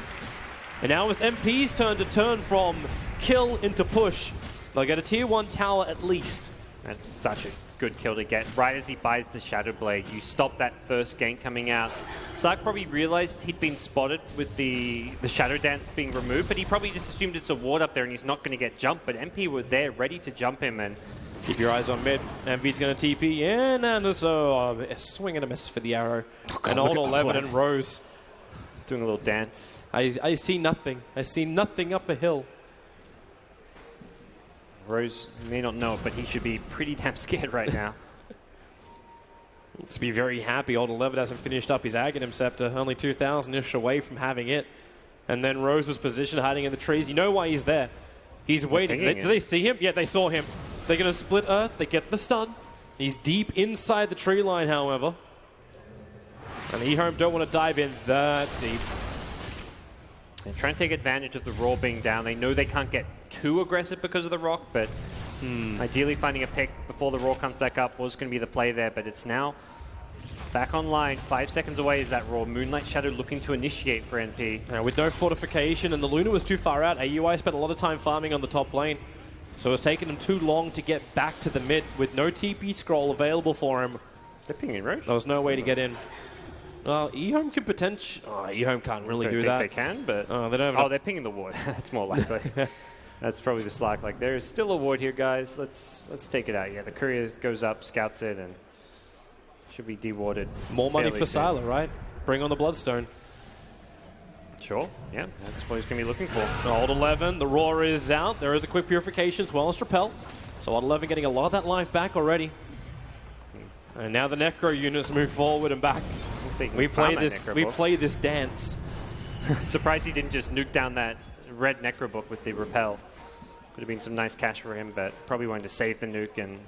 And now it's MP's turn to turn from kill into push. They'll get a tier 1 tower at least. That's such a good kill to get. Right as he buys the Shadow Blade, you stop that first gank coming out. Slark probably realized he'd been spotted with the Shadow Dance being removed, but he probably just assumed it's a ward up there and he's not going to get jumped. But MP were there ready to jump him. And keep your eyes on mid. MP's going to TP in, and so a swing and a miss for the arrow. And Old 11 and Rose doing a little dance. I see nothing. I see nothing up a hill. Rose may not know it, but he should be pretty damn scared right now. To be very happy. Old 11 hasn't finished up his Aghanim Scepter. Only 2,000-ish away from having it. And then Rose's position hiding in the trees. You know why he's there. He's waiting. Do they see him? Yeah, they saw him. They're going to split Earth. They get the stun. He's deep inside the tree line, however. And EHOME don't want to dive in that deep. They're trying to take advantage of the Raw being down. They know they can't get too aggressive because of the Rock, but ideally finding a pick before the Raw comes back up was going to be the play there, but it's now back online. 5 seconds away is that Raw. Moonlight Shadow looking to initiate for NP. With no fortification, and the Luna was too far out. AUI spent a lot of time farming on the top lane, so it's taken them too long to get back to the mid with no TP scroll available for him. They're pinging Roche. There was no way to get in. Well, EHOME could potentially... Oh, EHOME can't really do that. They can, but... they don't have they're pinging the ward. That's more likely. That's probably the slack. Like, there is still a ward here, guys. Let's take it out. Yeah, the courier goes up, scouts it, and should be dewarded. More money for Sylar, right? Bring on the Bloodstone. Sure, yeah, that's what he's going to be looking for. Old 11, the Roar is out. There is a quick purification as well as Repel. So Old 11 getting a lot of that life back already. And now the Necro units move forward and back. We play this dance. Surprised he didn't just nuke down that red Necro book with the Repel. Could have been some nice cash for him, but probably wanted to save the nuke and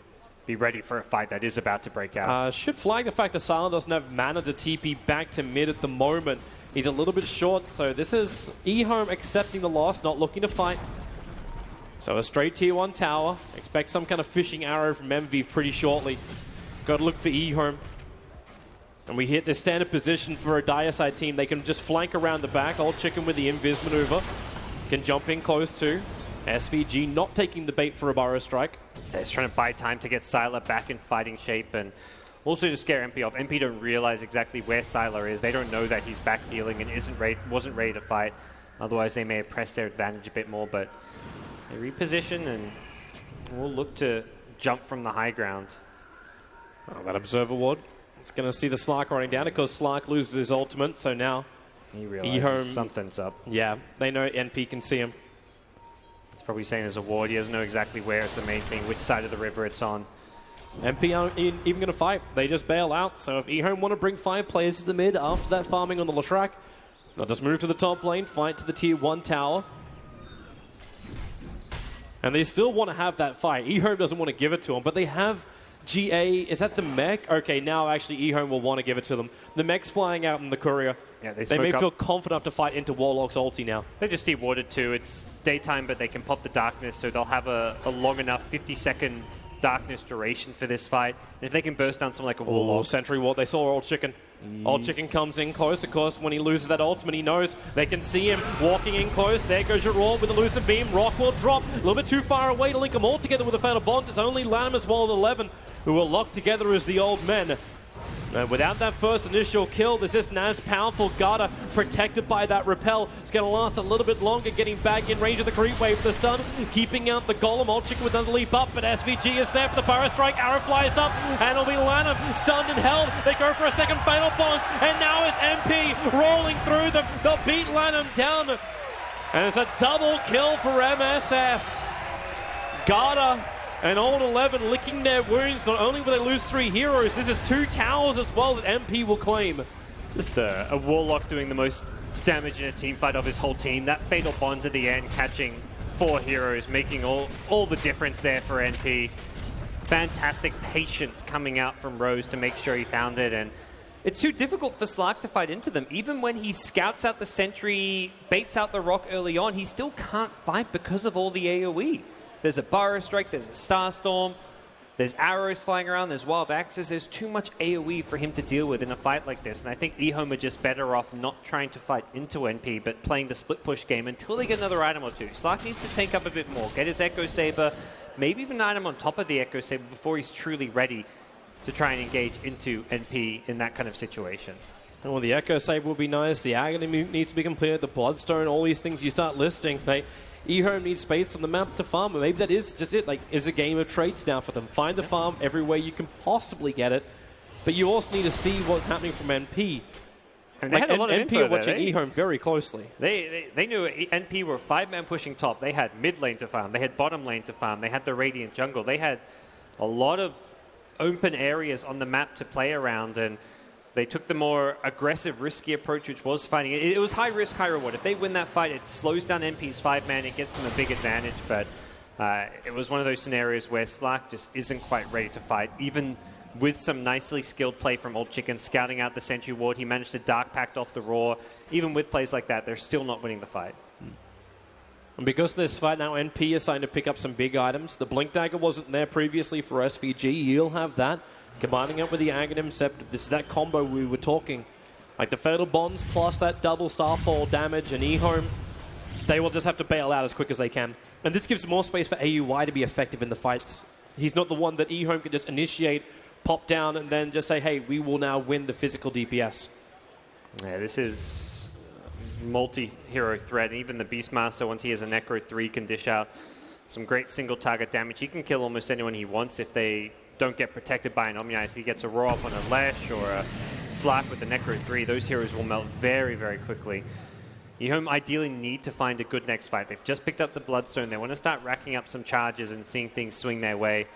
be ready for a fight that is about to break out. Should flag the fact that Sylar doesn't have mana to TP back to mid at the moment. He's a little bit short, so this is EHOME accepting the loss, not looking to fight. So a straight tier 1 tower. Expect some kind of fishing arrow from MV pretty shortly. Got to look for EHOME. And we hit the standard position for a dire side team. They can just flank around the back. Old Chicken with the invis maneuver. Can jump in close too. SVG not taking the bait for a Burrow Strike. Yeah, he's trying to buy time to get Sylar back in fighting shape and also to scare MP off. MP don't realize exactly where Sylar is. They don't know that he's back healing and wasn't ready to fight. Otherwise, they may have pressed their advantage a bit more, but they reposition and will look to jump from the high ground. Oh, that Observer Ward. It's going to see the Slark running down because Slark loses his ultimate, so now he realizes something's up. Yeah, they know NP can see him. It's probably saying there's a ward. He doesn't know exactly where it's the main thing, which side of the river it's on. NP aren't even going to fight. They just bail out. So if EHOME want to bring 5 players to the mid after that farming on the Lashrak, they'll just move to the top lane, fight to the tier 1 tower. And they still want to have that fight. EHOME doesn't want to give it to them, but they have GA. Is that the mech? Okay, now actually EHOME will want to give it to them. The mech's flying out in the courier. Yeah, they may feel confident enough to fight into Warlock's ulti now. They just dewarded too. It's daytime, but they can pop the darkness, so they'll have a long enough 50-second darkness duration for this fight. And if they can burst down something like a Warlock. Sentry Ward. They saw Old Chicken. Old Chicken comes in close. Of course, when he loses that ultimate, he knows they can see him walking in close. There goes your Raw with the elusive beam. Rock will drop. A little bit too far away to link them all together with a Fatal Bond. It's only Lanham as well at 11 who will lock together as the old men. And without that first initial kill, this is Naz powerful. Garda protected by that Repel. It's going to last a little bit longer, getting back in range of the creep wave for the stun, keeping out the Golem. Old Chicken with another leap up, but SVG is there for the Burrow Strike. Arrow flies up, and it'll be Lanham stunned and held. They go for a second Fatal Bonds, and now it's MP rolling through them. They'll beat Lanham down, and it's a double kill for MSS. Garda and Old 11 licking their wounds. Not only will they lose 3 heroes, this is 2 towers as well that MP will claim. Just a Warlock doing the most damage in a team fight of his whole team. That Fatal Bonds at the end, catching 4 heroes, making all the difference there for NP. Fantastic patience coming out from Rose to make sure he found it. And it's too difficult for Slark to fight into them. Even when he scouts out the sentry, baits out the rock early on, he still can't fight because of all the AoE. There's a Burrow Strike, there's a Starstorm, there's arrows flying around, there's Wild Axes. There's too much AoE for him to deal with in a fight like this. And I think EHOME are just better off not trying to fight into NP, but playing the split push game until they get another item or two. Slark needs to tank up a bit more, get his Echo Saber, maybe even an item on top of the Echo Saber before he's truly ready to try and engage into NP in that kind of situation. Well, the Echo Saber will be nice, the Agony needs to be completed, the Bloodstone, all these things you start listing. EHOME needs space on the map to farm, and maybe that is just it. It's a game of traits now for them. Find the farm everywhere you can possibly get it, but you also need to see what's happening from NP. And they had a lot of NP are watching EHOME very closely. They knew NP were 5-man pushing top. They had mid lane to farm. They had bottom lane to farm. They had the Radiant jungle. They had a lot of open areas on the map to play around, and they took the more aggressive, risky approach, which was fighting. It was high risk, high reward. If they win that fight, it slows down NP's 5-man. It gets them a big advantage. But it was one of those scenarios where Slark just isn't quite ready to fight, even with some nicely skilled play from Old Chicken, scouting out the Sentry Ward. He managed to Dark Pact off the Roar. Even with plays like that, they're still not winning the fight. And because of this fight now, NP is starting to pick up some big items. The Blink Dagger wasn't there previously for SVG. He'll have that. Combining it with the Aghanim Scepter. This is that combo we were talking. Like the Fatal Bonds plus that double Starfall damage and EHOME. They will just have to bail out as quick as they can. And this gives more space for AUI to be effective in the fights. He's not the one that EHOME can just initiate, pop down, and then just say, hey, we will now win the physical DPS. Yeah, this is multi-hero threat. Even the Beastmaster, once he has a Necro 3, can dish out some great single-target damage. He can kill almost anyone he wants if they don't get protected by an Omni-Knight. If he gets a Roar up on a Lesh or a Slack with the Necro 3, those heroes will melt very, very quickly. EHOME ideally need to find a good next fight. They've just picked up the Bloodstone. They want to start racking up some charges and seeing things swing their way.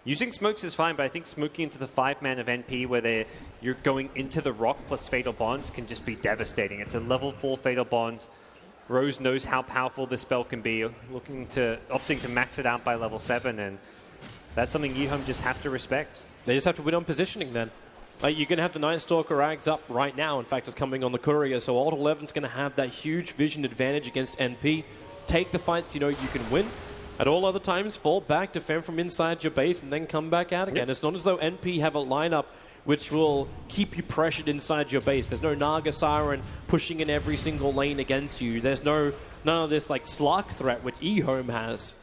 Using smokes is fine, but I think smoking into the 5-man of NP where you're going into the rock plus Fatal Bonds can just be devastating. It's a level 4 Fatal Bonds. Rose knows how powerful this spell can be, opting to max it out by level 7, and that's something EHOME just have to respect. They just have to win on positioning then. Like, you can have the Night Stalker Ags up right now. In fact, it's coming on the Courier, so Alt 11's going to have that huge vision advantage against NP. Take the fights you know you can win. At all other times, fall back, defend from inside your base, and then come back out again. Yep. It's not as though NP have a lineup which will keep you pressured inside your base. There's no Naga Siren pushing in every single lane against you. There's none of this like Slark threat which EHOME has.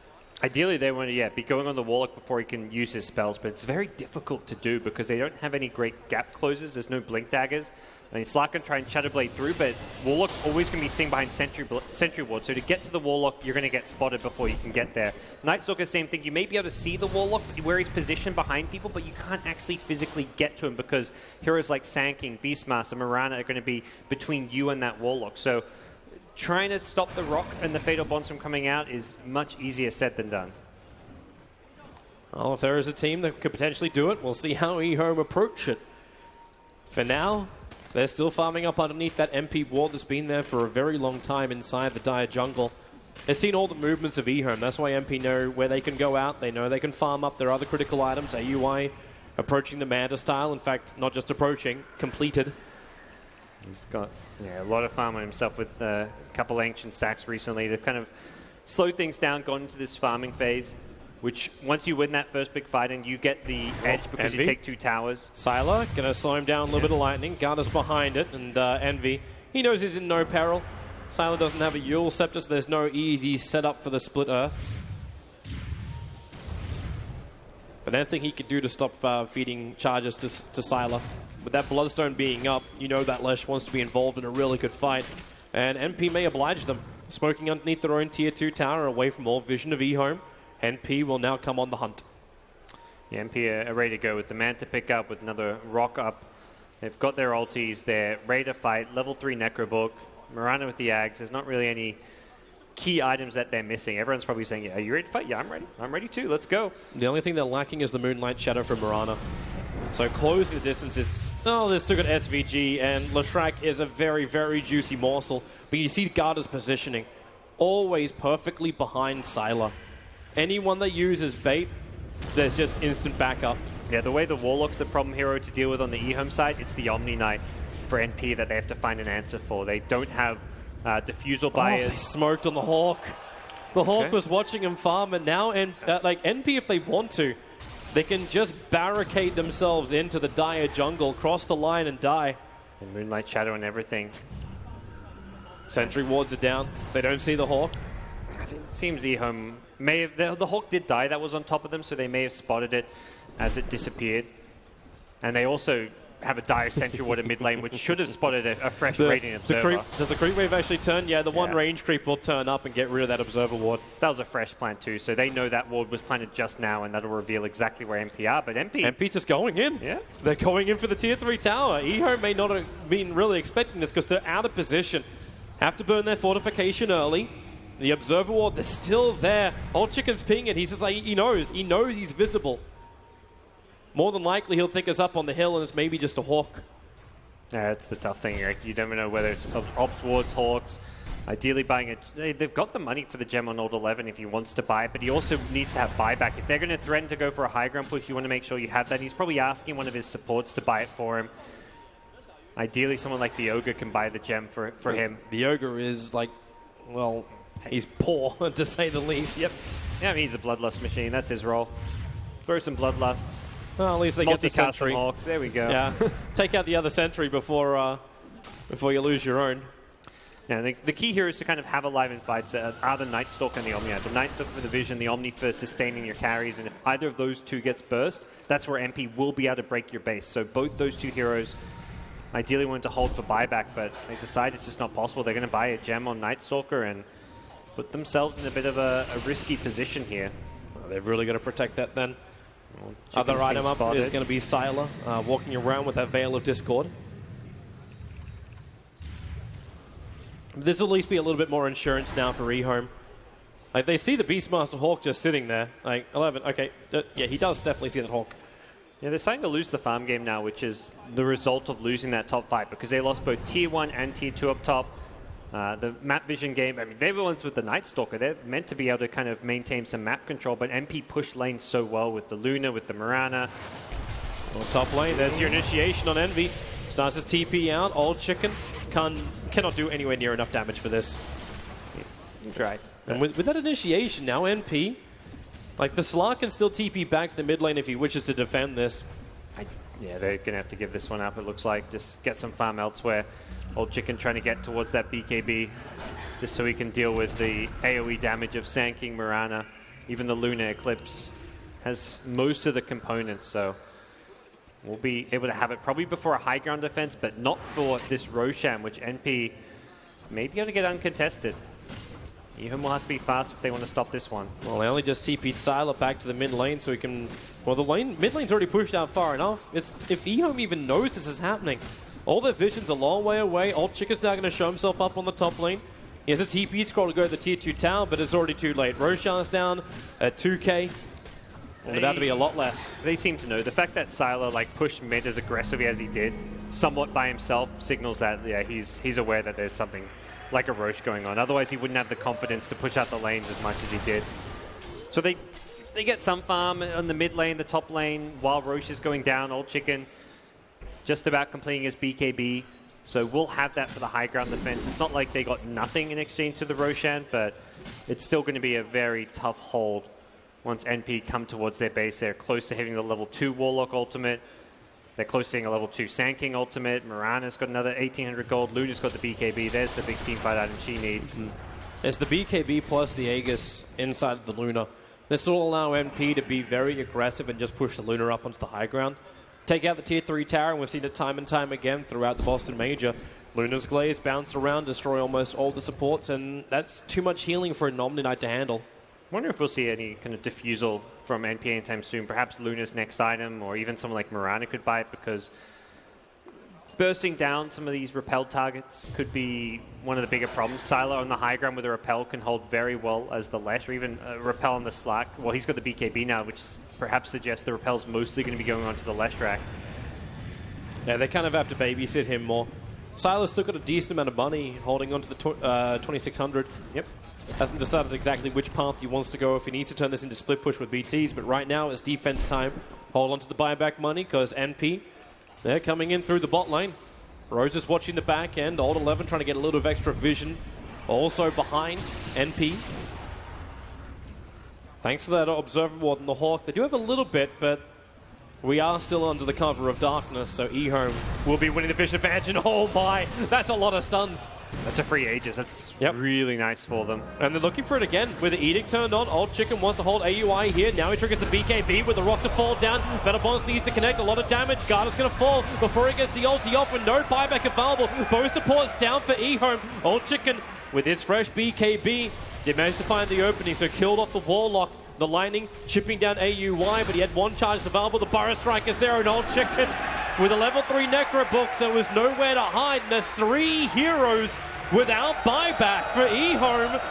Ideally, they want to be going on the Warlock before he can use his spells, but it's very difficult to do because they don't have any great gap closes. There's no Blink Daggers. I mean, Slark can try and Shadowblade through, but Warlock's always going to be seen behind Sentry Ward. So to get to the Warlock, you're going to get spotted before you can get there. Night Stalker, same thing. You may be able to see the Warlock where he's positioned behind people, but you can't actually physically get to him because heroes like Sand-King, Beastmaster, Mirana are going to be between you and that Warlock. So trying to stop the Rock and the Fatal Bonds from coming out is much easier said than done. Well, if there is a team that could potentially do it, we'll see how EHOME approach it. For now, they're still farming up underneath that MP ward that's been there for a very long time inside the Dire jungle. They've seen all the movements of EHOME. That's why MP know where they can go out. They know they can farm up their other critical items. AUI approaching the Manta style. In fact, not just approaching, completed. He's got a lot of farm on himself with a couple ancient stacks recently. They've kind of slowed things down, gone into this farming phase, which once you win that first big fight and you get the edge because you take 2 towers. Sylar going to slow him down a little bit of lightning. Garda's behind it, and Envy, he knows he's in no peril. Sylar doesn't have a Yule Scepter, so there's no easy setup for the Split Earth. But anything he could do to stop feeding charges to Sylar. With that Bloodstone being up, you know that Lesh wants to be involved in a really good fight. And NP may oblige them. Smoking underneath their own Tier 2 tower away from all vision of EHOME. NP will now come on the hunt. Yeah, NP are ready to go with the Manta pick up, with another Rock up. They've got their ultis. They're ready to fight. Level 3 Necrobook. Mirana with the Ags. There's not really any key items that they're missing. Everyone's probably saying, yeah, are you ready to fight? Yeah, I'm ready. I'm ready too. Let's go. The only thing they're lacking is the Moonlight Shadow from Mirana. So closing the distance is... Oh, they're still got SVG, and Leshrac is a very, very juicy morsel. But you see Garda's positioning. Always perfectly behind Sylar. Anyone that uses bait, there's just instant backup. Yeah, the way the Warlock's the problem hero to deal with on the EHOME side, it's the Omni Knight for NP that they have to find an answer for. They don't have defusal bias. They smoked on the Hawk. The Hawk was watching him farm, and now NP, if they want to, they can just barricade themselves into the Dire jungle, cross the line, and die. And Moonlight Shadow and everything. Sentry wards are down. They don't see the Hawk. I think it seems EHOME may have... The Hawk did die that was on top of them, so they may have spotted it as it disappeared. And they also have a Dire Sentry Ward in mid lane, which should have spotted a fresh Radiant Observer. Does the creep wave actually turn? Yeah, the one range creep will turn up and get rid of that Observer Ward. That was a fresh plant too, so they know that ward was planted just now, and that'll reveal exactly where MP are. But MP just going in. Yeah. They're going in for the Tier 3 tower. EHOME may not have been really expecting this because they're out of position. Have to burn their fortification early. The Observer Ward, they're still there. Old Chicken's pinging. He's just like, he knows he's visible. More than likely, he'll think it's up on the hill and it's maybe just a Hawk. Yeah, it's the tough thing. Like, you never know whether it's Ops Wards, Hawks. Ideally buying it. They've got the money for the gem on Old 11 if he wants to buy it, but he also needs to have buyback. If they're going to threaten to go for a high ground push, you want to make sure you have that. He's probably asking one of his supports to buy it for him. Ideally, someone like the Ogre can buy the gem for him. The Ogre is like, well, he's poor, to say the least. Yep. Yeah, I mean, he's a Bloodlust machine. That's his role. Throw some Bloodlusts. Well, at least they get the sentry. Hawks. There we go. Yeah. Take out the other sentry before you lose your own. Yeah, the key here is to kind of have alive in fights are the Night Stalker and the Omni. The Night Stalker for the vision, the Omni for sustaining your carries, and if either of those two gets burst, that's where MP will be able to break your base. So both those two heroes ideally wanted to hold for buyback, but they decide it's just not possible. They're going to buy a gem on Night Stalker and put themselves in a bit of a risky position here. Well, they've really got to protect that then. Other item up is going to be Sylar, walking around with that Veil of Discord. This will at least be a little bit more insurance now for EHOME. Like, they see the Beastmaster Hawk just sitting there. Like, 11, okay. Yeah, he does definitely see that Hawk. Yeah, they're starting to lose the farm game now, which is the result of losing that top fight, because they lost both Tier 1 and Tier 2 up top. The map vision game, I mean, they were ones with the Night Stalker. They're meant to be able to kind of maintain some map control, but MP pushed lane so well with the Luna, with the Mirana. On top lane, there's your initiation on Envy. Starts his TP out. Old Chicken cannot do anywhere near enough damage for this. Right. And with that initiation now, NP, like the Slark can still TP back to the mid lane if he wishes to defend this. Yeah, they're going to have to give this one up, it looks like. Just get some farm elsewhere. Old Chicken trying to get towards that BKB just so he can deal with the AoE damage of Sand King Mirana. Even the Luna Eclipse has most of the components, so we'll be able to have it probably before a high ground defense, but not for this Roshan, which NP may be able to get uncontested. EHOME will have to be fast if they want to stop this one. Well, they only just TP'd Sylar back to the mid lane so he can... Well, the mid lane's already pushed out far enough. If EHOME even knows this is happening, all their vision's a long way away. Old Chicken's now going to show himself up on the top lane. He has a TP scroll to go to the Tier 2 tower, but it's already too late. Roshan's down at 2k. And about to be a lot less. They seem to know. The fact that Sylar pushed mid as aggressively as he did, somewhat by himself, signals that he's aware that there's something like a Roche going on. Otherwise, he wouldn't have the confidence to push out the lanes as much as he did. So they get some farm on the mid lane, the top lane, while Roche is going down. Old Chicken just about completing his BKB. So we'll have that for the high ground defense. It's not like they got nothing in exchange to the Roshan, but it's still going to be a very tough hold once NP come towards their base. They're close to hitting the level 2 Warlock ultimate. They're close to hitting a level 2 Sand King ultimate. Mirana's got another 1800 gold. Luna's got the BKB. There's the big team fight item she needs. It's the BKB plus the Aegis inside of the Luna. This will allow NP to be very aggressive and just push the Luna up onto the high ground. Take out the Tier 3 tower, and we've seen it time and time again throughout the Boston Major. Luna's Glaze bounce around, destroy almost all the supports, and that's too much healing for an Omni Knight to handle. I wonder if we'll see any kind of diffusal from NP anytime soon. Perhaps Luna's next item, or even someone like Mirana could buy it, because bursting down some of these repelled targets could be one of the bigger problems. Sylar on the high ground with a repel can hold very well as the Lesh, or even repel on the Slack. Well, he's got the BKB now, which perhaps suggests the repel's mostly going to be going onto the Lesh rack. Yeah, they kind of have to babysit him more. Sylar's still got a decent amount of money holding onto the 2600. Yep. Hasn't decided exactly which path he wants to go, if he needs to turn this into split push with BTs, but right now it's defense time. Hold on to the buyback money, because NP, they're coming in through the bot lane. Rose is watching the back end. Old 11 trying to get a little bit of extra vision. Also behind NP. Thanks to that Observer Ward and the Hawk. They do have a little bit, but we are still under the cover of darkness, so EHOME will be winning the vision advantage. And oh my, that's a lot of stuns. That's a free Aegis. That's really nice for them. And they're looking for it again. With the Edict turned on, Old Chicken wants to hold AUI here. Now he triggers the BKB with the rock to fall down. Venomons needs to connect. A lot of damage. Garda's going to fall before he gets the ulti off, and no buyback available. Both supports down for EHOME. Old Chicken with his fresh BKB did manage to find the opening, so killed off the Warlock. The Lightning chipping down AUI, but he had one charge available. The Burrow Strike is there, and Old Chicken with a level 3 Necro Books. There was nowhere to hide, and there's 3 heroes without buyback for EHOME.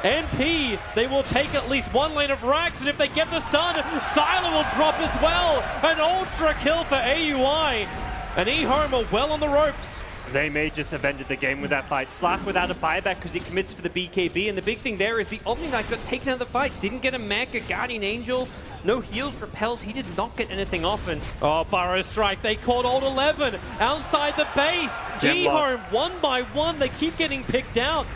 NP, they will take at least one lane of racks, and if they get this done, Sylar will drop as well. An ultra kill for AUI. And EHOME are well on the ropes. They may just have ended the game with that fight. Slack without a buyback because he commits for the BKB. And the big thing there is the Omni Knight got taken out of the fight. Didn't get a mech, a Guardian Angel. No heals, repels. He did not get anything off. And oh, Burrow Strike. They caught Alt 11 outside the base. EHOME, one by one, they keep getting picked out.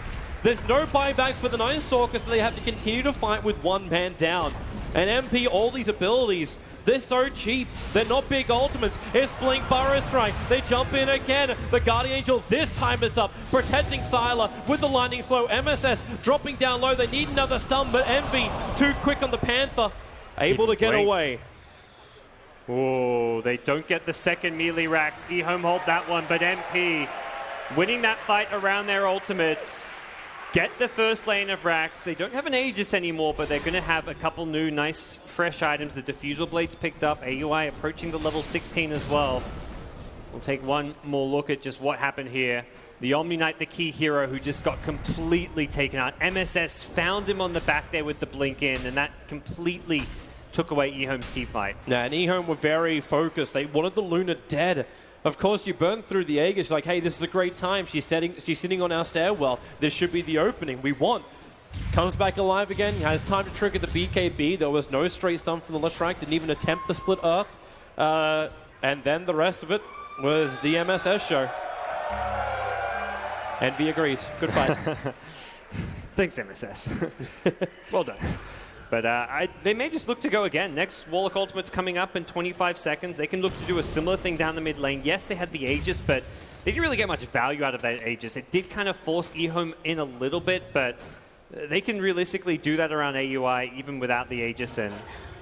There's no buyback for the Nine Stalkers, so they have to continue to fight with one man down. And MP, all these abilities, they're so cheap. They're not big ultimates. It's Blink, Burrow Strike. They jump in again. The Guardian Angel this time is up, protecting Sylar with the Lightning Slow. MSS dropping down low. They need another stun, but Envy too quick on the Panther. Able to get away. Oh, they don't get the second melee racks. EHOME hold that one, but MP winning that fight around their ultimates. Get the first lane of racks. They don't have an Aegis anymore, but they're going to have a couple new nice fresh items. The Diffusal Blades picked up. AUI approaching the level 16 as well. We'll take one more look at just what happened here. The Omni Knight, the key hero, who just got completely taken out. MSS found him on the back there with the blink in, and that completely took away EHOME's team fight. Yeah, and EHOME were very focused. They wanted the Luna dead. Of course, you burn through the Aegis, like, hey, this is a great time. She's sitting on our stairwell. This should be the opening we want. Comes back alive again, has time to trigger the BKB. There was no straight stun from the Leshrac, didn't even attempt the split earth. And then the rest of it was the MSS show. Envy agrees. Good fight. Thanks, MSS. Well done. But they may just look to go again. Next Warlock Ultimate's coming up in 25 seconds. They can look to do a similar thing down the mid lane. Yes, they had the Aegis, but they didn't really get much value out of that Aegis. It did kind of force EHOME in a little bit, but they can realistically do that around AUI even without the Aegis, and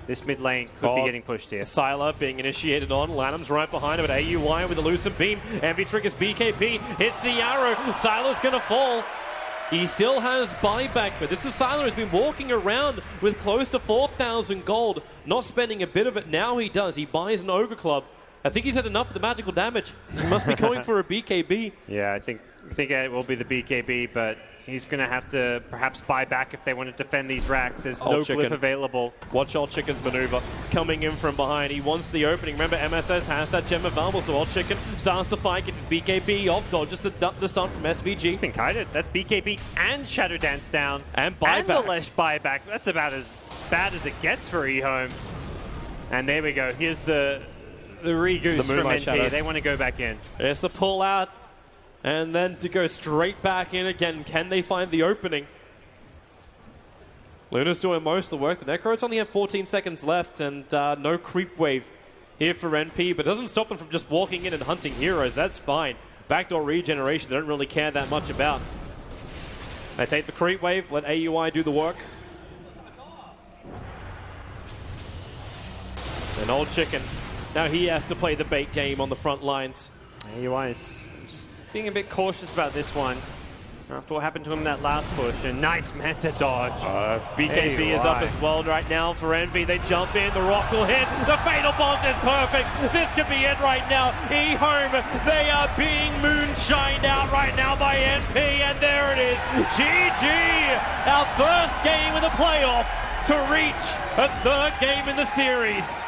this mid lane could be getting pushed here. Sylar being initiated on. Lanham's right behind him at AUI with a Lucent Beam. Envy triggers BKB, hits the arrow. Sylar's going to fall. He still has buyback, but this is Sylar who's been walking around with close to 4,000 gold, not spending a bit of it. Now he does. He buys an Ogre Club. I think he's had enough of the magical damage. He must be going for a BKB. Yeah, I think it will be the BKB, but he's going to have to perhaps buy back if they want to defend these racks. There's no glyph available. Watch Old Chicken's maneuver. Coming in from behind. He wants the opening. Remember, MSS has that gem available, so Old Chicken starts the fight, gets his BKB off, dodges the stun from SVG. It's been kited. That's BKB and Shadow Dance down. And buyback. And the Lesh buyback. That's about as bad as it gets for EHOME. And there we go. Here's the re-goose from NP. Shadow. They want to go back in. There's the pull out. And then to go straight back in again. Can they find the opening? Luna's doing most of the work. The Necrotes only have 14 seconds left, and no creep wave here for NP, but it doesn't stop them from just walking in and hunting heroes. That's fine. Backdoor regeneration, they don't really care that much about. They take the creep wave, let AUI do the work. And Old Chicken, now he has to play the bait game on the front lines. AUI is being a bit cautious about this one after what happened to him in that last push. And nice Manta dodge. BKB is up as well right now for Envy. They jump in, the rock will hit. The Fatal Bonds is perfect. This could be it right now. EHOME, they are being moonshined out right now by NP, and there it is. GG! Our first game in the playoff to reach a third game in the series.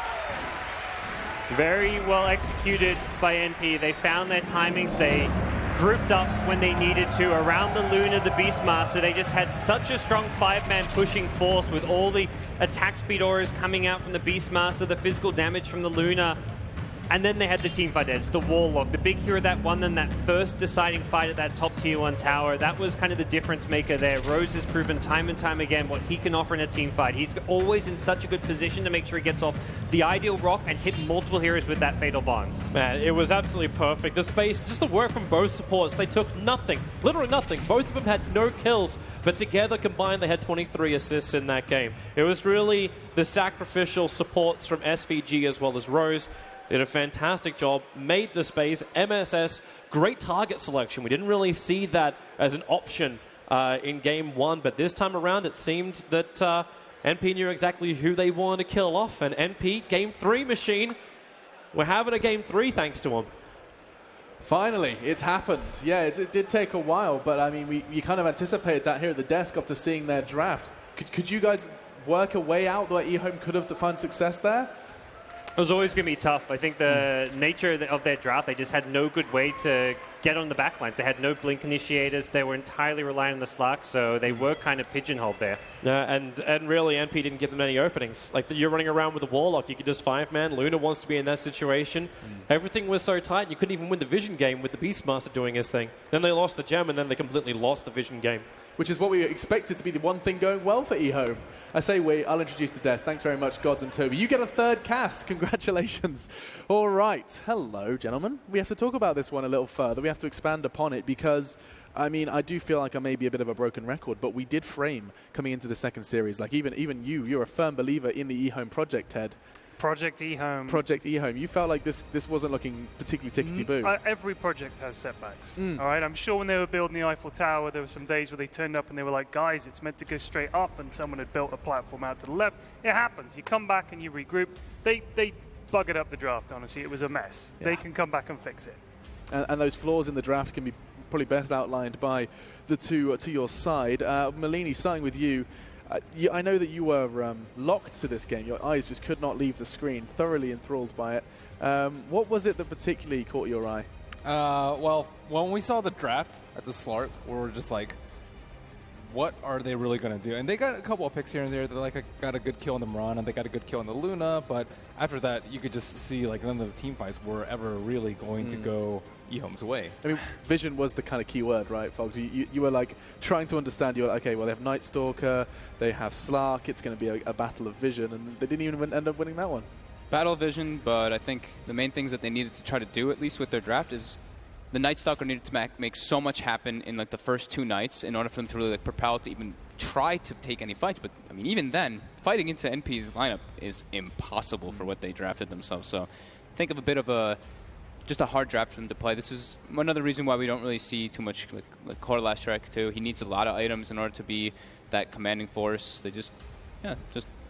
Very well executed by NP. They found their timings. They grouped up when they needed to around the Luna, the Beastmaster. They just had such a strong five-man pushing force with all the attack speed auras coming out from the Beastmaster, the physical damage from the Luna. And then they had the team fight edge, the Warlock, the big hero that won them that first deciding fight at that top tier 1 tower. That was kind of the difference maker there. Rose has proven time and time again what he can offer in a team fight. He's always in such a good position to make sure he gets off the ideal rock and hit multiple heroes with that Fatal Bonds. Man, it was absolutely perfect. The space, just the work from both supports, they took nothing, literally nothing. Both of them had no kills, but together combined they had 23 assists in that game. It was really the sacrificial supports from SVG as well as Rose. They did a fantastic job, made the space. MSS, great target selection. We didn't really see that as an option in Game 1, but this time around it seemed that NP knew exactly who they wanted to kill off, and NP, Game 3 machine, we're having a Game 3 thanks to him. Finally, it's happened. Yeah, it did take a while, but I mean, you kind of anticipated that here at the desk after seeing their draft. Could you guys work a way out that EHOME could have defined success there? It was always going to be tough. I think the nature of their draft, they just had no good way to get on the backlines. They had no blink initiators. They were entirely reliant on the Slark, so they were kind of pigeonholed there. And really, NP didn't give them any openings. Like, you're running around with a Warlock, you could just 5-man. Luna wants to be in that situation. Everything was so tight, you couldn't even win the Vision game with the Beastmaster doing his thing. Then they lost the gem, and then they completely lost the Vision game. Which is what we expected to be the one thing going well for EHOME. I say I'll introduce the desk. Thanks very much, Gods and Toby. You get a third cast. Congratulations. All right. Hello, gentlemen. We have to talk about this one a little further. We have to expand upon it because, I mean, I do feel like I may be a bit of a broken record, but we did frame coming into the second series. Like, even you're a firm believer in the EHOME project, Ted. Project EHOME. Project EHOME. You felt like this wasn't looking particularly tickety-boo. Every project has setbacks. All right. I'm sure when they were building the Eiffel Tower, there were some days where they turned up and they were like, guys, it's meant to go straight up, and someone had built a platform out to the left. It happens. You come back and you regroup. They buggered up the draft, honestly. It was a mess. Yeah. They can come back and fix it. And those flaws in the draft can be probably best outlined by the two to your side. Malini, starting with you. I know that you were locked to this game. Your eyes just could not leave the screen, thoroughly enthralled by it. What was it that particularly caught your eye? Well, when we saw the draft at the Slark, we were just like, what are they really going to do? And they got a couple of picks here and there. They got a good kill on the Mirana, they got a good kill on the Luna, but after that, you could just see like none of the team fights were ever really going to go EHOME's way. I mean, vision was the kind of key word, right, folks? You were like trying to understand. You were like, okay, well, they have Night Stalker, they have Slark. It's going to be a battle of vision, and they didn't even end up winning that one. Battle of vision, but I think the main things that they needed to try to do, at least with their draft, is the Night Stalker needed to make so much happen in like the first 2 nights in order for them to really like propel to even try to take any fights. But I mean, even then, fighting into NP's lineup is impossible for what they drafted themselves. So think of a bit of just a hard draft for them to play. This is another reason why we don't really see too much like Core Last Strike too. He needs a lot of items in order to be that commanding force. They just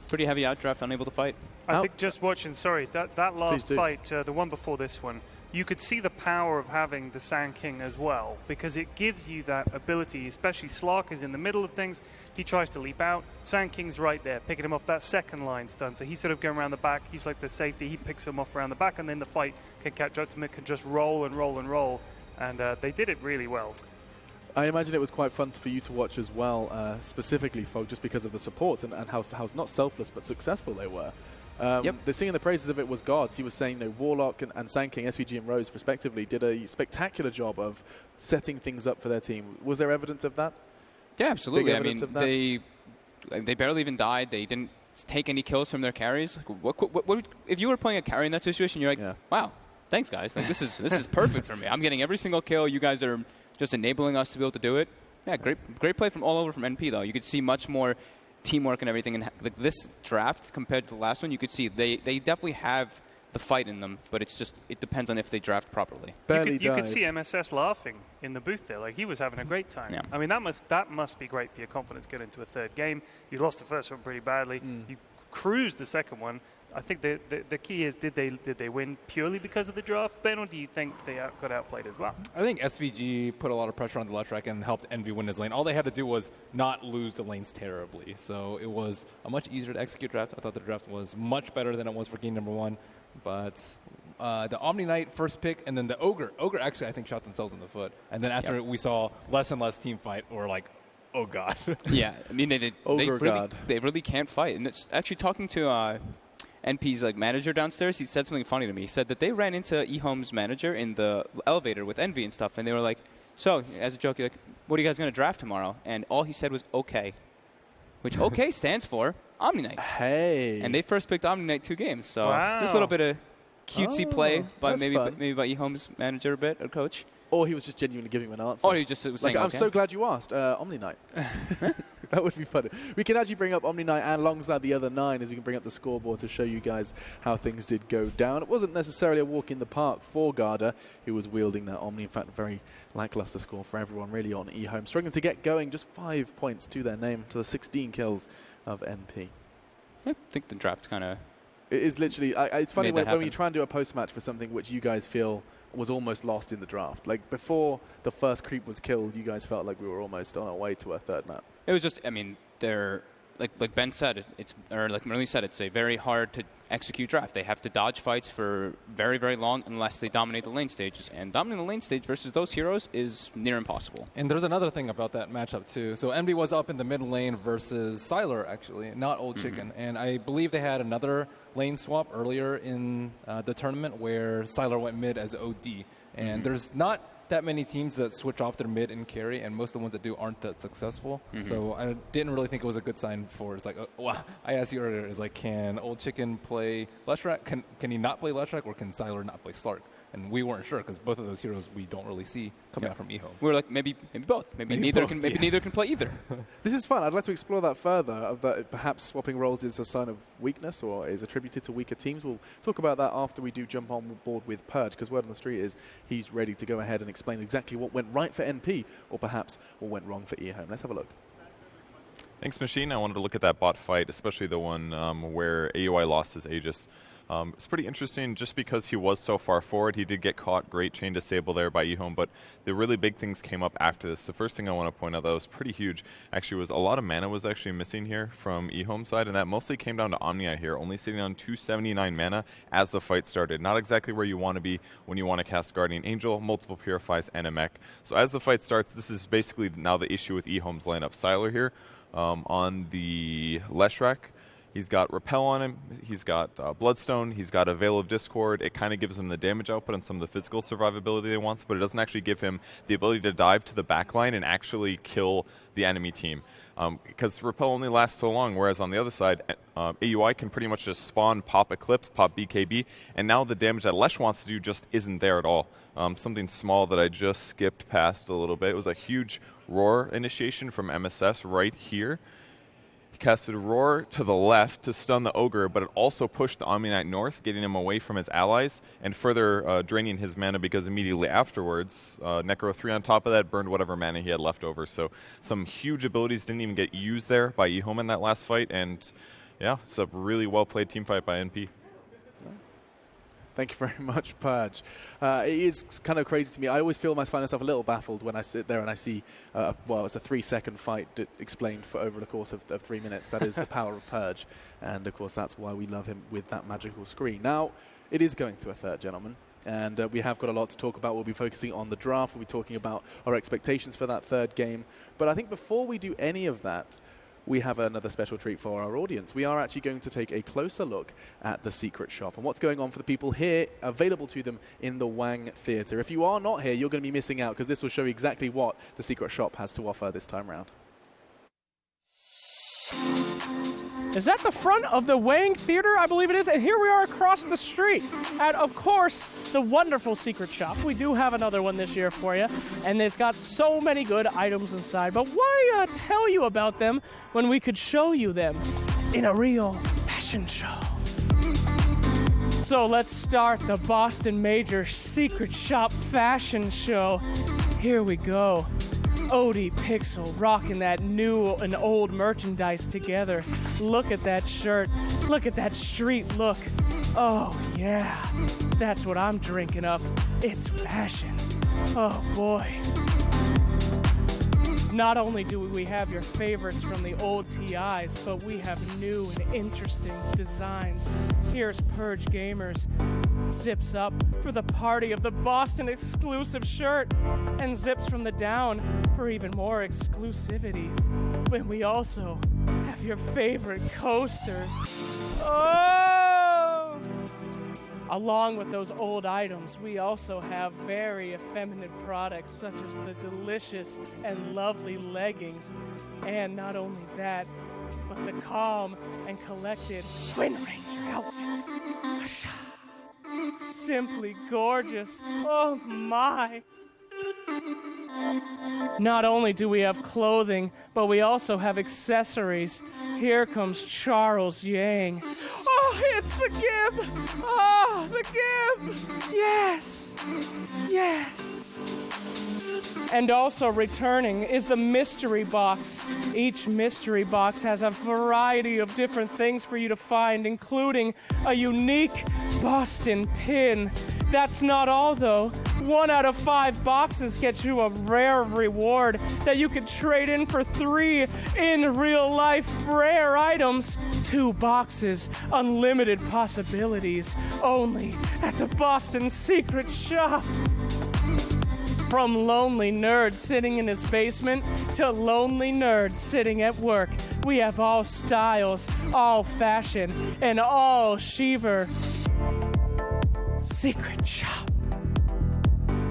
pretty heavy outdraft, unable to fight. I think just watching, that last fight, the one before this one, you could see the power of having the Sand King as well, because it gives you that ability, especially Slark is in the middle of things. He tries to leap out. Sand King's right there, picking him up. That second line's done. So he's sort of going around the back. He's like the safety. He picks him off around the back, and then the fight can catch up to him. It can just roll and roll and roll. And they did it really well. I imagine it was quite fun for you to watch as well, specifically, folk, just because of the support and how not selfless but successful they were. The singing the praises of it was Gods. He was saying, Warlock and Sand King, SVG and Rose, respectively, did a spectacular job of setting things up for their team. Was there evidence of that? Yeah, absolutely. I mean, they barely even died. They didn't take any kills from their carries. Like, what, if you were playing a carry in that situation, you're like, wow, thanks, guys. Like, this is perfect for me. I'm getting every single kill. You guys are just enabling us to be able to do it. Yeah, great play from all over from NP, though. You could see much more teamwork and everything. And like this draft compared to the last one, you could see they definitely have the fight in them, but it depends on if they draft properly. You could see MSS laughing in the booth there, like he was having a great time. Yeah. I mean, that must be great for your confidence going into a third game. You lost the first one pretty badly. You cruised the second one. I think the key is, did they win purely because of the draft, Ben, or do you think they got outplayed as well? I think SVG put a lot of pressure on the left rack and helped Envy win his lane. All they had to do was not lose the lanes terribly. So it was a much easier to execute draft. I thought the draft was much better than it was for game number 1. But the Omni Knight first pick and then the Ogre. Ogre actually, I think, shot themselves in the foot. And then after we saw less and less team fight, we're like, oh, God. Yeah, I mean, they really can't fight. And it's actually talking to NP's like manager downstairs, he said something funny to me. He said that they ran into EHOME's manager in the elevator with Envy and stuff, and they were like, so, as a joke, like, what are you guys going to draft tomorrow? And all he said was, okay. Which OK stands for Omni Knight. Hey. And they first picked Omni Knight 2 games. So this little bit of cutesy play by maybe by EHOME's manager a bit, or coach. Or he was just genuinely giving him an answer. Or he just was saying, I'm so glad you asked. Omni Knight. That would be funny. We can actually bring up Omni Knight and alongside the other 9 as we can bring up the scoreboard to show you guys how things did go down. It wasn't necessarily a walk in the park for Garda, who was wielding that Omni. In fact, a very lackluster score for everyone really on EHOME. Struggling to get going, just 5 points to their name, to the 16 kills of NP. I think the draft kind of... It is literally... it's funny when you try and do a post-match for something which you guys feel was almost lost in the draft. Like, before the first creep was killed, you guys felt like we were almost on our way to a third map. It was just, I mean, their like Ben said, or like Marlene said, it's a very hard to execute draft. They have to dodge fights for very, very long unless they dominate the lane stages. And dominating the lane stage versus those heroes is near impossible. And there's another thing about that matchup, too. So MD was up in the mid lane versus Sylar, actually, not Old Chicken. And I believe they had another lane swap earlier in the tournament where Sylar went mid as OD. And there's not that many teams that switch off their mid and carry, and most of the ones that do aren't that successful. So I didn't really think it was a good sign for. It's like, wow. I asked you earlier, is like, can Old Chicken play Leshrac? Can he not play Leshrac, or can Sylar not play Slark? And we weren't sure because both of those heroes we don't really see coming out from EHOME. We were like, maybe both. Maybe neither can play either. This is fun. I'd like to explore that further, of that perhaps swapping roles is a sign of weakness or is attributed to weaker teams. We'll talk about that after we do jump on board with Purge, because word on the street is he's ready to go ahead and explain exactly what went right for NP or perhaps what went wrong for EHOME. Let's have a look. Thanks, Machine. I wanted to look at that bot fight, especially the one where AUI lost his Aegis. It's pretty interesting just because he was so far forward. He did get caught. Great chain disable there by EHOME, but the really big things came up after this. The first thing I want to point out that was pretty huge actually was a lot of mana was actually missing here from EHOME's side, and that mostly came down to Omni here, only sitting on 279 mana as the fight started. Not exactly where you want to be when you want to cast Guardian Angel, multiple Purifies, and a mech. So as the fight starts, this is basically now the issue with EHOME's lineup. Sylar here on the Leshrac. He's got Repel on him, he's got Bloodstone, he's got a Veil of Discord. It kind of gives him the damage output and some of the physical survivability he wants, but it doesn't actually give him the ability to dive to the backline and actually kill the enemy team. Because Repel only lasts so long, whereas on the other side, AUI can pretty much just spawn, pop Eclipse, pop BKB, and now the damage that Lesh wants to do just isn't there at all. Something small that I just skipped past a little bit. It was a huge Roar initiation from MSS right here. He casted Roar to the left to stun the Ogre, but it also pushed the Omni Knight north, getting him away from his allies and further draining his mana because immediately afterwards, Necro 3 on top of that burned whatever mana he had left over. So some huge abilities didn't even get used there by EHOME in that last fight, and yeah, it's a really well-played team fight by NP. Thank you very much, Purge. It is kind of crazy to me. I always find myself a little baffled when I sit there and I see, well, it's a 3-second fight explained for over the course of 3 minutes. That is the power of Purge. And, of course, that's why we love him with that magical screen. Now, it is going to a third, gentlemen. And we have got a lot to talk about. We'll be focusing on the draft. We'll be talking about our expectations for that third game. But I think before we do any of that, we have another special treat for our audience. We are actually going to take a closer look at the secret shop and what's going on for the people here, available to them in the Wang Theatre. If you are not here, you're going to be missing out because this will show you exactly what the secret shop has to offer this time around. Is that the front of the Wang Theater? I believe it is. And here we are across the street at, of course, the wonderful secret shop. We do have another one this year for you, and it's got so many good items inside. But why tell you about them when we could show you them in a real fashion show? So let's start the Boston Major Secret Shop Fashion Show. Here we go. Odie Pixel rocking that new and old merchandise together. Look at that shirt. Look at that street look. Oh, yeah. That's what I'm drinking up. It's fashion. Oh, boy. Not only do we have your favorites from the old TIs, but we have new and interesting designs. Here's Purge Gamers. Zips up for the party of the Boston exclusive shirt, and zips from the down for even more exclusivity. But we also have your favorite coasters. Oh! Along with those old items, we also have very effeminate products such as the delicious and lovely leggings. And not only that, but the calm and collected Wind Ranger outfits. Simply gorgeous. Oh my. Not only do we have clothing, but we also have accessories. Here comes Charles Yang. Oh, it's the Gib! Oh, the Gib! Yes! Yes! And also returning is the mystery box. Each mystery box has a variety of different things for you to find, including a unique Boston pin. That's not all, though. 1 out of 5 boxes gets you a rare reward that you could trade in for 3 in real life rare items. 2 boxes, unlimited possibilities, only at the Boston Secret Shop. From lonely nerd sitting in his basement to lonely nerd sitting at work, we have all styles, all fashion, and all Shiver. Secret Shop.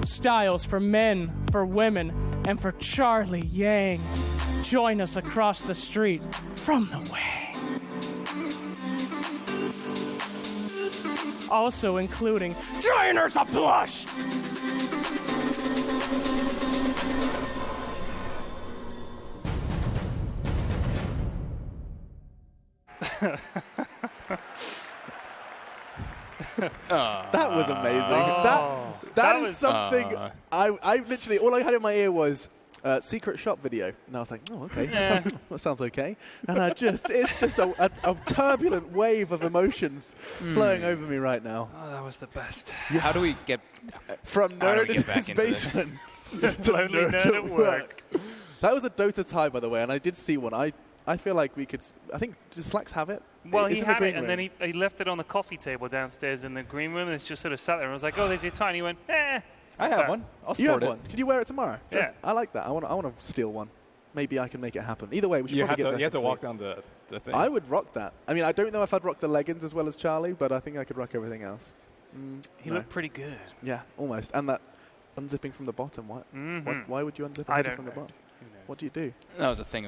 Styles for men, for women, and for Charlie Yang. Join us across the street from the way. Also including Joiners a Plush! That was amazing. That is something. I literally, all I had in my ear was secret shop video, and I was like, oh, okay, that sounds okay. And it's just a turbulent wave of emotions flowing over me right now. Oh, that was the best. Yeah. How do we get from nerd in his basement to lonely nerd at work? That was a Dota tie, by the way, and I did see one. I feel like we could. I think does Slacks have it? Well, It's he in the had green it, and room. then he left it on the coffee table downstairs in the green room, and it's just sort of sat there. And I was like, "Oh, there's your tie." And he went, "Eh." I have one. I'll You have sport it. one. Can you wear it tomorrow? Yeah. I like that. I want to steal one. Maybe I can make it happen. Either way, we should You probably have get to, you have to the walk down the thing. I would rock that. I mean, I don't know if I'd rock the leggings as well as Charlie, but I think I could rock everything else. He looked pretty good. Yeah, almost. And that unzipping from the bottom. Why would you unzip I it don't from the know. bottom? What do you do? That was a thing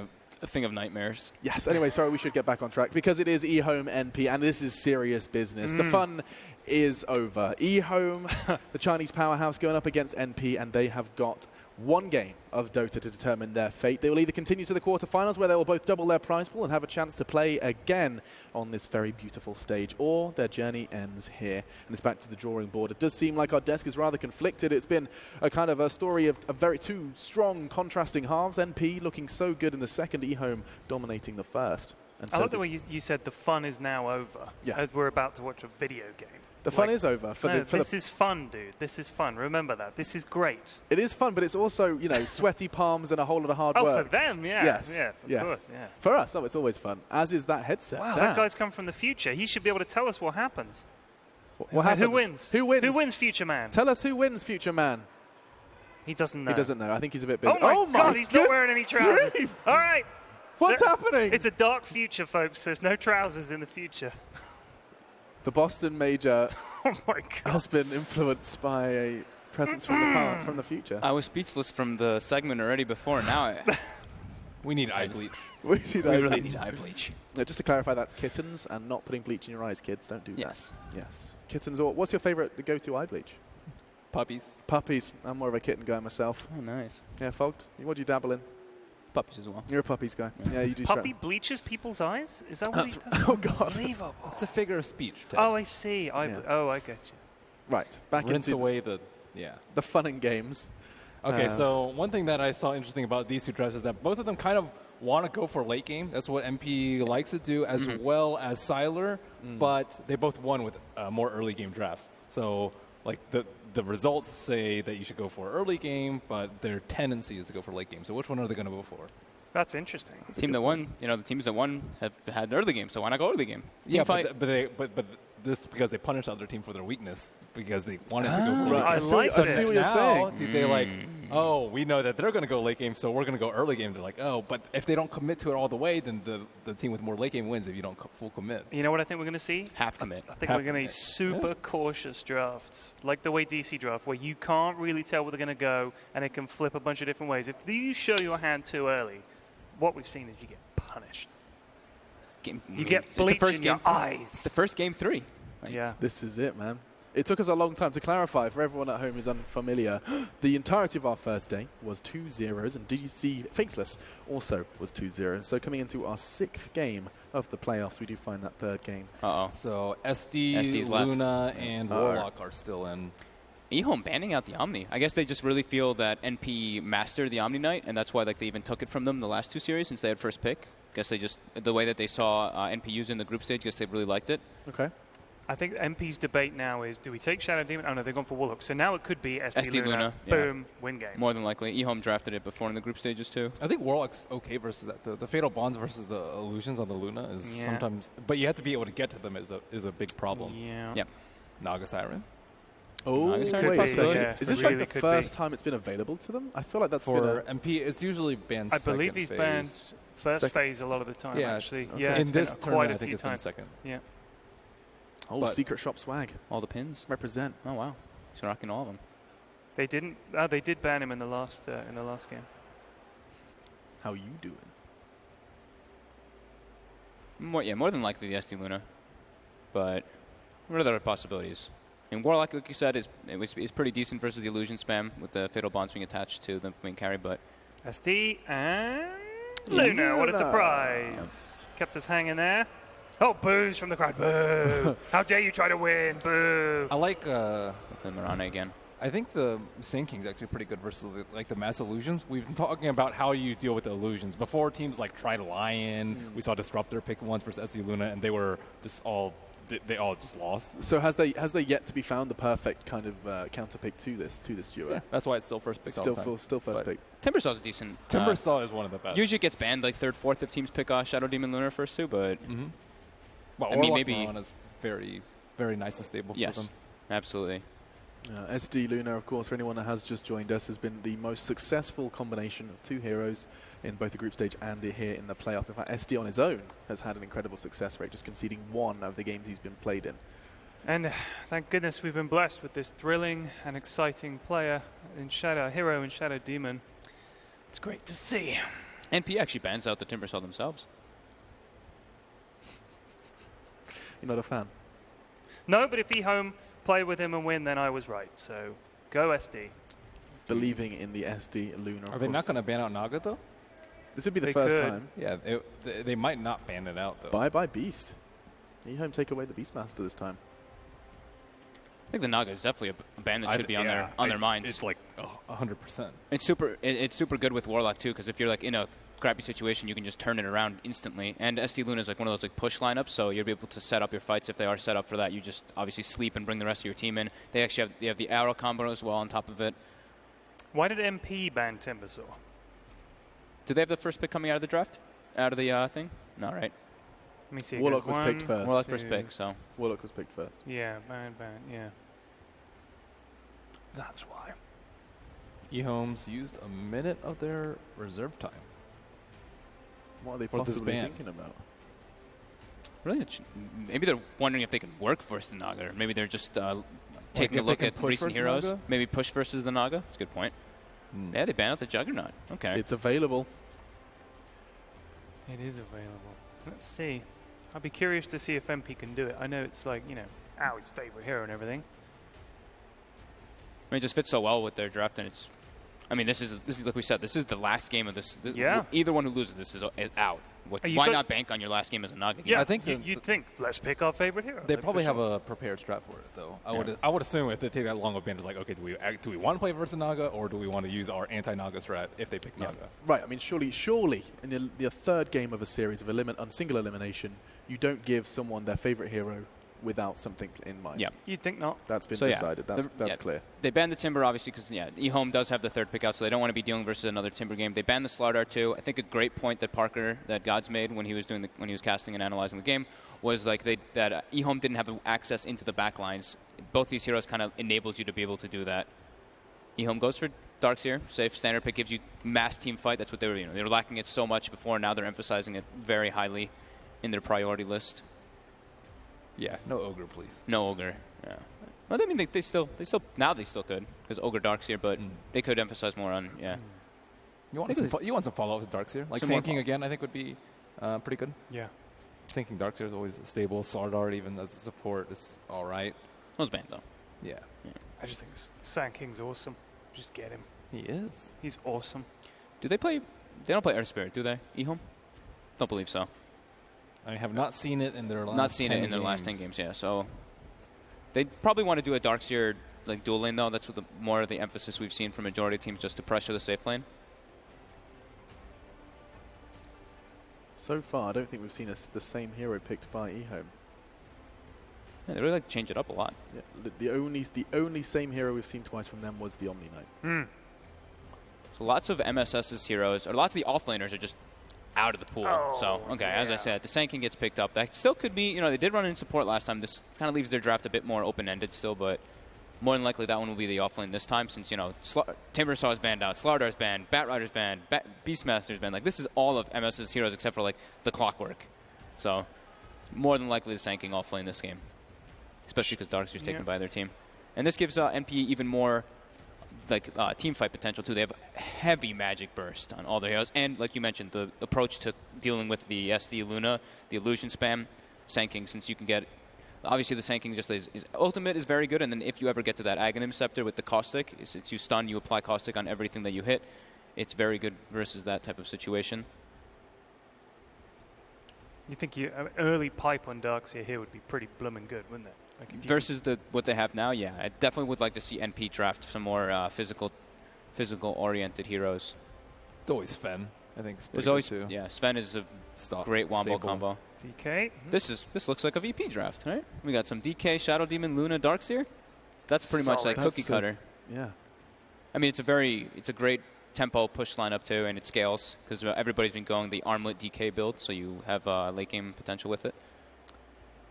of nightmares. Yes. Anyway, sorry, we should get back on track because it is EHOME NP, and this is serious business. The fun is over. EHOME, the Chinese powerhouse, going up against NP, and they have got one game of Dota to determine their fate. They will either continue to the quarterfinals, where they will both double their prize pool and have a chance to play again on this very beautiful stage, or their journey ends here. And it's back to the drawing board. It does seem like our desk is rather conflicted. It's been a kind of a story of very two strong contrasting halves. NP looking so good in the second, EHOME dominating the first. And I love the way you said the fun is now over. Yeah. As we're about to watch a video game. The fun is over. This is fun, dude. This is fun. Remember that. This is great. It is fun, but it's also, sweaty palms and a whole lot of hard work. Oh, for them, yeah. Yes. Yeah, of course, yeah. For us, it's always fun, as is that headset. Wow, Damn. that guy's come from the future. He should be able to tell us what happens. What happens? Who wins? Who wins? Who wins, Future Man? Tell us who wins, Future Man. He doesn't know. He doesn't know. I think he's a bit busy. Oh my God, he's not wearing any trousers. Grief. All right. What's happening? It's a dark future, folks. There's no trousers in the future. The Boston Major Oh my God. has been influenced by a presence from the future. I was speechless from the segment already before. Now we need eye bleach. We really need eye bleach. Just to clarify, that's kittens and not putting bleach in your eyes, kids. Don't do that. Yes. Kittens. Or what's your favorite go-to eye bleach? Puppies. Puppies. I'm more of a kitten guy myself. Oh, nice. Yeah, Fogged. What do you dabble in? Puppies as well. You're a puppies guy. Yeah, you do. Puppy bleaches people's eyes? Is that what he does? Oh, God. Unbelievable. It's a figure of speech. Oh, I see. I get you. Right. Back Rinse into away the fun and games. Okay, so one thing that I saw interesting about these two drafts is that both of them kind of want to go for late game. That's what MP likes to do, as well as Siler, but they both won with more early game drafts. So, like, the results say that you should go for early game, but their tendency is to go for late game. So which one are they going to go for? That's interesting. The teams that won have had early game, so why not go early game? Yeah, but this is because they punished the other team for their weakness because they wanted to go for late game. I like I see what you're saying. They're like, oh, we know that they're going to go late game, so we're going to go early game. They're like, oh, but if they don't commit to it all the way, then the team with more late game wins if you don't full commit. You know what I think we're going to see? Half commit. I think we're going to see super cautious drafts, like the way DC draft, where you can't really tell where they're going to go, and it can flip a bunch of different ways. If you show your hand too early, what we've seen is you get punished. You get bleach in your eyes. It's the first game 3. Yeah. This is it, man. It took us a long time to clarify. For everyone at home who's unfamiliar, the entirety of our first day was 2-0s, and DC Faceless also was 2-0. So coming into our 6th game of the playoffs, we do find that third game. Uh-oh. So SD's left. Luna, and Warlock are still in. EHOME banning out the Omni. I guess they just really feel that NP mastered the Omni Knight, and that's why like they even took it from them the last 2 series since they had first pick. I guess they just, the way that they saw NP use in the group stage, I guess they really liked it. Okay. I think NP's debate now is, do we take Shadow Demon? Oh, no, they've gone for Warlock. So now it could be SD Luna. Boom, win game. More than likely. EHOME drafted it before in the group stages, too. I think Warlock's okay versus that. The Fatal Bonds versus the Illusions on the Luna is sometimes... But you have to be able to get to them is a big problem. Yeah. Yep. Naga Siren. Oh, wait a second. Is this really like the first time it's been available to them? I feel like that's for MP. It's usually banned. I believe he's banned first phase a lot of the time. Actually, yeah. In this tournament, quite a I think few it's times. been second. Yeah. Oh, secret shop swag. All the pins represent. Oh wow, he's rocking all of them. They didn't. They did ban him in the last game. How you doing? More than likely the SD Luna, but what are the other possibilities? And Warlock, like you said, is pretty decent versus the illusion spam with the Fatal Bonds being attached to the main carry, but SD and Luna, what a surprise! Kept us hanging there. Oh, boos from the crowd. Boo! How dare you try to win? Boo! I like the Mirana again. I think the Sand King's actually pretty good versus the mass illusions. We've been talking about how you deal with the illusions. Before, teams like tried Lion. We saw Disruptor pick once versus SD Luna, and they were just all just lost. So has there yet to be found the perfect kind of counter pick to this duo? Yeah, that's why it's still first pick. Still first pick. Timbersaw's a decent. Timbersaw is one of the best. Usually it gets banned like 3rd, 4th if teams pick Shadow Demon Luna first 2, but well, I mean maybe is very, very nice and stable. Yes, for them. Absolutely. SD Luna, of course, for anyone that has just joined us, has been the most successful combination of 2 heroes in both the group stage and here in the playoffs. In fact, SD on his own has had an incredible success rate, just conceding 1 of the games he's been played in. And thank goodness we've been blessed with this thrilling and exciting player in hero in Shadow Demon. It's great to see. NP actually bans out the Timbersaw themselves. You're not a fan? No, but if EHOME play with him and win, then I was right. So go SD. Believing in the SD Luna. Are they not going to ban out Naga though? This would be the first time. Yeah, they might not ban it out though. Bye Beast. EHOME take away the Beastmaster this time. I think the Naga is definitely a ban that should be on their minds. It's like 100%. It's super good with Warlock too, because if you're like in a crappy situation, you can just turn it around instantly. And SD Luna is like one of those like push lineups, so you'll be able to set up your fights if they are set up for that. You just obviously sleep and bring the rest of your team in. They actually have the arrow combo as well on top of it. Why did MP ban Timbersaw? Do they have the first pick coming out of the draft? Out of the thing? No, right? Let me see. Warlock was picked first. Warlock first pick, so. Warlock was picked first. Yeah, ban, yeah. That's why. EHOME's used a minute of their reserve time. What are they possibly thinking about? Really? Maybe they're wondering if they can work versus the Naga, or maybe they're just taking a look at recent heroes. Naga? Maybe push versus the Naga. That's a good point. Yeah, they ban out the Juggernaut. Okay. It's available. It is available. Let's see. I'd be curious to see if MP can do it. I know it's like, his favorite hero and everything. I mean, it just fits so well with their draft, and it's. I mean, this is like we said. This is the last game of this. Yeah. Either one who loses this is out. Why not bank on your last game as a Naga? Yeah, I think you'd think let's pick our favorite hero. They probably have a prepared strat for it, though. I would assume if they take that long of ban, it's like, okay, do we want to play versus Naga, or do we want to use our anti-Naga strat if they pick Naga? Right. I mean, surely, in the third game of a series of on single elimination, you don't give someone their favorite hero without something in mind. Yeah. You'd think not. That's been decided. That's clear. They banned the Timber, obviously, because, EHOME does have the 3rd pick out, so they don't want to be dealing versus another Timber game. They banned the Slardar, too. I think a great point that Gods made when he was casting and analyzing the game was like that EHOME didn't have access into the backlines. Both these heroes kind of enables you to be able to do that. EHOME goes for Darkseer, safe standard pick, gives you mass team fight. That's what they were lacking it so much before. Now they're emphasizing it very highly in their priority list. Yeah, no Ogre, please. No Ogre. Yeah. Well, I mean, they still could, because Ogre Darkseer, but they could emphasize more on, You want some follow-up with Darkseer? Like Sand King again, I think would be pretty good. Yeah. Sand King Darkseer is always stable. Slardar, even as a support, is all right. Those banned, though. Yeah. I just think Sand King's awesome. Just get him. He is. He's awesome. They don't play Air Spirit, do they, EHOME? Don't believe so. I have not seen it in their last 10 games. last 10 games, yeah. So they probably want to do a Darkseer like dual lane though. That's what more of the emphasis we've seen from majority of teams, just to pressure the safe lane. So far, I don't think we've seen the same hero picked by EHOME. Yeah, they really like to change it up a lot. Yeah, the only same hero we've seen twice from them was the Omni Knight. So lots of MSS's heroes, or lots of the offlaners are just out of the pool. As I said, the Sanking gets picked up. That still could be, they did run in support last time. This kind of leaves their draft a bit more open-ended still, but more than likely that one will be the offlane this time, since, Timbersaw's banned out, Slardar's banned, Batrider's banned, Beastmaster's banned. Like, this is all of MS's heroes except for, like, the Clockwork. So, more than likely the Sanking offlane this game, especially because Darkseer's taken by their team. And this gives NP even more team fight potential too. They have heavy magic burst on all their heroes, and like you mentioned, the approach to dealing with the SD Luna, the illusion spam, Sanking, since you can get, obviously the Sanking just is ultimate is very good, and then if you ever get to that Aghanim Scepter with the Caustic, it's you stun, you apply Caustic on everything that you hit. It's very good versus that type of situation. You think early pipe on Darkseer here would be pretty blooming good, wouldn't it? Like versus what they have now, yeah. I definitely would like to see NP draft some more physical-oriented heroes. It's always Sven, I think. There's always too. Yeah, Sven is a great wombo combo. DK. This looks like a VP draft, right? We got some DK, Shadow Demon, Luna, Darkseer. That's pretty much like cookie cutter. Yeah. I mean, it's a great tempo push lineup too, and it scales because everybody's been going the Armlet DK build, so you have late game potential with it.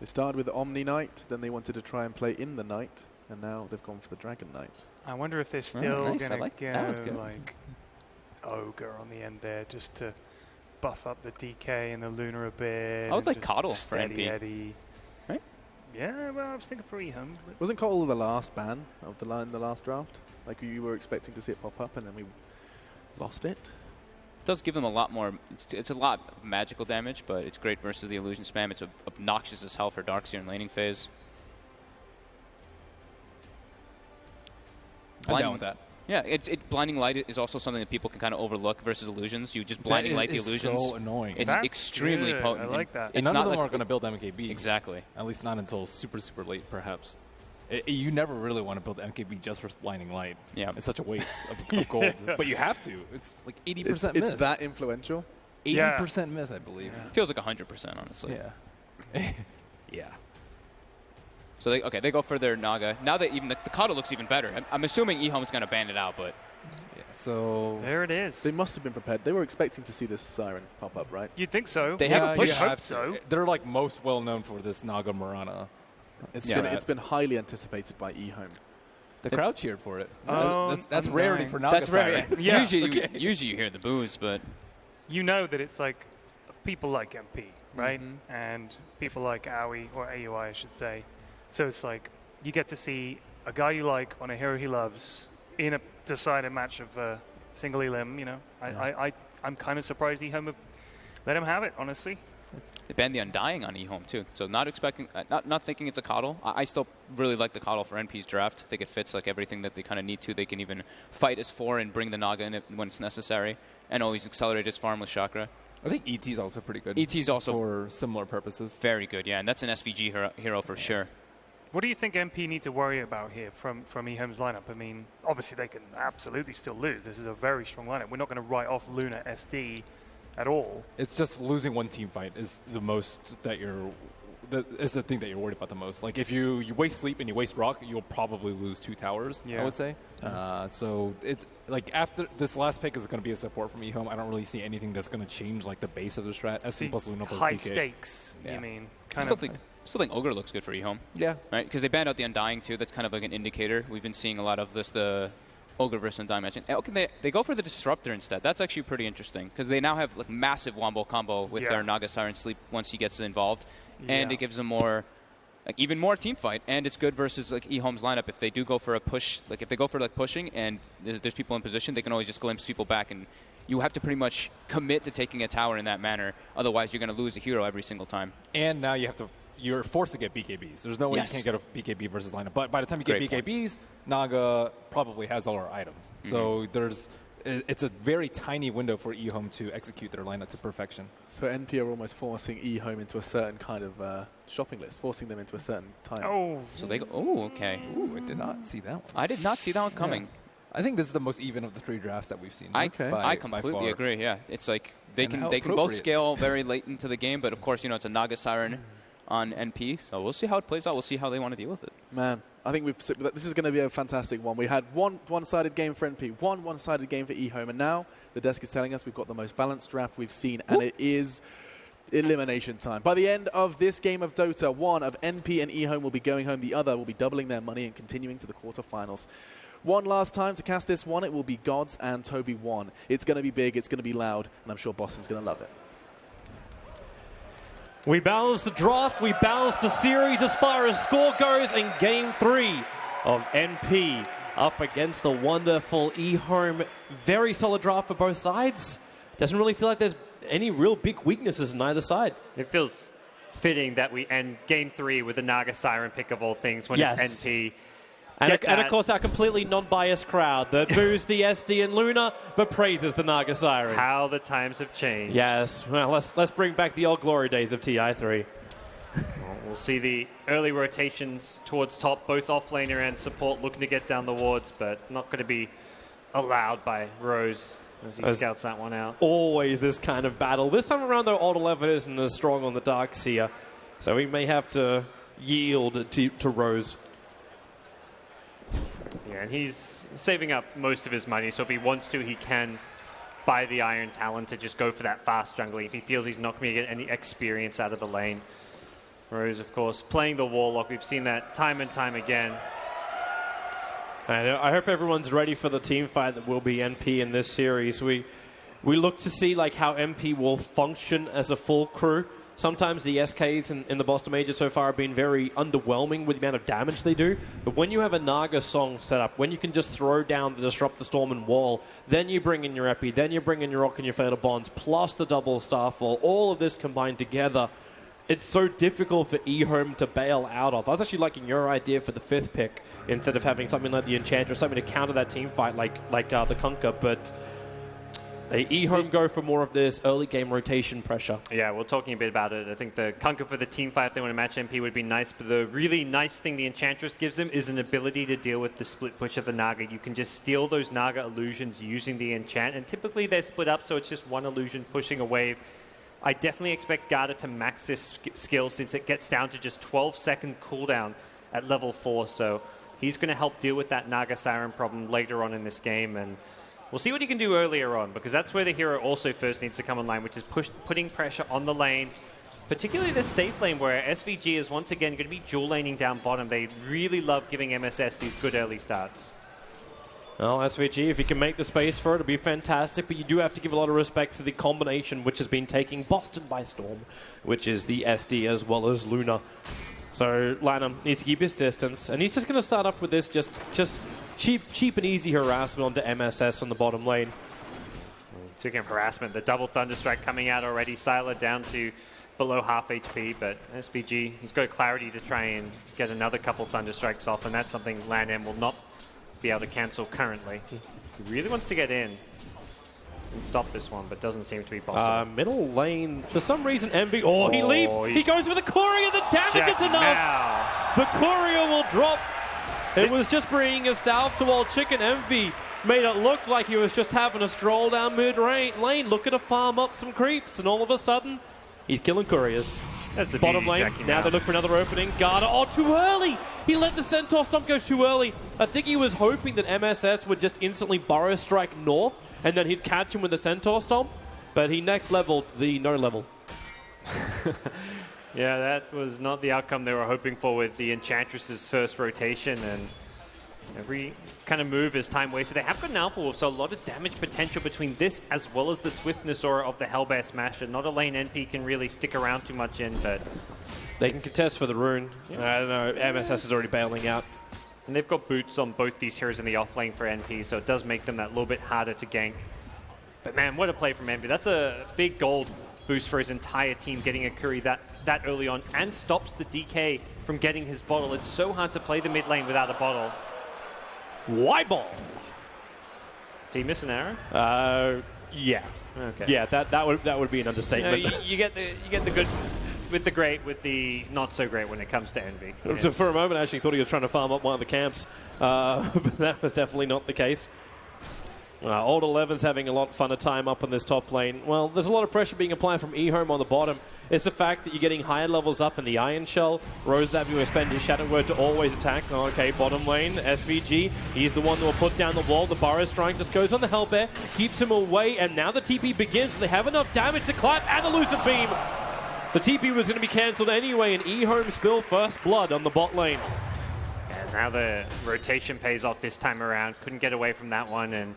They started with the Omni Knight, then they wanted to try and play in the Knight, and now they've gone for the Dragon Knight. I wonder if they're still going to go like Ogre on the end there, just to buff up the DK and the Luna a bit. I would like Coddle for Steady NP. Eddie. Right? Yeah, well, I was thinking for EHOME. Wasn't Coddle the last ban of the line in the last draft? Like you were expecting to see it pop up, and then we lost it. Does give them a lot more. It's a lot of magical damage, but it's great versus the illusion spam. It's obnoxious as hell for Darkseer in laning phase. I'm down with that. Yeah, blinding light is also something that people can kind of overlook versus illusions. You just blinding light the illusions. So annoying. It's extremely potent. I like that. And none of them are going to build MKB. Exactly. At least not until super late, perhaps. You never really want to build MKB just for blinding light. Yeah. It's such a waste of gold. But you have to. It's like 80% miss. It's that influential? 80% miss, I believe. Yeah. Feels like 100%, honestly. Yeah. Yeah. So they go for their Naga. Now that even the Coddle looks even better. I'm assuming EHOME's going to ban it out, but... Yeah, so... There it is. They must have been prepared. They were expecting to see this Siren pop up, right? You'd think so. They have a push. I hope so. They're like most well known for this Naga Murana. It's been highly anticipated by EHOME. The crowd cheered for it. Oh, that's rarity for Naga. That's rare. Yeah. Usually you hear the boos, but... You know that it's like people like MP, right? And people like AUI, or AUI, I should say. So it's like you get to see a guy you like on a hero he loves in a decided match of single elim, I'm kind of surprised EHOME have let him have it, honestly. They banned the Undying on EHOME too, so not expecting, not thinking it's a Coddle. I still really like the Coddle for NP's draft. I think it fits like everything that they kind of need to. They can even fight as 4 and bring the Naga in when it's necessary, and always accelerate his farm with Chakra. I think ET's also pretty good. ET's also for similar purposes. Very good, yeah, and that's an SVG hero for sure. What do you think MP need to worry about here from EHOME's lineup? I mean, obviously they can absolutely still lose. This is a very strong lineup. We're not going to write off Luna SD at all. It's just losing one team fight is the most is the thing that you're worried about the most. Like if you waste sleep and you waste rock, you'll probably lose 2 towers, I would say. So it's like after this last pick is going to be a support from EHOME. I don't really see anything that's going to change like the base of the strat. SC plus Luna plus high DK. Stakes, you mean? I still think Ogre looks good for EHOME. Yeah. Right? Because they banned out the Undying too. That's kind of like an indicator. We've been seeing a lot of this, the Ogre versus Undying match. Okay, they go for the Disruptor instead. That's actually pretty interesting because they now have like massive wombo combo with their Naga Siren Sleep once he gets involved. And it gives them more, like even more team fight. And it's good versus like EHOME's lineup. If they do go for a push, like if they go for like pushing and there's people in position, they can always just glimpse people back. And you have to pretty much commit to taking a tower in that manner. Otherwise, you're going to lose a hero every single time. And now you're forced to get BKBs. There's no way you can't get a BKB versus lineup. But by the time you get BKBs, Naga probably has all our items. So it's a very tiny window for EHOME to execute their lineup to perfection. So NP are almost forcing EHOME into a certain kind of shopping list, forcing them into a certain time. Oh. So they go, oh, okay. Ooh, I did not see that one. I did not see that one coming. Yeah. I think this is the most even of the 3 drafts that we've seen. I completely agree, yeah. It's like they can both scale very late into the game, but of course, it's a Naga Siren on NP, so we'll see how it plays out. We'll see how they want to deal with it. Man, I think this is going to be a fantastic one. We had one-sided game for NP, one-sided game for EHOME, and now the desk is telling us we've got the most balanced draft we've seen, and it is elimination time. By the end of this game of Dota, one of NP and EHOME will be going home, the other will be doubling their money and continuing to the quarterfinals. One last time to cast this one, it will be Gods and Toby 1. It's going to be big, it's going to be loud, and I'm sure Boston's going to love it. We balance the draft, we balance the series as far as score goes in Game 3 of NP up against the wonderful EHOME. Very solid draft for both sides. Doesn't really feel like there's any real big weaknesses in either side. It feels fitting that we end Game 3 with the Naga Siren pick of all things when it's NP. And of course, our completely non-biased crowd that boos the SD and Luna, but praises the Naga Siren. How the times have changed. Yes. Well, let's bring back the old glory days of TI3. We'll see the early rotations towards top, both offlaner and support looking to get down the wards, but not going to be allowed by Rose as he scouts that one out. Always this kind of battle. This time around, though, Old 11 isn't as strong on the Darks here, so he may have to yield to Rose. Yeah, and he's saving up most of his money, so if he wants to, he can buy the Iron Talon to just go for that fast jungling if he feels he's not going to get any experience out of the lane. Rose, of course, playing the Warlock. We've seen that time and time again. And I hope everyone's ready for the team fight that will be NP in this series. We look to see how MP will function as a full crew. Sometimes the SKs in the Boston Major so far have been very underwhelming with the amount of damage they do. But when you have a Naga song set up, when you can just throw down the Disrupt the Storm and Wall, then you bring in your Epi, then you bring in your Rock and your Fatal Bonds, plus the double Starfall, all of this combined together, it's so difficult for EHOME to bail out of. I was actually liking your idea for the 5th pick instead of having something like the Enchantress, something to counter that team fight like the Kunkka, but EHOME go for more of this early game rotation pressure. Yeah, we're talking a bit about it. I think the Kunkka for the team fight, if they want to match MP, would be nice, but the really nice thing the Enchantress gives them is an ability to deal with the split push of the Naga. You can just steal those Naga illusions using the enchant, and typically they're split up, so it's just one illusion pushing a wave. I definitely expect Garda to max this skill since it gets down to just 12-second cooldown at level 4, so he's going to help deal with that Naga Siren problem later on in this game, and we'll see what he can do earlier on, because that's where the hero also first needs to come online, which is putting pressure on the lane, particularly the safe lane where SVG is once again going to be dual laning down bottom. They really love giving MSS these good early starts. Well, SVG, if you can make the space for it, it'll be fantastic, but you do have to give a lot of respect to the combination which has been taking Boston by storm, which is the SD as well as Luna. So Lanham needs to keep his distance, and he's just going to start off with this just cheap and easy harassment onto MSS on the bottom lane. Speaking of harassment, the double Thunderstrike coming out already. Sylar down to below half HP, but SVG, he's got clarity to try and get another couple Thunderstrikes off, and that's something LANM will not be able to cancel currently. He really wants to get in and stop this one, but doesn't seem to be possible. Middle lane, for some reason, MB... Oh, he leaves! He goes with the courier! The damage is enough! Now. The courier will drop. It was just bringing a salve to while Chicken Envy made it look like he was just having a stroll down mid-lane, looking to farm up some creeps, and all of a sudden, he's killing couriers. That's the bottom lane. Now they look for another opening. Garda, too early! He let the Centaur Stomp go too early. I think he was hoping that MSS would just instantly Burrow Strike north, and then he'd catch him with the Centaur Stomp, but he next leveled the no level. Yeah, that was not the outcome they were hoping for with the Enchantress's first rotation, and every kind of move is time wasted. They have got an Alpha Wolf, so a lot of damage potential between this as well as the Swiftness Aura of the Hellbear Smasher. Not a lane NP can really stick around too much in, but they can contest for the rune. I don't know, MSS is already bailing out. And they've got boots on both these heroes in the off lane for NP, so it does make them that little bit harder to gank. But man, what a play from NP. That's a big gold boost for his entire team, getting a Curry that early on, and stops the DK from getting his bottle. It's so hard to play the mid lane without a bottle. Y-ball. Did he miss an arrow? Yeah. Okay. Yeah, that would be an understatement. You get the good with the great, with the not so great when it comes to Envy. So for a moment, I actually thought he was trying to farm up one of the camps, but that was definitely not the case. Old 11's having a lot of fun of time up in this top lane. Well, there's a lot of pressure being applied from EHOME on the bottom. It's the fact that you're getting higher levels up in the Iron Shell. Rose having to spend his Shadow Word to always attack. Okay, bottom lane, SVG. He's the one that will put down the wall. The Burrow Strike just goes on the Hellbear, keeps him away, and now the TP begins. They have enough damage to clap and the Lucid Beam. The TP was going to be cancelled anyway, and EHOME spilled first blood on the bot lane. And now the rotation pays off this time around. Couldn't get away from that one, and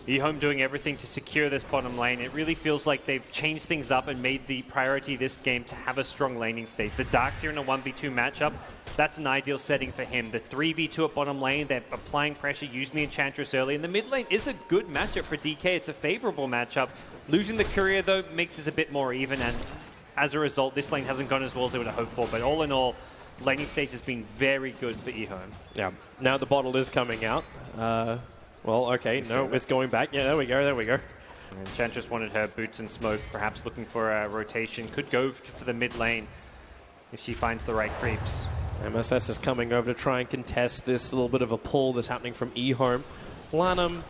EHOME doing everything to secure this bottom lane. It really feels like they've changed things up and made the priority this game to have a strong laning stage. The Darkseer in a 1v2 matchup, that's an ideal setting for him. The 3v2 at bottom lane, they're applying pressure, using the Enchantress early. And the mid lane is a good matchup for DK. It's a favorable matchup. Losing the Courier, though, makes this a bit more even. And as a result, this lane hasn't gone as well as they would have hoped for. But all in all, laning stage has been very good for EHOME. Yeah. Now the bottle is coming out. Well, okay, no, it's going back. Yeah, there we go. Enchantress wanted her boots and smoke, perhaps looking for a rotation. Could go for the mid lane if she finds the right creeps. MSS is coming over to try and contest this little bit of a pull that's happening from EHOME. Lanham,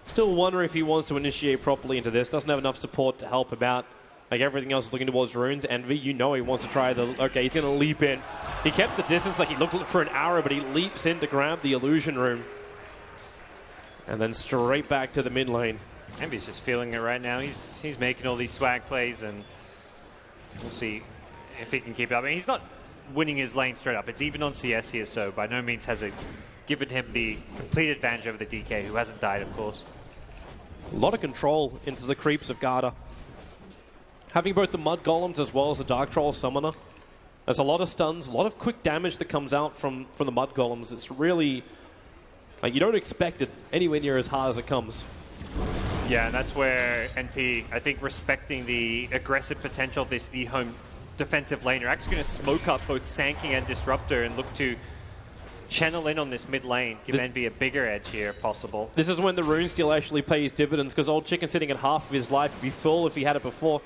still wondering if he wants to initiate properly into this. Doesn't have enough support to help him out. Like everything else is looking towards runes. Envy, you know he wants to try the... Okay, he's going to leap in. He kept the distance like he looked for an arrow, but he leaps in to grab the illusion rune. And then straight back to the mid lane. Envy's just feeling it right now. He's making all these swag plays, and we'll see if he can keep it up. I mean, he's not winning his lane straight up. It's even on CS here, so by no means has it given him the complete advantage over the DK, who hasn't died, of course. A lot of control into the creeps of Garda. Having both the Mud Golems as well as the Dark Troll Summoner. There's a lot of stuns, a lot of quick damage that comes out from the Mud Golems. It's really... Like, you don't expect it anywhere near as hard as it comes. Yeah, and that's where NP, I think, respecting the aggressive potential of this EHOME defensive laner, actually going to smoke up both Sanking and Disruptor and look to channel in on this mid lane, give Envy a bigger edge here if possible. This is when the rune steal actually pays dividends, because Old Chicken sitting at half of his life would be full if he had it before.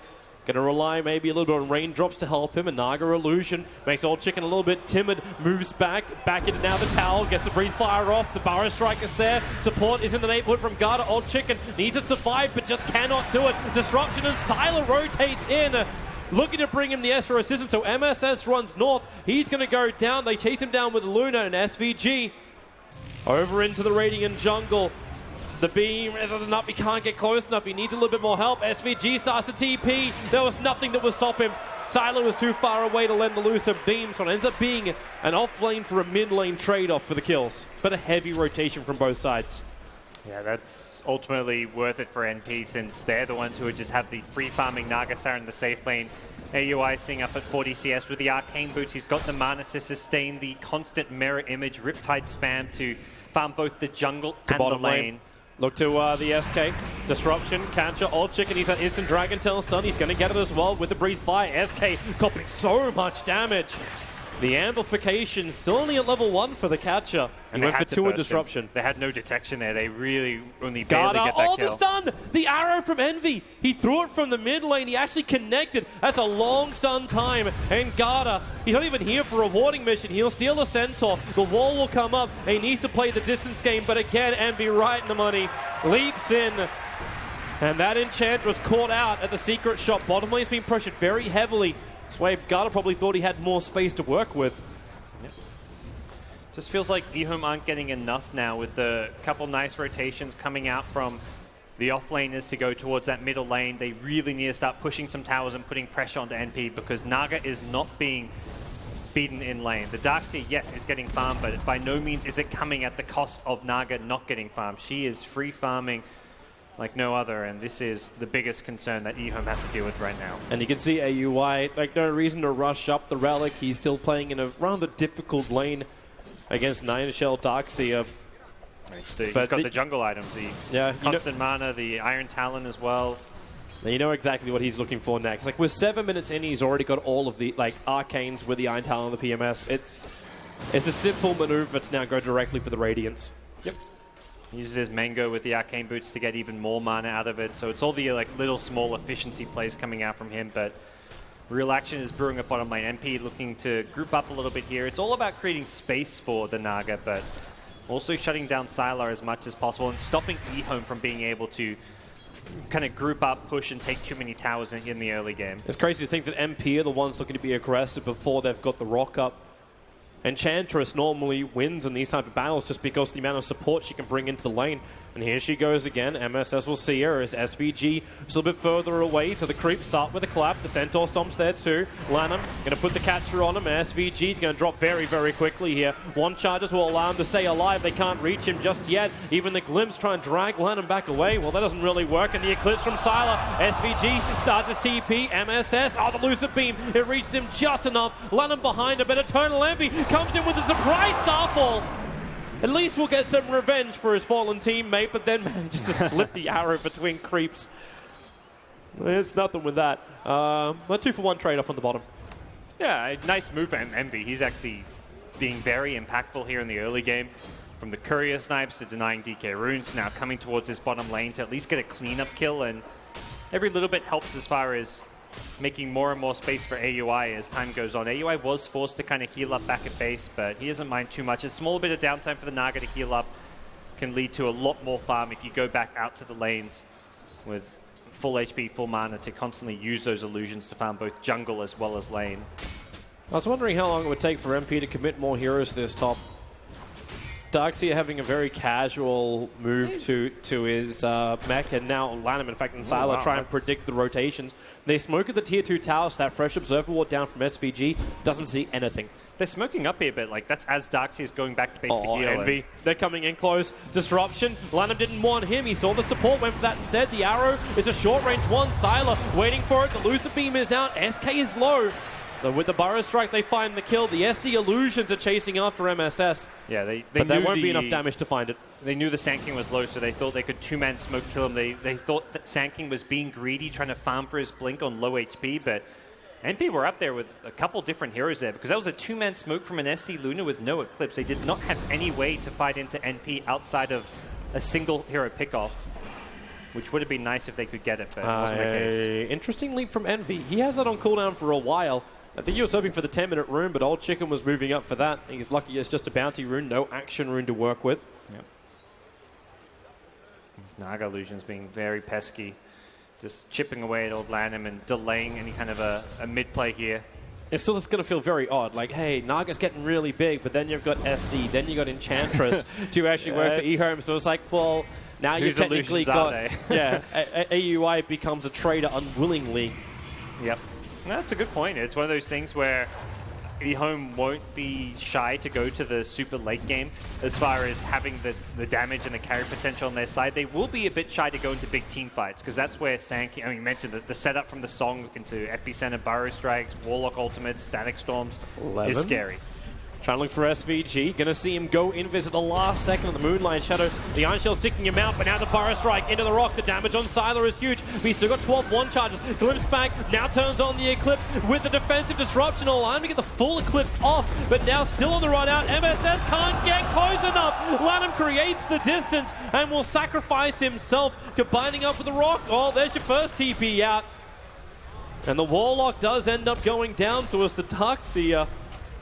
Going to rely maybe a little bit on raindrops to help him. And Naga Illusion makes Old Chicken a little bit timid. Moves back into now the tower. Gets the breathe fire off. The Burrow Strike is there. Support is in the neighborhood from Garda. Old Chicken needs to survive, but just cannot do it. Disruption, and Sylar rotates in. Looking to bring him the extra assistance. So MSS runs north. He's going to go down. They chase him down with Luna and SVG. Over into the Radiant jungle. The beam isn't enough. He can't get close enough. He needs a little bit more help. SVG starts to TP. There was nothing that would stop him. Sylar was too far away to lend the Lucid beam, so it ends up being an off lane for a mid lane trade-off for the kills. But a heavy rotation from both sides. Yeah, that's ultimately worth it for NP, since they're the ones who just have the free farming Nagasar in the safe lane. AUI seeing up at 40 CS with the Arcane Boots. He's got the mana to sustain the constant mirror image Riptide spam to farm both the jungle and the lane. Look to the SK. Disruption, catcher, Old Chicken. He's an instant Dragon Tail stun. He's going to get it as well with the Breathe Fire. SK copying so much damage. The amplification still only at level 1 for the catcher. He went for 2 in Disruption. They had no detection there. They really only barely Garda, get that kill. the stun! The arrow from Envy. He threw it from the mid lane. He actually connected. That's a long stun time. And Garda, he's not even here for a warding mission. He'll steal the Centaur. The wall will come up. And he needs to play the distance game. But again, Envy right in the money. Leaps in. And that enchant was caught out at the secret shop. Bottom lane's been pressured very heavily. This way, Garda probably thought he had more space to work with. Yep. Just feels like EHOME aren't getting enough now, with the couple nice rotations coming out from the offlaners to go towards that middle lane. They really need to start pushing some towers and putting pressure onto NP, because Naga is not being beaten in lane. The Darkseer, yes, is getting farmed, but by no means is it coming at the cost of Naga not getting farmed. She is free farming like no other, and this is the biggest concern that EHOME has to deal with right now. And you can see AUI, like, no reason to rush up the Relic. He's still playing in a rather difficult lane against 9 Shell Darkseer. He's got the jungle items, the constant mana, the Iron Talon as well. Now you know exactly what he's looking for next. Like, with 7 minutes in, he's already got all of the, like, Arcanes with the Iron Talon and the PMS. It's a simple maneuver to now go directly for the Radiance. Yep. Uses his Mango with the Arcane Boots to get even more mana out of it. So it's all the like little small efficiency plays coming out from him. But real action is brewing up bottom lane. MP looking to group up a little bit here. It's all about creating space for the Naga, but also shutting down Sylar as much as possible and stopping EHOME from being able to kind of group up, push, and take too many towers in the early game. It's crazy to think that MP are the ones looking to be aggressive before they've got the rock up. Enchantress normally wins in these type of battles just because of the amount of support she can bring into the lane. And here she goes again. MSS will see her as SVG is a little bit further away. So the creeps start with a clap. The Centaur Stomp's there too. Lanham going to put the catcher on him. SVG is going to drop very, very quickly here. One charges will allow him to stay alive. They can't reach him just yet. Even the Glimpse try and drag Lanham back away. Well, that doesn't really work. And the Eclipse from Sylar. SVG starts his TP. MSS. Oh, the Lucid Beam. It reached him just enough. Lanham behind him. But Eternal Envy comes in with a surprise Starfall. At least we'll get some revenge for his fallen teammate, but then manages to slip the arrow between creeps. It's nothing with that. A 2-for-1 trade-off on the bottom. Yeah, a nice move from Envy. He's actually being very impactful here in the early game. From the Courier Snipes to denying DK Runes, now coming towards his bottom lane to at least get a cleanup kill, and every little bit helps as far as making more and more space for AUI as time goes on. AUI was forced to kind of heal up back at base, but he doesn't mind too much. A small bit of downtime for the Naga to heal up can lead to a lot more farm if you go back out to the lanes with full HP, full mana to constantly use those illusions to farm both jungle as well as lane. I was wondering how long it would take for MP to commit more heroes to this top. Darkseer having a very casual move to his mech, and now Lanham, in fact, and Sylar try and predict the rotations. They smoke at the tier 2 tower, so that fresh observer ward down from SVG doesn't see anything. They're smoking up here a bit, like that's as Darkseer's going back to base to heal. Envy. They're coming in close. Disruption. Lanham didn't want him. He saw the support, went for that instead. The arrow is a short range one. Sylar waiting for it. The Lucid Beam is out. SK is low. With the Burrow Strike, they find the kill. The SD Illusions are chasing after MSS. Yeah, but there won't be enough damage to find it. They knew the Sand King was low, so they thought they could two-man smoke kill him. They thought that Sand King was being greedy, trying to farm for his blink on low HP, but NP were up there with a couple different heroes there, because that was a two-man smoke from an SD Luna with no Eclipse. They did not have any way to fight into NP outside of a single hero pickoff, which would have been nice if they could get it, but it wasn't the case. Interesting leap from Envy. He has that on cooldown for a while. I think he was hoping for the 10-minute rune, but Old Chicken was moving up for that. He's lucky it's just a bounty rune, no action rune to work with. Yep. This Naga Illusion's being very pesky. Just chipping away at old Lanham and delaying any kind of a mid-play here. It's still just going to feel very odd. Like, hey, Naga's getting really big, but then you've got SD, then you've got Enchantress to actually work for EHOME. So it's like, well, now you've technically got... Yeah, AUI becomes a trader unwillingly. Yep. That's a good point. It's one of those things where EHOME won't be shy to go to the super late game as far as having the damage and the carry potential on their side. They will be a bit shy to go into big team fights, because that's where Sand King, I mean, you mentioned the setup from the Song into Epicenter, Burrow Strikes, Warlock Ultimates, Static Storms 11. is scary. Trying to look for SVG. Going to see him go invis at the last second of the Moonlight Shadow. The Iron Shell sticking him out, but now the Burrow Strike into the rock. The damage on Sylar is huge. But he's still got 12 one charges. Glimpse back. Now turns on the Eclipse with the defensive disruption. Allowing him to get the full Eclipse off, but now still on the run out. MSS can't get close enough. Lanham creates the distance and will sacrifice himself, combining up with the rock. Oh, there's your first TP out. And the Warlock does end up going down to us. The Darkseer,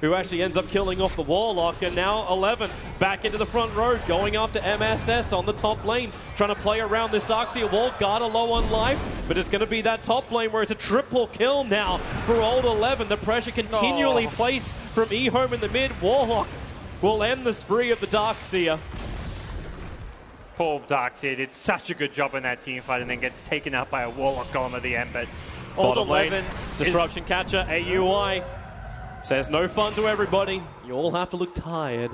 who actually ends up killing off the Warlock, and now 11 back into the front row, going after MSS on the top lane, trying to play around this Darkseer wall. Garda low on life, but it's going to be that top lane where it's a triple kill now for old 11. The pressure continually placed from EHOME in the mid. Warlock will end the spree of the Darkseer. Poor Darkseer did such a good job in that team fight and then gets taken out by a Warlock Golem at the end, but old 11 disruption catcher, AUI. Says no fun to everybody. You all have to look tired.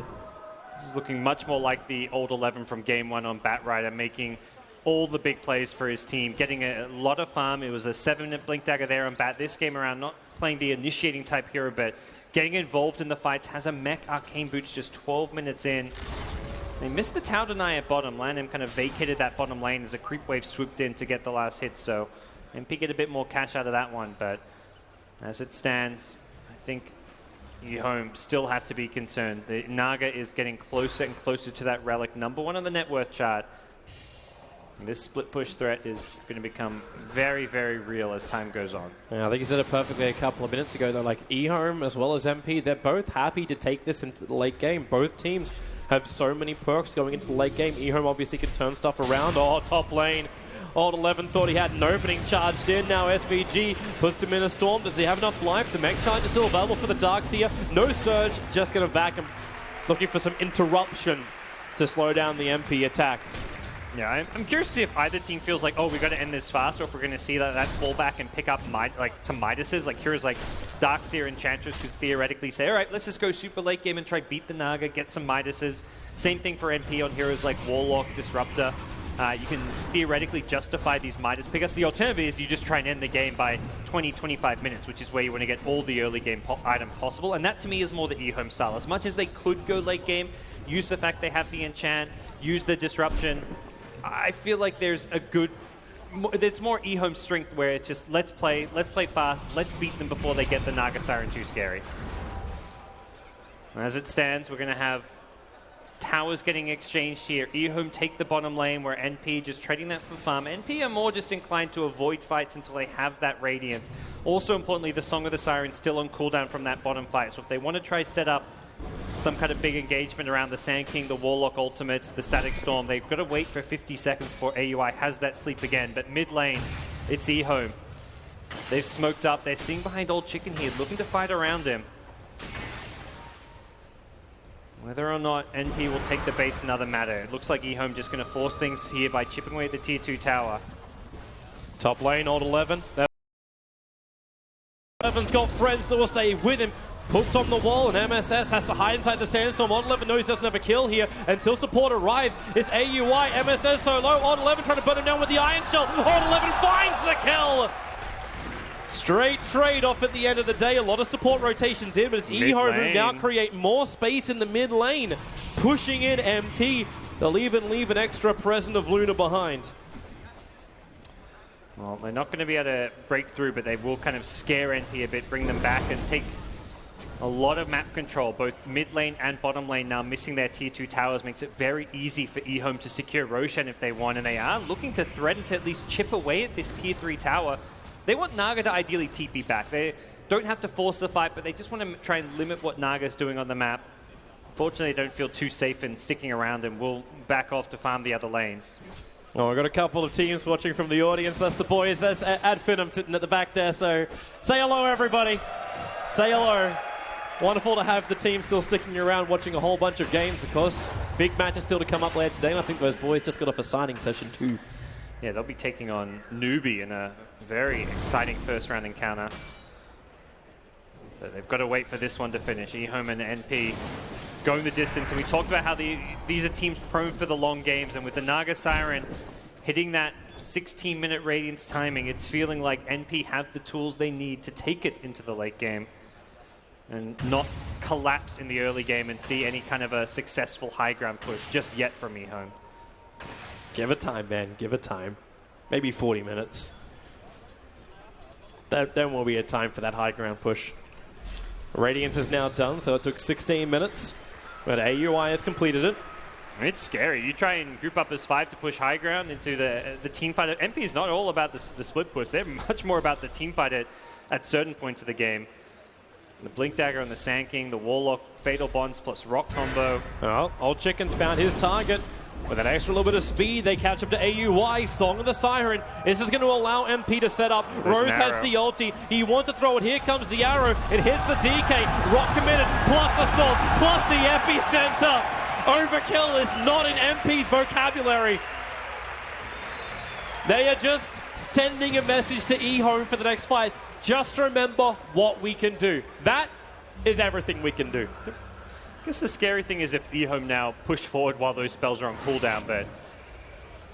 This is looking much more like the old 11 from Game 1 on Batrider, making all the big plays for his team, getting a lot of farm. It was a 7-minute Blink Dagger there on Bat. This game around, not playing the initiating type hero, but getting involved in the fights. Has a mech Arcane Boots just 12 minutes in. They missed the Tower Deny at bottom. Lanham kind of vacated that bottom lane as a creep wave swooped in to get the last hit. So MP get a bit more cash out of that one, but as it stands, I think EHOME still have to be concerned. The Naga is getting closer and closer to that relic, #1 on the net worth chart. And this split push threat is going to become very, very real as time goes on. Yeah, I think you said it perfectly a couple of minutes ago, though. Like EHOME as well as MP, they're both happy to take this into the late game. Both teams have so many perks going into the late game. EHOME obviously can turn stuff around. Oh, top lane. Old 11 thought he had an opening charged in. Now SVG puts him in a storm. Does he have enough life? The mech charge is still available for the Darkseer. No surge, just going to back him. Looking for some interruption to slow down the MP attack. Yeah, I'm curious to see if either team feels like, oh, we got to end this fast, or if we're going to see that fallback and pick up some Midases. Like here's like Darkseer Enchantress could theoretically say, all right, let's just go super late game and try beat the Naga, get some Midases. Same thing for NP on heroes like Warlock, Disruptor. You can theoretically justify these Midas pickups. The alternative is you just try and end the game by 20-25 minutes, which is where you want to get all the early game items possible. And that to me is more the EHOME style. As much as they could go late game, use the fact they have the enchant, use the disruption, I feel like there's more EHOME strength where it's just let's play fast, let's beat them before they get the Naga Siren too scary. As it stands, we're going to have towers getting exchanged here. EHOME take the bottom lane where NP just trading that for farm. NP are more just inclined to avoid fights until they have that Radiance. Also importantly, the Song of the Siren still on cooldown from that bottom fight. So if they want to try set up some kind of big engagement around the Sand King, the Warlock ultimates, the Static Storm, they've got to wait for 50 seconds before AUI has that sleep again. But mid lane, it's EHOME. They've smoked up. They're seeing behind Old Chicken here, looking to fight around him. Whether or not NP will take the bait's another matter. It looks like EHOME just going to force things here by chipping away at the tier 2 tower. Top lane, Old 11. 11's got friends that will stay with him. Puts on the wall, and MSS has to hide inside the sandstorm. Odd 11 knows he doesn't have a kill here until support arrives. It's AUI, MSS so low. Odd 11 trying to burn him down with the Iron Shell. Odd 11 finds the kill. Straight trade-off at the end of the day. A lot of support rotations in, but it's EHOME who now create more space in the mid lane. Pushing in MP. They'll even leave an extra present of Luna behind. Well, they're not going to be able to break through, but they will kind of scare NP a bit, bring them back, and take a lot of map control. Both mid lane and bottom lane now missing their tier 2 towers makes it very easy for EHOME to secure Roshan if they want, and they are looking to threaten to at least chip away at this tier 3 tower. They want Naga to ideally TP back. They don't have to force the fight, but they just want to try and limit what Naga's doing on the map. Fortunately, they don't feel too safe in sticking around and will back off to farm the other lanes. Oh, we've got a couple of teams watching from the audience. That's the boys. That's Ad Finum sitting at the back there. So say hello, everybody. Say hello. Wonderful to have the team still sticking around watching a whole bunch of games, of course. Big matches still to come up later today, and I think those boys just got off a signing session too. Yeah, they'll be taking on Newbie in a very exciting first round encounter. But they've got to wait for this one to finish. EHOME and NP going the distance, and we talked about how these are teams prone for the long games, and with the Naga Siren hitting that 16-minute Radiance timing, it's feeling like NP have the tools they need to take it into the late game and not collapse in the early game and see any kind of a successful high ground push just yet from EHOME. Give it time, man. Give it time. Maybe 40 minutes. Then will be a time for that high ground push. Radiance is now done, so it took 16 minutes, but AUI has completed it. It's scary. You try and group up as 5 to push high ground into the team fight. MP is not all about the split push. They're much more about the team fight at certain points of the game. The Blink Dagger on the Sand King, the Warlock, Fatal Bonds plus Rock combo. Well, Old Chicken's found his target. With an extra little bit of speed, they catch up to AUI. Song of the Siren. This is going to allow MP to set up. Rose has the ulti. He wants to throw it. Here comes the arrow. It hits the DK. Rock committed, plus the storm, plus the epicenter. Overkill is not in MP's vocabulary. They are just sending a message to EHOME for the next fights. Just remember what we can do. That is everything we can do. I guess the scary thing is if EHOME now push forward while those spells are on cooldown, but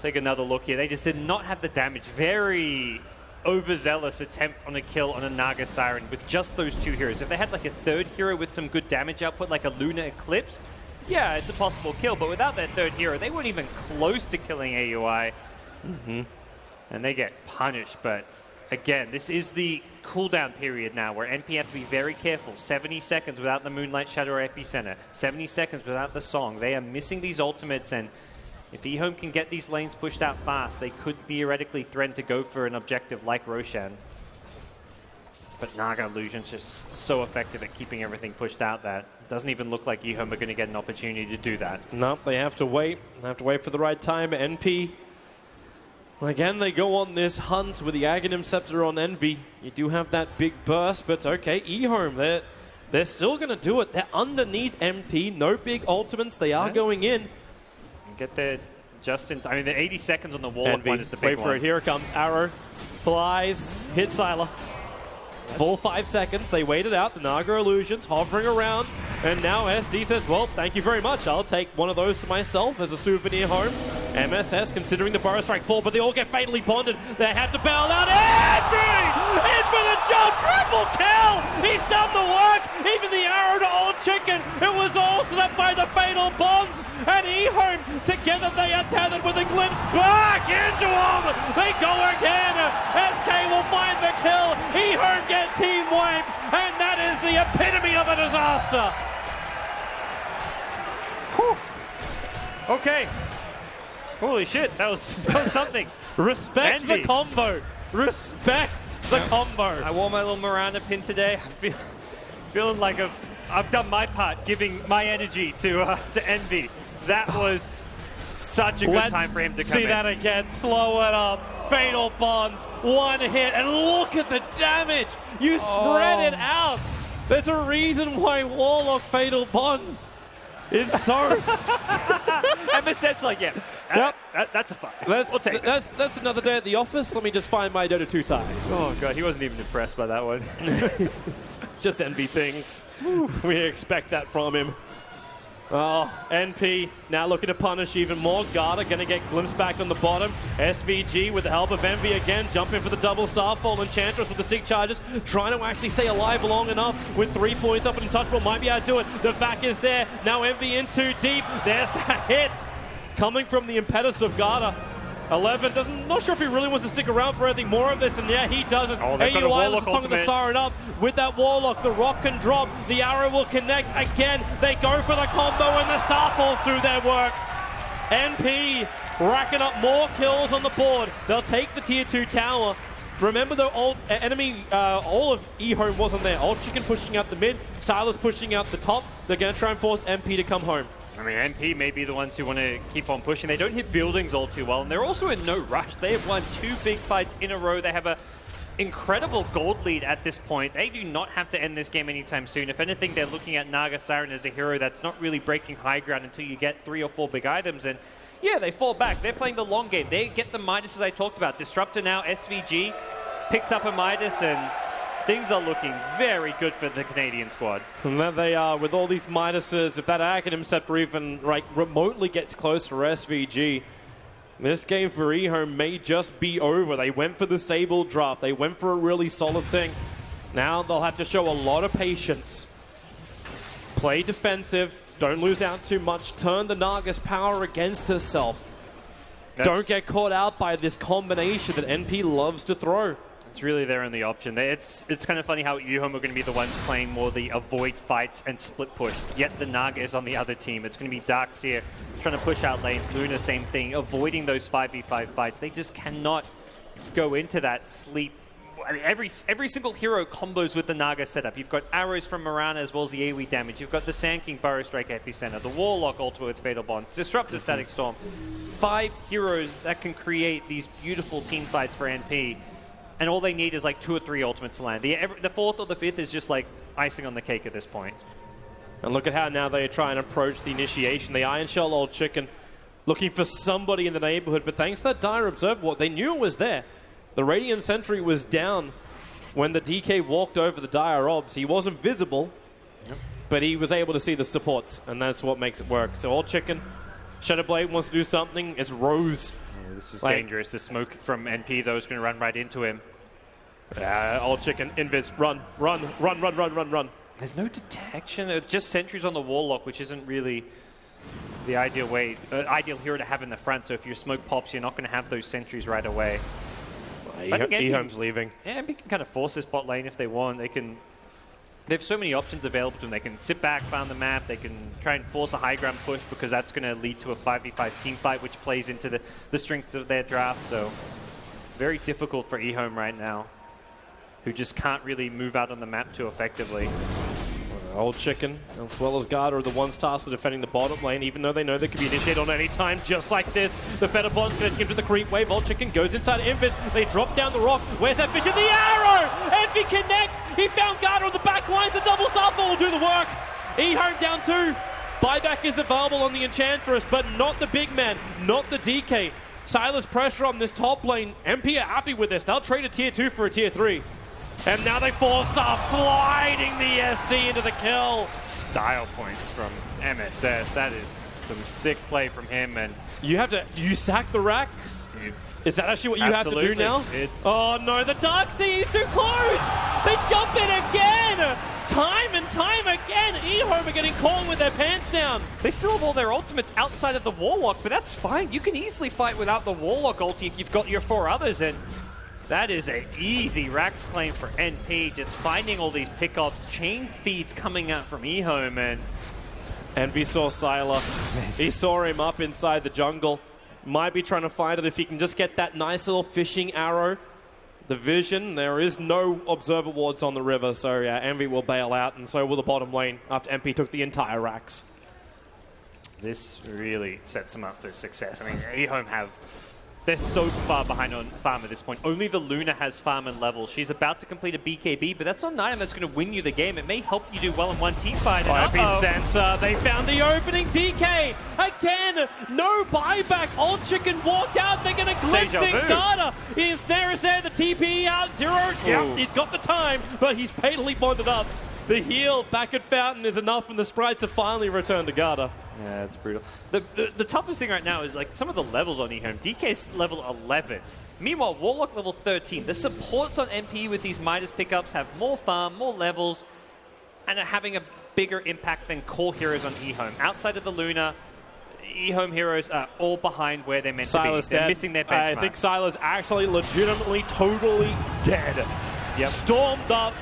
take another look here. They just did not have the damage. Very overzealous attempt on a kill on a Naga Siren with just those 2 heroes. If they had like a third hero with some good damage output, like a Luna Eclipse, yeah, it's a possible kill. But without that third hero, they weren't even close to killing AUI. And they get punished, but again, this is the cooldown period now where NP have to be very careful. 70 seconds without the Moonlight Shadow or Epicenter. 70 seconds without the Song. They are missing these ultimates, and if EHOME can get these lanes pushed out fast, they could theoretically threaten to go for an objective like Roshan. But Naga Illusion's just so effective at keeping everything pushed out that it doesn't even look like EHOME are going to get an opportunity to do that. No, they have to wait. They have to wait for the right time. NP, again, they go on this hunt with the Aghanim Scepter on Envy. You do have that big burst, but okay, EHOME, they're still going to do it. They're underneath MP. No big ultimates. They are going in. Get there just in time. I mean, the 80 seconds on the wall one is the big wait for one. it. Here it comes. Arrow flies, hits Sylar. Full 5 seconds. They waited out. The Naga Illusions hovering around. And now SD says, well, thank you very much. I'll take one of those to myself as a souvenir home. MSS considering the Burrow Strike fall, but they all get fatally bonded. They have to bail out. Envy! In for the jump! Triple kill! He's done the work! Even the arrow to Old Chicken. It was all set up by the fatal bonds. And EHOME, together they are tethered with a glimpse back into him. They go again. SK will find the kill. EHOME get team wipe. And that is the epitome of a disaster. Whew. Okay. Holy shit, that was something. Respect the combo. Respect the combo. I wore my little Miranda pin today. I'm feeling like I've done my part, giving my energy to Envy. That was such a good time for him to come in. See that again. Slow it up. Fatal bonds. One hit. And look at the damage. You spread it out. There's a reason why Warlock Fatal Bonds is so... MSN's like, yeah, that's a fuck. We'll take that's another day at the office. Let me just find my Dota 2 tie. Oh, God, he wasn't even impressed by that one. Just envy things. We expect that from him. Oh, NP now looking to punish even more. Garda going to get glimpsed back on the bottom. SVG with the help of Envy again, jumping for the double Starfall. Enchantress with the stick charges, trying to actually stay alive long enough with 3 points up and Untouchable. Might be able to do it. The back is there. Now Envy in too deep. There's that hit coming from the impetus of Garda. 11 not sure if he really wants to stick around for anything more of this, and yeah, he doesn't. AUI was the song of the siren up with that Warlock. The rock can drop. The arrow will connect again. They go for the combo, and the Starfall through their work. NP racking up more kills on the board. They'll take the tier 2 tower. Remember the old enemy, all of EHOME wasn't there. Old Chicken pushing out the mid, Silas pushing out the top. They're going to try and force MP to come home. I mean, NP may be the ones who want to keep on pushing. They don't hit buildings all too well, and they're also in no rush. They have won 2 big fights in a row. They have an incredible gold lead at this point. They do not have to end this game anytime soon. If anything, they're looking at Naga Siren as a hero that's not really breaking high ground until you get 3 or 4 big items, and yeah, they fall back. They're playing the long game. They get the Midas I talked about. Disruptor now, SVG, picks up a Midas, and things are looking very good for the Canadian squad. And there they are with all these Midases. If that Aghanim Scepter even remotely gets close for SVG, this game for EHOME may just be over. They went for the stable draft. They went for a really solid thing. Now they'll have to show a lot of patience. Play defensive. Don't lose out too much. Turn the Naga's power against herself. Don't get caught out by this combination that NP loves to throw. It's really their only option. It's kind of funny how EHOME are going to be the ones playing more the avoid fights and split push, yet the Naga is on the other team. It's going to be Darkseer trying to push out lanes, Luna same thing, avoiding those 5v5 fights. They just cannot go into that sleep. I mean, every single hero combos with the Naga setup. You've got arrows from Mirana as well as the AoE damage. You've got the Sand King Burrow Strike Epicenter, the Warlock ultimate with Fatal Bond, Disruptor Static Storm. 5 heroes that can create these beautiful team fights for NP. And all they need is like 2 or 3 ultimates to land. The 4th or the 5th is just like icing on the cake at this point. And look at how now they try and approach the initiation. The Iron Shell Old Chicken looking for somebody in the neighborhood. But thanks to that Dire Observer, they knew it was there. The Radiant Sentry was down when the DK walked over the Dire Obs. He wasn't visible, but he was able to see the supports. And that's what makes it work. So Old Chicken, Shadowblade wants to do something. It's Rose. Yeah, this is dangerous. The smoke from NP, though, is going to run right into him. Old Chicken, invis, run. There's no detection. It's just sentries on the Warlock, which isn't really the ideal hero to have in the front. So if your smoke pops, you're not going to have those sentries right away. I think EHOME's leaving. Yeah, MP can kind of force this bot lane if they want. They have so many options available to them. They can sit back, farm the map. They can try and force a high ground push because that's going to lead to a 5v5 team fight, which plays into the strength of their draft. So very difficult for EHOME right now, who just can't really move out on the map too effectively. Old Chicken, as well as Garda, are the ones tasked with defending the bottom lane, even though they know they could be initiated on any time, just like this. The Fetterbot's going to get to the creep wave. Old Chicken goes inside Invis. They drop down the rock. Where's that vision? The arrow! Envy connects. He found Garda on the back lines. The double Starfall will do the work. EHOME down 2. Buyback is available on the Enchantress, but not the big man, not the DK. Silas pressure on this top lane. MP are happy with this. They'll trade a tier 2 for a tier 3. And now they force off, sliding the SD into the kill. Style points from MSS. That is some sick play from him. And you have to, do you sack the racks? Is that actually what you Absolutely. have to do now? Oh no, the Darkseid is too close! They jump in again! Time and time again, EHOME are getting caught with their pants down. They still have all their ultimates outside of the Warlock, but that's fine. You can easily fight without the Warlock ulti if you've got your 4 others. And that is an easy Rax claim for NP, just finding all these pickups, chain feeds coming out from EHOME, and Envy saw Sylar. He saw him up inside the jungle. Might be trying to find it if he can just get that nice little fishing arrow. The vision, there is no observer wards on the river, so yeah, Envy will bail out, and so will the bottom lane after MP took the entire Rax. This really sets them up for success. I mean, EHOME they're so far behind on farm at this point. Only the Luna has farm and level. She's about to complete a BKB, but that's not an item that's going to win you the game. It may help you do well in one team fight. Sensor, they found the opening. DK, again, no buyback. Old Chicken walked out. They're going to glimpse it. Garda, his snare is there. The TP out, 0. Yep, he's got the time, but he's fatally bonded up. The heal back at Fountain is enough, and the sprites have finally returned to Garda. Yeah, it's brutal. The toughest thing right now is like some of the levels on EHOME. DK's level 11. Meanwhile, Warlock level 13. The supports on MP with these Midas pickups have more farm, more levels, and are having a bigger impact than core heroes on EHOME. Outside of the Luna, EHOME heroes are all behind where they're meant to be. They're missing their benchmarks. I think Sylar's actually legitimately totally dead. Yep. Stormed up.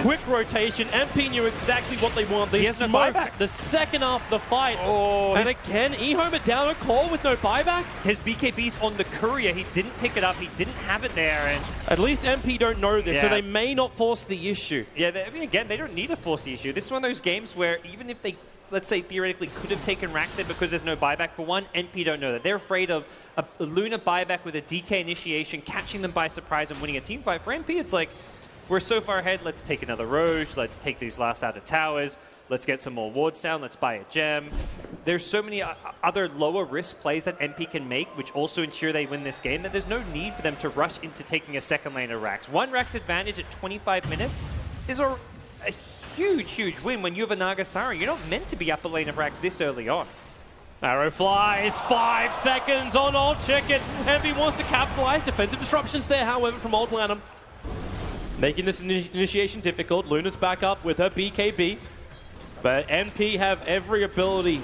Quick rotation. MP knew exactly what they want. They smoked the second after the fight. And again, EHOME are down a core with no buyback. His BKB's on the courier. He didn't pick it up. He didn't have it there. And at least MP don't know this, so they may not force the issue. Yeah, I mean, again, they don't need to force the issue. This is one of those games where even if they, let's say, theoretically could have taken Raxed because there's no buyback for one, NP don't know that. They're afraid of a Luna buyback with a DK initiation, catching them by surprise and winning a team fight. For NP, it's like, we're so far ahead, let's take another Roche, let's take these last outer towers, let's get some more wards down, let's buy a gem. There's so many other lower risk plays that MP can make, which also ensure they win this game, that there's no need for them to rush into taking a second lane of Rax. One Rax advantage at 25 minutes is a huge, huge win when you have a Naga Siren. You're not meant to be upper lane of Rax this early on. Arrow flies, 5 seconds on Old Chicken. MP wants to capitalize. Defensive disruptions there, however, from Old Lanham. Making this initiation difficult. Luna's back up with her BKB. But NP have every ability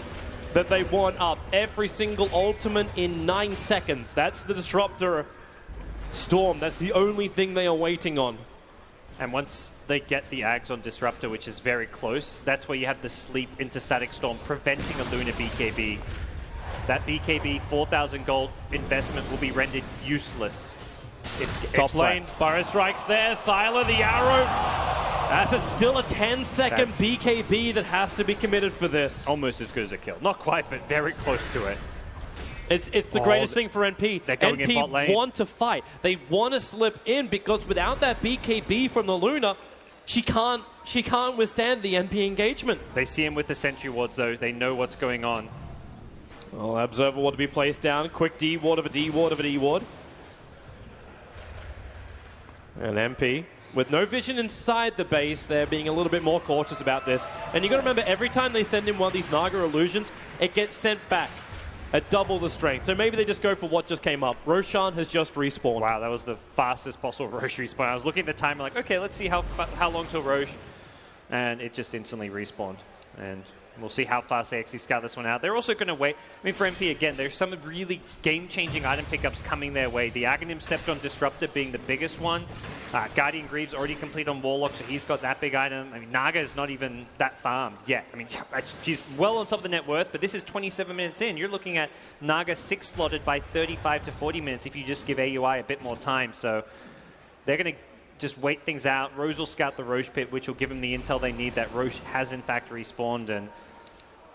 that they want up. Every single ultimate in 9 seconds. That's the Disruptor Storm. That's the only thing they are waiting on. And once they get the Ags on Disruptor, which is very close, that's where you have the sleep into Static Storm, preventing a Luna BKB. That BKB 4,000 gold investment will be rendered useless. Top lane, Burrow strikes there, Sylar the arrow. As it's still a 10-second BKB that has to be committed for this. Almost as good as a kill. Not quite, but very close to it. It's the greatest thing for NP. They're going in bot lane. Want to fight. They want to slip in because without that BKB from the Luna, she can't withstand the NP engagement. They see him with the sentry wards though. They know what's going on. Oh, Observer ward to be placed down. Quick D ward of a D ward of a D ward. And MP, with no vision inside the base, they're being a little bit more cautious about this. And you got to remember, every time they send in one of these Naga illusions, it gets sent back at double the strength. So maybe they just go for what just came up. Roshan has just respawned. Wow, that was the fastest possible Roche respawn. I was looking at the timer like, okay, let's see how long till Roche. And it just instantly respawned. And We'll see how fast they actually scout this one out. They're also going to wait. I mean, for MP, again, there's some really game-changing item pickups coming their way. The Aghanim Scepter on Disruptor being the biggest one. Guardian Greaves already complete on Warlock, so he's got that big item. I mean, Naga is not even that farmed yet. I mean, she's well on top of the net worth, but this is 27 minutes in. You're looking at Naga 6-slotted by 35 to 40 minutes if you just give AUI a bit more time. So they're going to just wait things out. Roche will scout the Roche pit, which will give them the intel they need that Roche has in fact respawned, and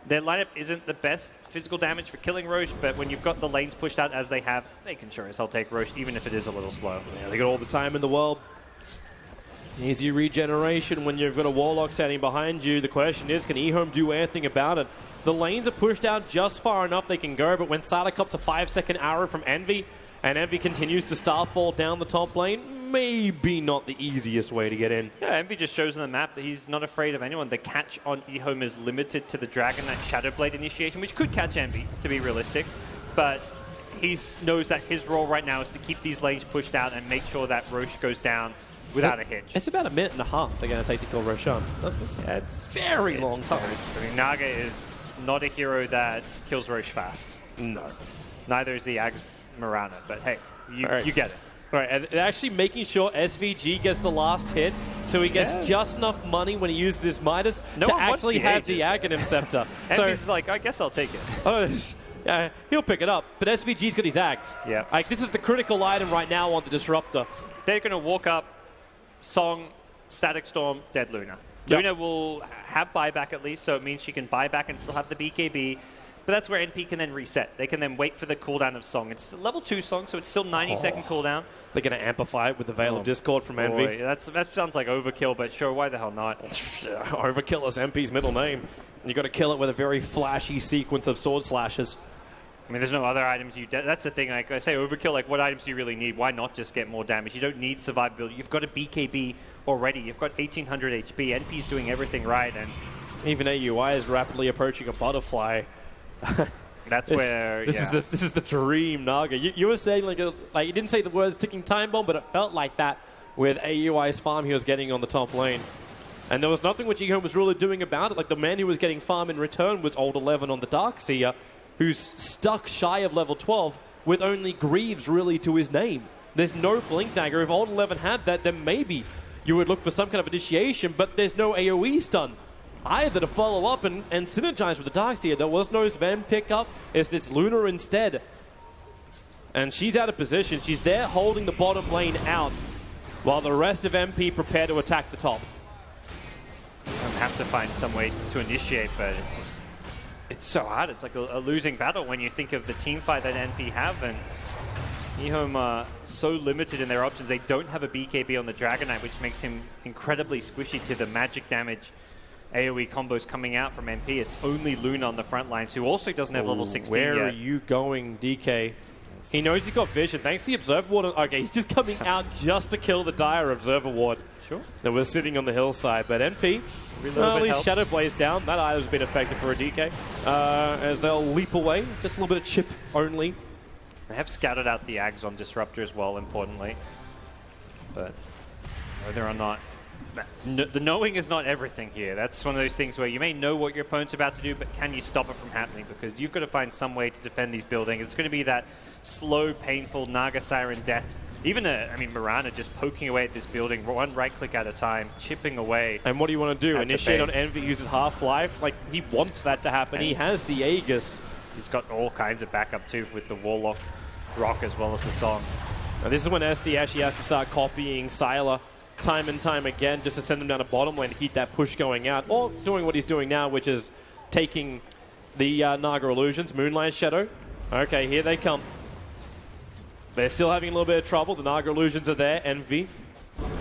their lineup isn't the best physical damage for killing Roche, but when you've got the lanes pushed out as they have, they can sure as hell take Roche, even if it is a little slow. Yeah, they got all the time in the world. Easy regeneration when you've got a Warlock standing behind you. The question is, can EHOME do anything about it? The lanes are pushed out just far enough they can go, but when Sada cops a 5-second arrow from Envy, and Envy continues to starfall down the top lane, maybe not the easiest way to get in. Yeah, Envy just shows on the map that he's not afraid of anyone. The catch on EHOME is limited to the Dragon Knight Shadowblade initiation, which could catch Envy, to be realistic. But he knows that his role right now is to keep these lanes pushed out and make sure that Roche goes down without a hitch. It's about a minute and a half they're going to take to kill Roshan. It's very long time. I mean, Naga is not a hero that kills Roche fast. No. Neither is the Ags Mirana, but hey, you get it. All right, and they're actually making sure SVG gets the last hit, so he gets just enough money when he uses his Midas to actually have the Aghanim Scepter. So he's like, I guess I'll take it. Oh, yeah, he'll pick it up, but SVG's got his Ags. Yeah. Like, this is the critical item right now on the Disruptor. They're going to walk up, Song, Static Storm, Dead Luna. Luna will have buyback at least, so it means she can buy back and still have the BKB. But that's where NP can then reset. They can then wait for the cooldown of Song. It's a level 2 Song, so it's still 90-second cooldown. They're going to amplify it with the Veil of Discord from Envy. That sounds like overkill, but sure, why the hell not? Overkill is MP's middle name. You got to kill it with a very flashy sequence of sword slashes. I mean, there's no other items that's the thing. Like I say, overkill. Like, what items do you really need? Why not just get more damage? You don't need survivability. You've got a BKB already. You've got 1800 HP. NP's doing everything right, and even AUI is rapidly approaching a butterfly. That's where this is the dream, Naga. You were saying like you didn't say the words ticking time bomb, but it felt like that with AUI's farm he was getting on the top lane. And there was nothing which EHOME was really doing about it. Like, the man who was getting farm in return was Old 11 on the Darkseer, who's stuck shy of level 12 with only Greaves really to his name. There's no Blink Dagger. If Old 11 had that, then maybe you would look for some kind of initiation, but there's no AoE stun either to follow up and synergize with the Darkseer. There was no Sven pickup. It's this Luna instead. And she's out of position. She's there holding the bottom lane out while the rest of MP prepare to attack the top. Have to find some way to initiate, but it's so hard. It's like a losing battle when you think of the team fight that NP have, and EHOME are so limited in their options. They don't have a BKB on the Dragon Knight, which makes him incredibly squishy to the magic damage AoE combos coming out from NP. It's only Luna on the front lines, who also doesn't have level 16 Where yet. are you going, DK? He knows he's got vision. Thanks to the Observer Ward. Okay, he's just coming out just to kill the Dire Observer Ward. Sure. That was sitting on the hillside. But NP, at least Shadow Blaze down. That item's been effective for a DK. As they'll leap away. Just a little bit of chip only. They have scouted out the Ags on Disruptor as well, importantly. But whether or not... the knowing is not everything here. That's one of those things where you may know what your opponent's about to do, but can you stop it from happening? Because you've got to find some way to defend these buildings. It's going to be that slow, painful Naga Siren death. Even, Mirana just poking away at this building, one right-click at a time, chipping away. And what do you want to do? Initiate on Envy, use Half-Life? Like, he wants that to happen. He has the Aegis. He's got all kinds of backup, too, with the Warlock Rock as well as the Song. And this is when SD actually has to start copying Sylar time and time again just to send them down a bottom lane to keep that push going out, or doing what he's doing now, which is taking the Naga Illusions. Moonlight Shadow. Okay, here they come. They're still having a little bit of trouble. The Naga Illusions are there. Envy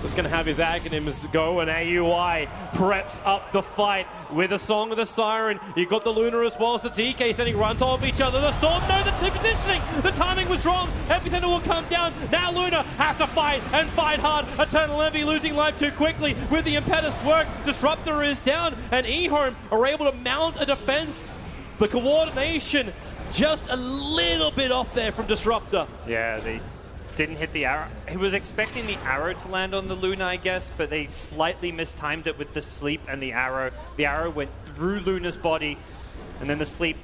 is going to have his Aghanims go, and AUI preps up the fight with a Song of the Siren. You've got the Luna as well as the DK standing right on top of each other. The Storm, no, the positioning. The timing was wrong. Epicenter will come down. Now Luna has to fight and fight hard. Eternal Envy losing life too quickly with the Impetus work. Disruptor is down, and EHOME are able to mount a defense. The coordination just a little bit off there from Disruptor. Yeah, didn't hit the arrow. He was expecting the arrow to land on the Luna, I guess, but they slightly mistimed it with the sleep and the arrow. The arrow went through Luna's body, and then the sleep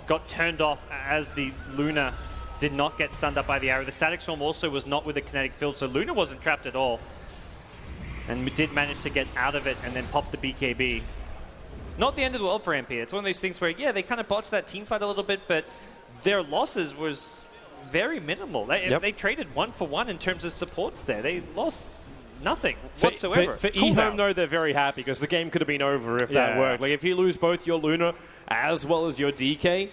got turned off as the Luna did not get stunned up by the arrow. The Static Storm also was not with a kinetic field, so Luna wasn't trapped at all. And we did manage to get out of it and then pop the BKB. Not the end of the world for MP. It's one of those things where, yeah, they kind of botched that team fight a little bit, but their losses was very minimal. They traded 1-for-1 in terms of supports there. They lost nothing whatsoever. For EHOME, though, they're very happy because the game could have been over if that worked. Like, if you lose both your Luna as well as your DK,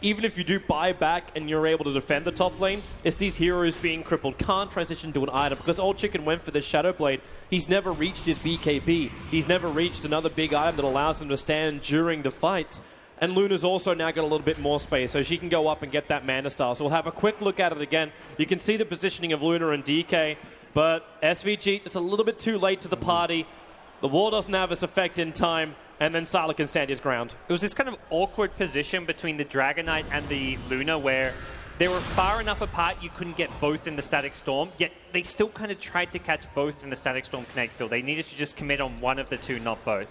even if you do buy back and you're able to defend the top lane, it's these heroes being crippled, can't transition to an item. Because Old Chicken went for the Shadow Blade, he's never reached his BKB. He's never reached another big item that allows him to stand during the fights. And Luna's also now got a little bit more space, so she can go up and get that Mana Star. So we'll have a quick look at it again. You can see the positioning of Luna and DK, but SVG just a little bit too late to the party. The wall doesn't have its effect in time. And then Sylar can stand his ground. It was this kind of awkward position between the Dragon Knight and the Luna where they were far enough apart you couldn't get both in the Static Storm, yet they still kind of tried to catch both in the Static Storm Connect field. They needed to just commit on one of the two, not both.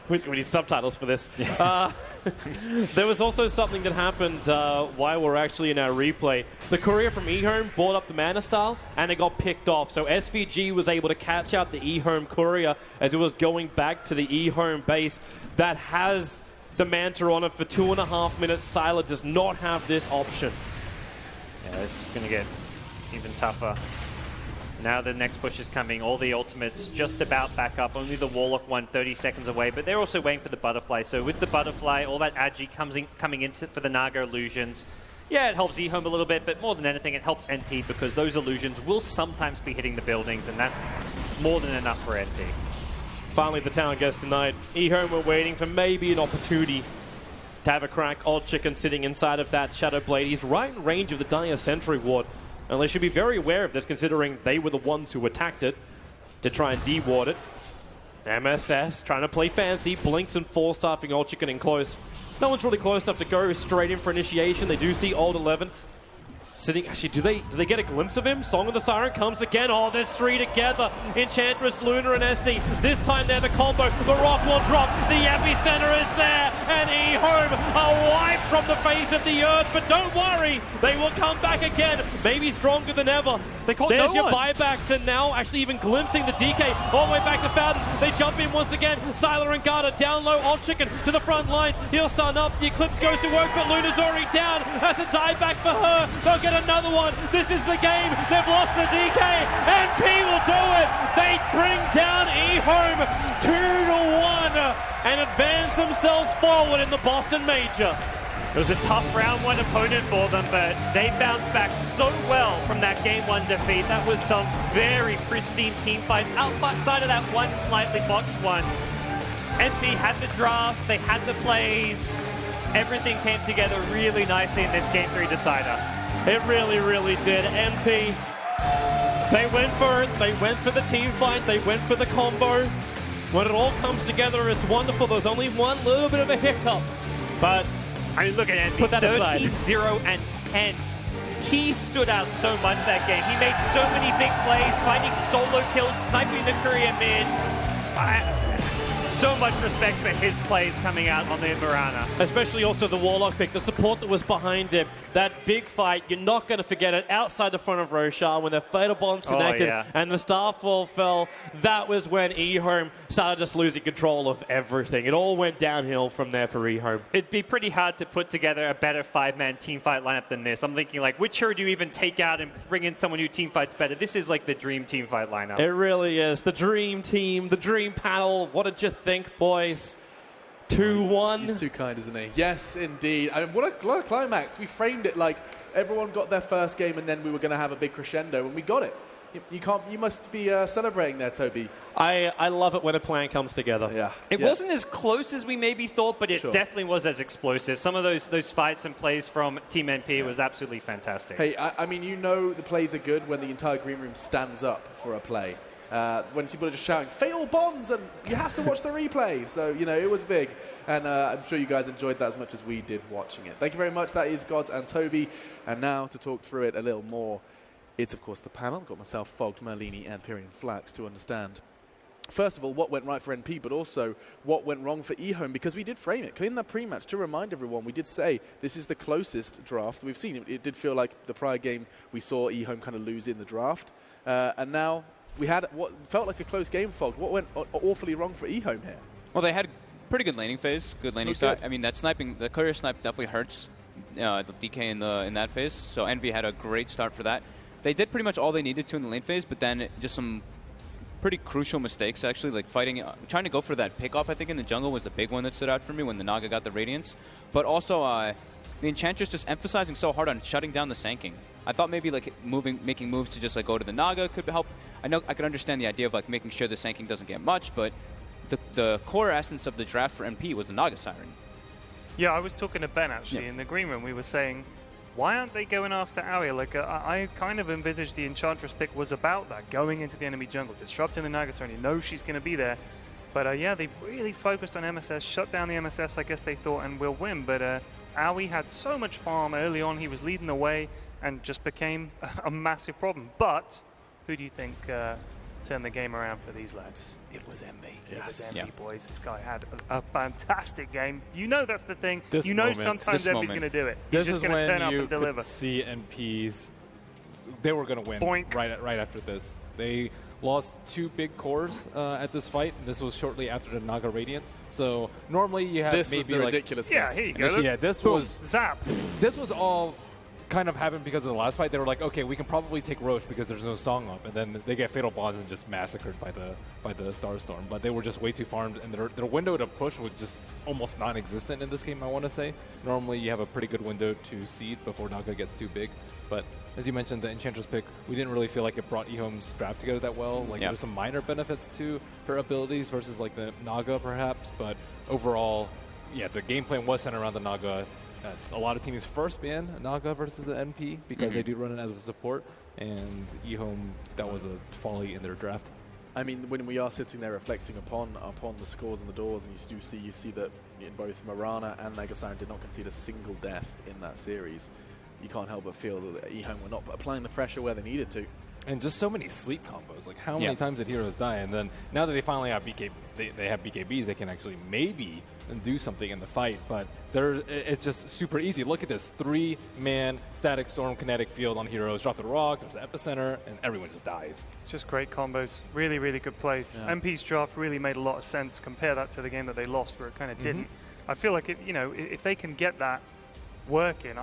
We need subtitles for this. There was also something that happened while we're actually in our replay. The courier from EHOME brought up the Mana Style, and it got picked off. So SVG was able to catch out the EHOME courier as it was going back to the EHOME base that has the Manta on it for 2.5 minutes. Sylar does not have this option. Yeah, it's going to get even tougher. Now the next push is coming. All the ultimates just about back up. Only the Warlock one 30 seconds away, but they're also waiting for the Butterfly. So with the Butterfly, all that agi coming in for the Naga illusions. Yeah, it helps EHOME a little bit, but more than anything, it helps NP because those illusions will sometimes be hitting the buildings, and that's more than enough for NP. Finally, the town gets tonight. EHOME were waiting for maybe an opportunity to have a crack. Old Chicken sitting inside of that Shadow Blade. He's right in range of the Dire Sentry Ward. And they should be very aware of this, considering they were the ones who attacked it to try and de-ward it. MSS trying to play fancy, blinks and four-staffing Old Chicken in close. No one's really close enough to go straight in for initiation. They do see Old 11 sitting. Actually, do they get a glimpse of him? Song of the Siren comes again. Oh, there's three together. Enchantress, Luna, and SD. This time they're the combo. The rock will drop. The epicenter is there. And EHOME are wiped from the face of the earth. But don't worry, they will come back again. Maybe stronger than ever. There's your buybacks, and now actually even glimpsing the DK all the way back to Fountain. They jump in once again. Sylar and Garda down low. Old Chicken to the front lines. He'll stun up. The Eclipse goes to work, but Luna's already down. That's a dieback for her. They'll get another one. This is the game. They've lost the DK. NP will do it. They bring down EHOME 2-1 and advance themselves forward in the Boston Major. It was a tough round one opponent for them, but they bounced back so well from that game one defeat. That was some very pristine team fights outside of that one slightly botched one. NP had the drafts, they had the plays. Everything came together really nicely in this Game 3 decider. It really, really did. NP, they went for it. They went for the team fight. They went for the combo. When it all comes together, it's wonderful. There's only one little bit of a hiccup, but I mean, look at NP, put that 13-0 and 10. He stood out so much that game. He made so many big plays, finding solo kills, sniping the Korean mid. So much respect for his plays coming out on the Mirana. Especially also the Warlock pick, the support that was behind him. That big fight, you're not going to forget it, outside the front of Rochar when the Fatal Bonds connected and the Starfall fell. That was when EHOME started just losing control of everything. It all went downhill from there for EHOME. It'd be pretty hard to put together a better five-man team fight lineup than this. I'm thinking, like, which hero do you even take out and bring in someone who team fights better? This is like the dream team fight lineup. It really is. The dream team, the dream panel. What did you think, boys? 2-1. He's too kind, isn't he? Yes, indeed. I mean, what a climax. We framed it like everyone got their first game and then we were going to have a big crescendo, and we got it. You must be celebrating there, Toby. I love it when a plan comes together. Yeah. It wasn't as close as we maybe thought, but it definitely was as explosive. Some of those fights and plays from Team NP was absolutely fantastic. Hey, I mean, you know the plays are good when the entire green room stands up for a play. when people are just shouting, fatal bonds, and you have to watch the replay. So, you know, it was big. And I'm sure you guys enjoyed that as much as we did watching it. Thank you very much. That is Gods and Toby. And now to talk through it a little more, it's, of course, the panel. I've got myself, Fogged, Merlini, and Pyrian Flax to understand, first of all, what went right for NP, but also what went wrong for EHOME, because we did frame it. In the pre-match, to remind everyone, we did say this is the closest draft we've seen. It did feel like the prior game we saw EHOME kind of lose in the draft. And now we had what felt like a close game, Fogged. What went awfully wrong for EHOME here? Well, they had pretty good laning phase, good laning start. I mean, that sniping, the courier snipe definitely hurts the DK in that phase. So Envy had a great start for that. They did pretty much all they needed to in the lane phase, but then just some pretty crucial mistakes, actually, like trying to go for that pickoff, I think, in the jungle was the big one that stood out for me when the Naga got the Radiance. But also, the Enchantress just emphasizing so hard on shutting down the Sanking. I thought maybe like making moves to just like go to the Naga could help. I know I could understand the idea of like making sure the Sanking doesn't get much, but the core essence of the draft for NP was the Naga Siren. Yeah, I was talking to Ben actually in the green room. We were saying, why aren't they going after Aria? Like, I kind of envisaged the Enchantress pick was about that, going into the enemy jungle, disrupting the Naga Siren. You know she's going to be there. But yeah, they've really focused on MSS, shut down the MSS, I guess they thought, and will win. But Aoi had so much farm early on. He was leading the way and just became a massive problem. But who do you think turned the game around for these lads? It was Envy. Yes. It was Envy, boys. This guy had a fantastic game. You know that's the thing. You know sometimes Envy's going to do it. He's just going to turn up and deliver. This is when you could see NP's. They were going to win right after this. They lost 2 big cores at this fight. This was shortly after the Naga Radiance. So normally you have this maybe was the like ridiculousness. Yeah, here you go. This boom, was zap. This was all kind of happened because of the last fight. They were like, okay, we can probably take Roche because there's no song up, and then they get Fatal Bonds and just massacred by the Starstorm. But they were just way too farmed, and their window to push was just almost non-existent in this game, I want to say. Normally you have a pretty good window to seed before Naga gets too big, but as you mentioned, the Enchantress pick, we didn't really feel like it brought EHOME's draft together that well. Like, there's some minor benefits to her abilities versus like the Naga perhaps, but overall, yeah, the game plan was centered around the Naga. A lot of teams first ban Naga versus the NP because they do run it as a support, and EHOME, that was a folly in their draft. I mean, when we are sitting there reflecting upon the scores and the doors, and you see that in both Mirana and Mega Siren did not concede a single death in that series, you can't help but feel that EHOME were not applying the pressure where they needed to. And just so many sleep combos. Like, how many times did heroes die? And then now that they finally have they have BKBs, they can actually maybe do something in the fight. But it's just super easy. Look at this 3-man static storm kinetic field on heroes. Drop the rock, there's the epicenter, and everyone just dies. It's just great combos. Really, really good plays. Yeah. MP's draft really made a lot of sense. Compare that to the game that they lost where it kind of didn't. I feel like, if they can get that working,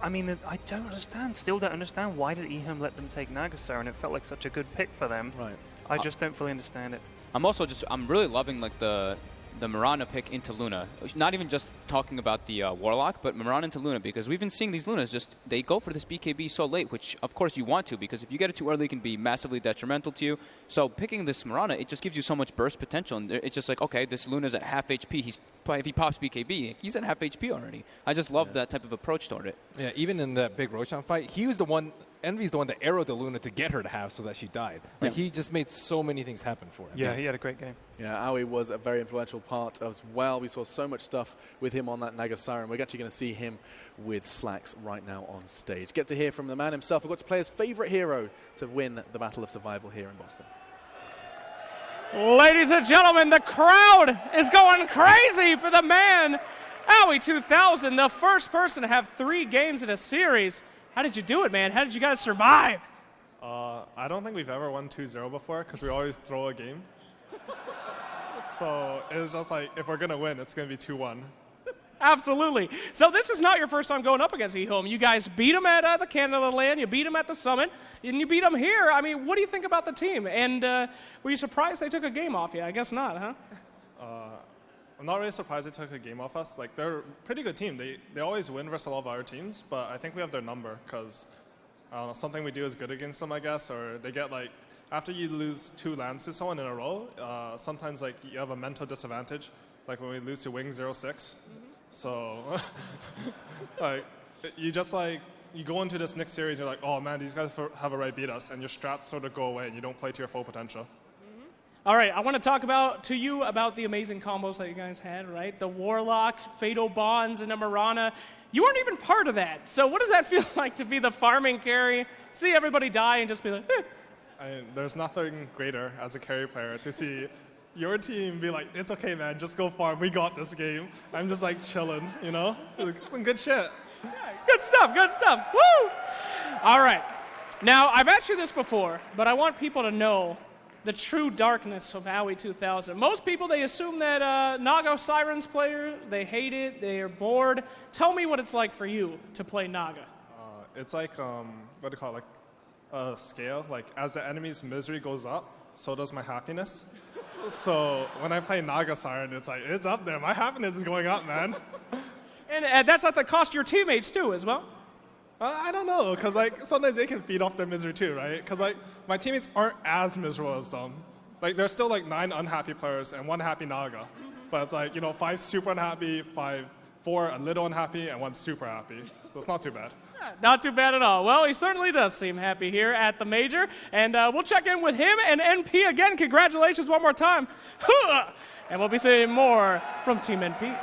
I mean, I don't understand. Still don't understand why did EHOME let them take Naga Siren? It felt like such a good pick for them. Right. I just don't fully understand it. I'm really loving like the Mirana pick into Luna. Not even just talking about the Warlock, but Mirana into Luna, because we've been seeing these Lunas they go for this BKB so late, which of course you want to, because if you get it too early, it can be massively detrimental to you. So picking this Mirana, it just gives you so much burst potential, and it's just like, okay, this Luna's at half HP. If he pops BKB, he's at half HP already. I just love that type of approach toward it. Yeah, even in that big Roshan fight, he was the one. Envy's the one that arrowed the Luna to get her to half so that she died. Like, he just made so many things happen for him. Yeah, he had a great game. Yeah, Aoi was a very influential part as well. We saw so much stuff with him on that Naga Siren. We're actually going to see him with Slacks right now on stage. Get to hear from the man himself. We've got to play his favorite hero to win the Battle of Survival here in Boston. Ladies and gentlemen, the crowd is going crazy for the man, Aoi 2000, the first person to have 3 games in a series. How did you do it, man? How did you guys survive? I don't think we've ever won 2-0 before because we always throw a game. So it was just like, if we're going to win, it's going to be 2-1. Absolutely. So this is not your first time going up against EHOME. You guys beat them at the Canada LAN, you beat them at the Summit, and you beat them here. I mean, what do you think about the team? And were you surprised they took a game off you? I guess not, huh? I'm not really surprised they took a game off us. Like, they're a pretty good team. They always win versus a lot of our teams, but I think we have their number because something we do is good against them, I guess, or they get like, after you lose 2 lands to someone in a row, sometimes like you have a mental disadvantage, like when we lose to Wing 06. So like, you just like you go into this next series, you're like, oh man, these guys have a right beat us, and your strats sort of go away, and you don't play to your full potential. All right, I want to talk about the amazing combos that you guys had, right? The Warlocks, Fatal Bonds, and the Mirana. You weren't even part of that. So what does that feel like to be the farming carry, see everybody die, and just be like, There's nothing greater as a carry player to see your team be like, it's okay, man, just go farm. We got this game. I'm just like chilling, you know? Some good shit. yeah, good stuff, good stuff. Woo! All right. Now, I've asked you this before, but I want people to know the true darkness of Howie 2000. Most people, they assume that Naga Sirens players, they hate it, they are bored. Tell me what it's like for you to play Naga. It's like, what do you call it, like a scale. Like, as the enemy's misery goes up, so does my happiness. So when I play Naga Siren, it's like, it's up there. My happiness is going up, man. And that's at the cost of your teammates, too, as well? I don't know, because like sometimes they can feed off their misery too, right? Because like my teammates aren't as miserable as them. Like there's still like 9 unhappy players and 1 happy Naga, but it's like 5 super unhappy, 4 a little unhappy, and 1 super happy. So it's not too bad. Yeah, not too bad at all. Well, he certainly does seem happy here at the Major, and we'll check in with him and NP again. Congratulations one more time, and we'll be seeing more from Team NP.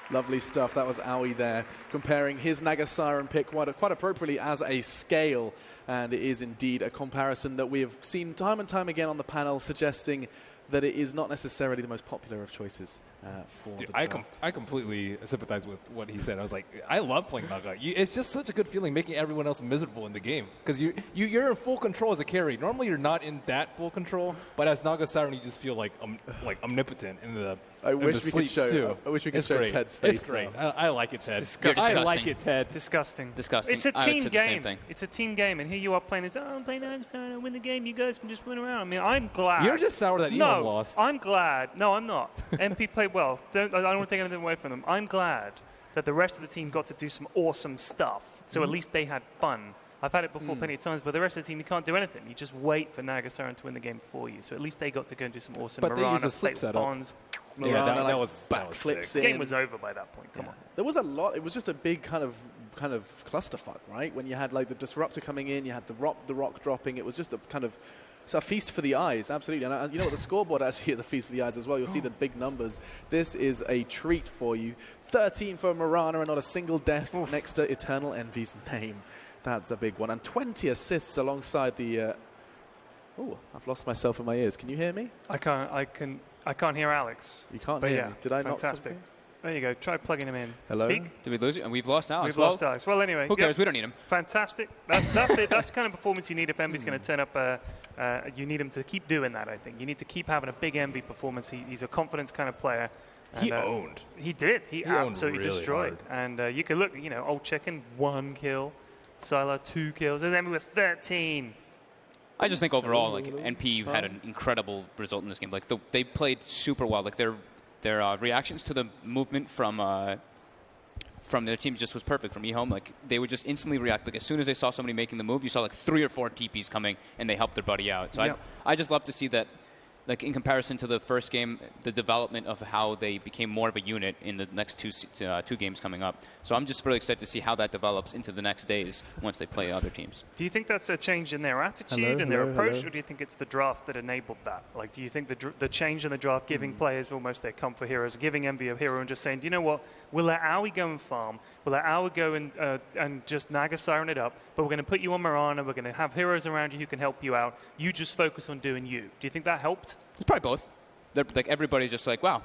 Lovely stuff. That was Aoi there, comparing his Naga Siren pick quite appropriately as a scale. And it is indeed a comparison that we have seen time and time again on the panel, suggesting that it is not necessarily the most popular of choices for the draft. I completely sympathize with what he said. I was like, I love playing Naga. It's just such a good feeling making everyone else miserable in the game. Because you're in full control as a carry. Normally you're not in that full control, but as Naga Siren you just feel like omnipotent in the I wish we could show great. Ted's face. It's great. I like it, Ted. Disgusting. I like it, Ted. Disgusting. Disgusting. It's a I would team say the same game. thing. It's a team game, and here you are playing. I'm playing. I'm sorry, I win the game. You guys can just run around. I mean, I'm glad. You're just sour that EHOME lost. I'm glad. No, I'm not. MP played well. I don't want to take anything away from them. I'm glad that the rest of the team got to do some awesome stuff. So at least they had fun. I've had it before plenty of times, but the rest of the team, you can't do anything. You just wait for Naga Siren to win the game for you. So at least they got to go and do some awesome But Mirana, they used a sleep Fatal setup. Bonds. Yeah, that was backflips sick. The game was over by that point. Come on. There was a lot. It was just a big kind of clusterfuck, right? When you had like the disruptor coming in, you had the rock dropping. It was just it's a feast for the eyes, absolutely. And you know what? The scoreboard actually is a feast for the eyes as well. You'll see the big numbers. This is a treat for you. 13 for Mirana and not a single death next to Eternal Envy's name. That's a big one. And 20 assists alongside the... I've lost myself in my ears. Can you hear me? I can't hear Alex. You can't hear me. Did I not? Fantastic. There you go. Try plugging him in. Hello? Speak. Did we lose you? And we've lost Alex. We've lost Alex. Well, anyway. Who cares? We don't need him. Fantastic. That's it. That's the kind of performance you need if Envy's going to turn up. You need him to keep doing that, I think. You need to keep having a big Envy performance. He's a confidence kind of player. And, He owned. He did. He absolutely really destroyed. hard. And you could look, Old Chicken, 1 kill. Sylar, 2 kills. There's Envy with 13. I just think overall, like NP had an incredible result in this game. Like they played super well. Like their reactions to the movement from their team just was perfect. From EHOME, like they would just instantly react. Like as soon as they saw somebody making the move, you saw like 3 or 4 TPs coming, and they helped their buddy out. So I just love to see that. Like in comparison to the first game, the development of how they became more of a unit in the next two games coming up. So I'm just really excited to see how that develops into the next days once they play other teams. Do you think that's a change in their attitude and their approach, or do you think it's the draft that enabled that? Like, do you think the change in the draft, giving players almost their comfort heroes, giving Envy a hero and just saying, do you know what, we'll let Aoi go and farm, we'll let Aoi go and just Naga Siren it up, but we're going to put you on Mirana, we're going to have heroes around you who can help you out, you just focus on doing you. Do you think that helped? It's probably both. Like everybody's just like, wow,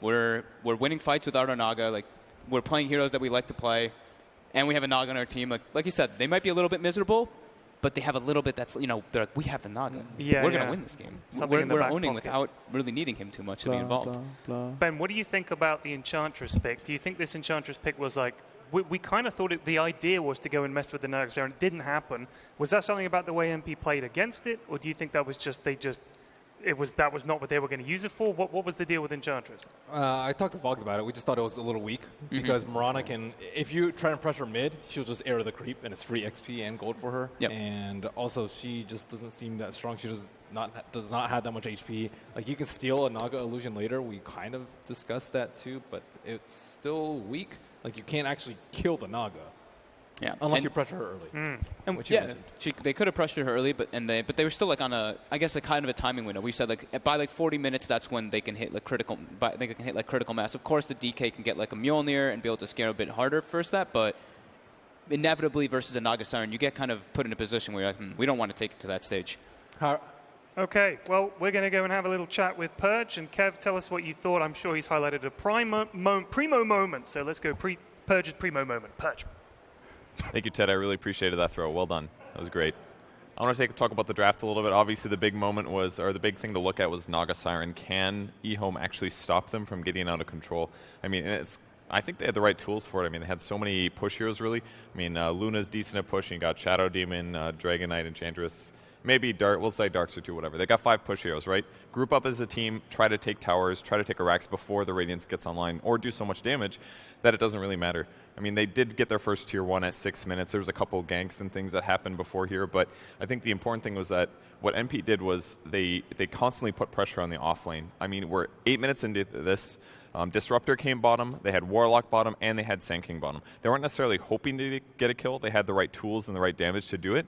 we're winning fights without our Naga. Like we're playing heroes that we like to play, and we have a Naga on our team. Like you said, they might be a little bit miserable, but they have a little bit that's they're like, we have the Naga. We're gonna win this game. We're owning without really needing him too much to be involved. Ben, what do you think about the Enchantress pick? Do you think this Enchantress pick was like? We kind of thought the idea was to go and mess with the Naga Siren. It didn't happen. Was that something about the way MP played against it, or do you think that was just that was not what they were going to use it for? What was the deal with Enchantress? I talked to Vogt about it. We just thought it was a little weak because Mirana can, if you try and pressure mid, she'll just air the creep and it's free XP and gold for her. Yep. And also she just doesn't seem that strong. She does not have that much HP. Like you can steal a Naga illusion later. We kind of discussed that too, but it's still weak. Like you can't actually kill the Naga. Yeah, unless you pressure her early. And which you yeah, mentioned. they could have pressured her early, but they were still like on a, I guess, a kind of a timing window. We said like by like 40 minutes, that's when they can hit like critical. They can hit like critical mass. Of course, the DK can get like a Mjolnir and be able to scare a bit harder first that, but inevitably versus a Naga Siren, you get kind of put in a position where you're like, we don't want to take it to that stage. Okay, well, we're going to go and have a little chat with Purge. And Kev, tell us what you thought. I'm sure he's highlighted a primo moment. So let's go Purge's primo moment. Purge. Thank you, Ted. I really appreciated that throw. Well done. That was great. I want to talk about the draft a little bit. Obviously, the big moment was, or the big thing to look at was Naga Siren. Can EHOME actually stop them from getting out of control? I mean, I think they had the right tools for it. I mean, they had so many push heroes, really. I mean, Luna's decent at pushing. Got Shadow Demon, Dragon Knight, Enchantress. Maybe Dart, we'll say Darts or 2, whatever. They got 5 push heroes, right? Group up as a team, try to take towers, try to take Arax before the Radiance gets online, or do so much damage that it doesn't really matter. I mean, they did get their first tier 1 at 6 minutes. There was a couple ganks and things that happened before here, but I think the important thing was that what NP did was they constantly put pressure on the off lane. I mean, we're 8 minutes into this. Disruptor came bottom, they had Warlock bottom, and they had Sand King bottom. They weren't necessarily hoping to get a kill. They had the right tools and the right damage to do it.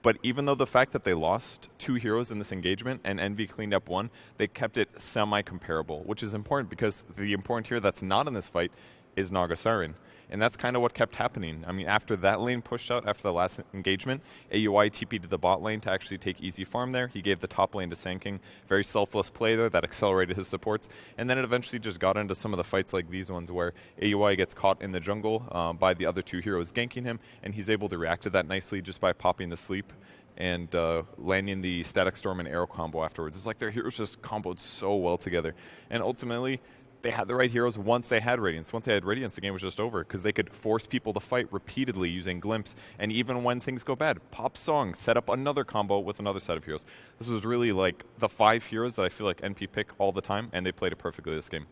But even though the fact that they lost 2 heroes in this engagement and Envy cleaned up 1, they kept it semi-comparable, which is important because the important hero that's not in this fight is Naga Siren. And that's kind of what kept happening. I mean, after that lane pushed out, after the last engagement, AUI TP'd to the bot lane to actually take easy farm there. He gave the top lane to Sand King. Very selfless play there that accelerated his supports. And then it eventually just got into some of the fights like these ones where AUI gets caught in the jungle by the other 2 heroes ganking him, and he's able to react to that nicely just by popping the sleep and landing the Static Storm and Arrow combo afterwards. It's like their heroes just comboed so well together. And ultimately, they had the right heroes once they had Radiance. Once they had Radiance, the game was just over because they could force people to fight repeatedly using Glimpse. And even when things go bad, pop Song, set up another combo with another set of heroes. This was really like the 5 heroes that I feel like NP pick all the time, and they played it perfectly this game.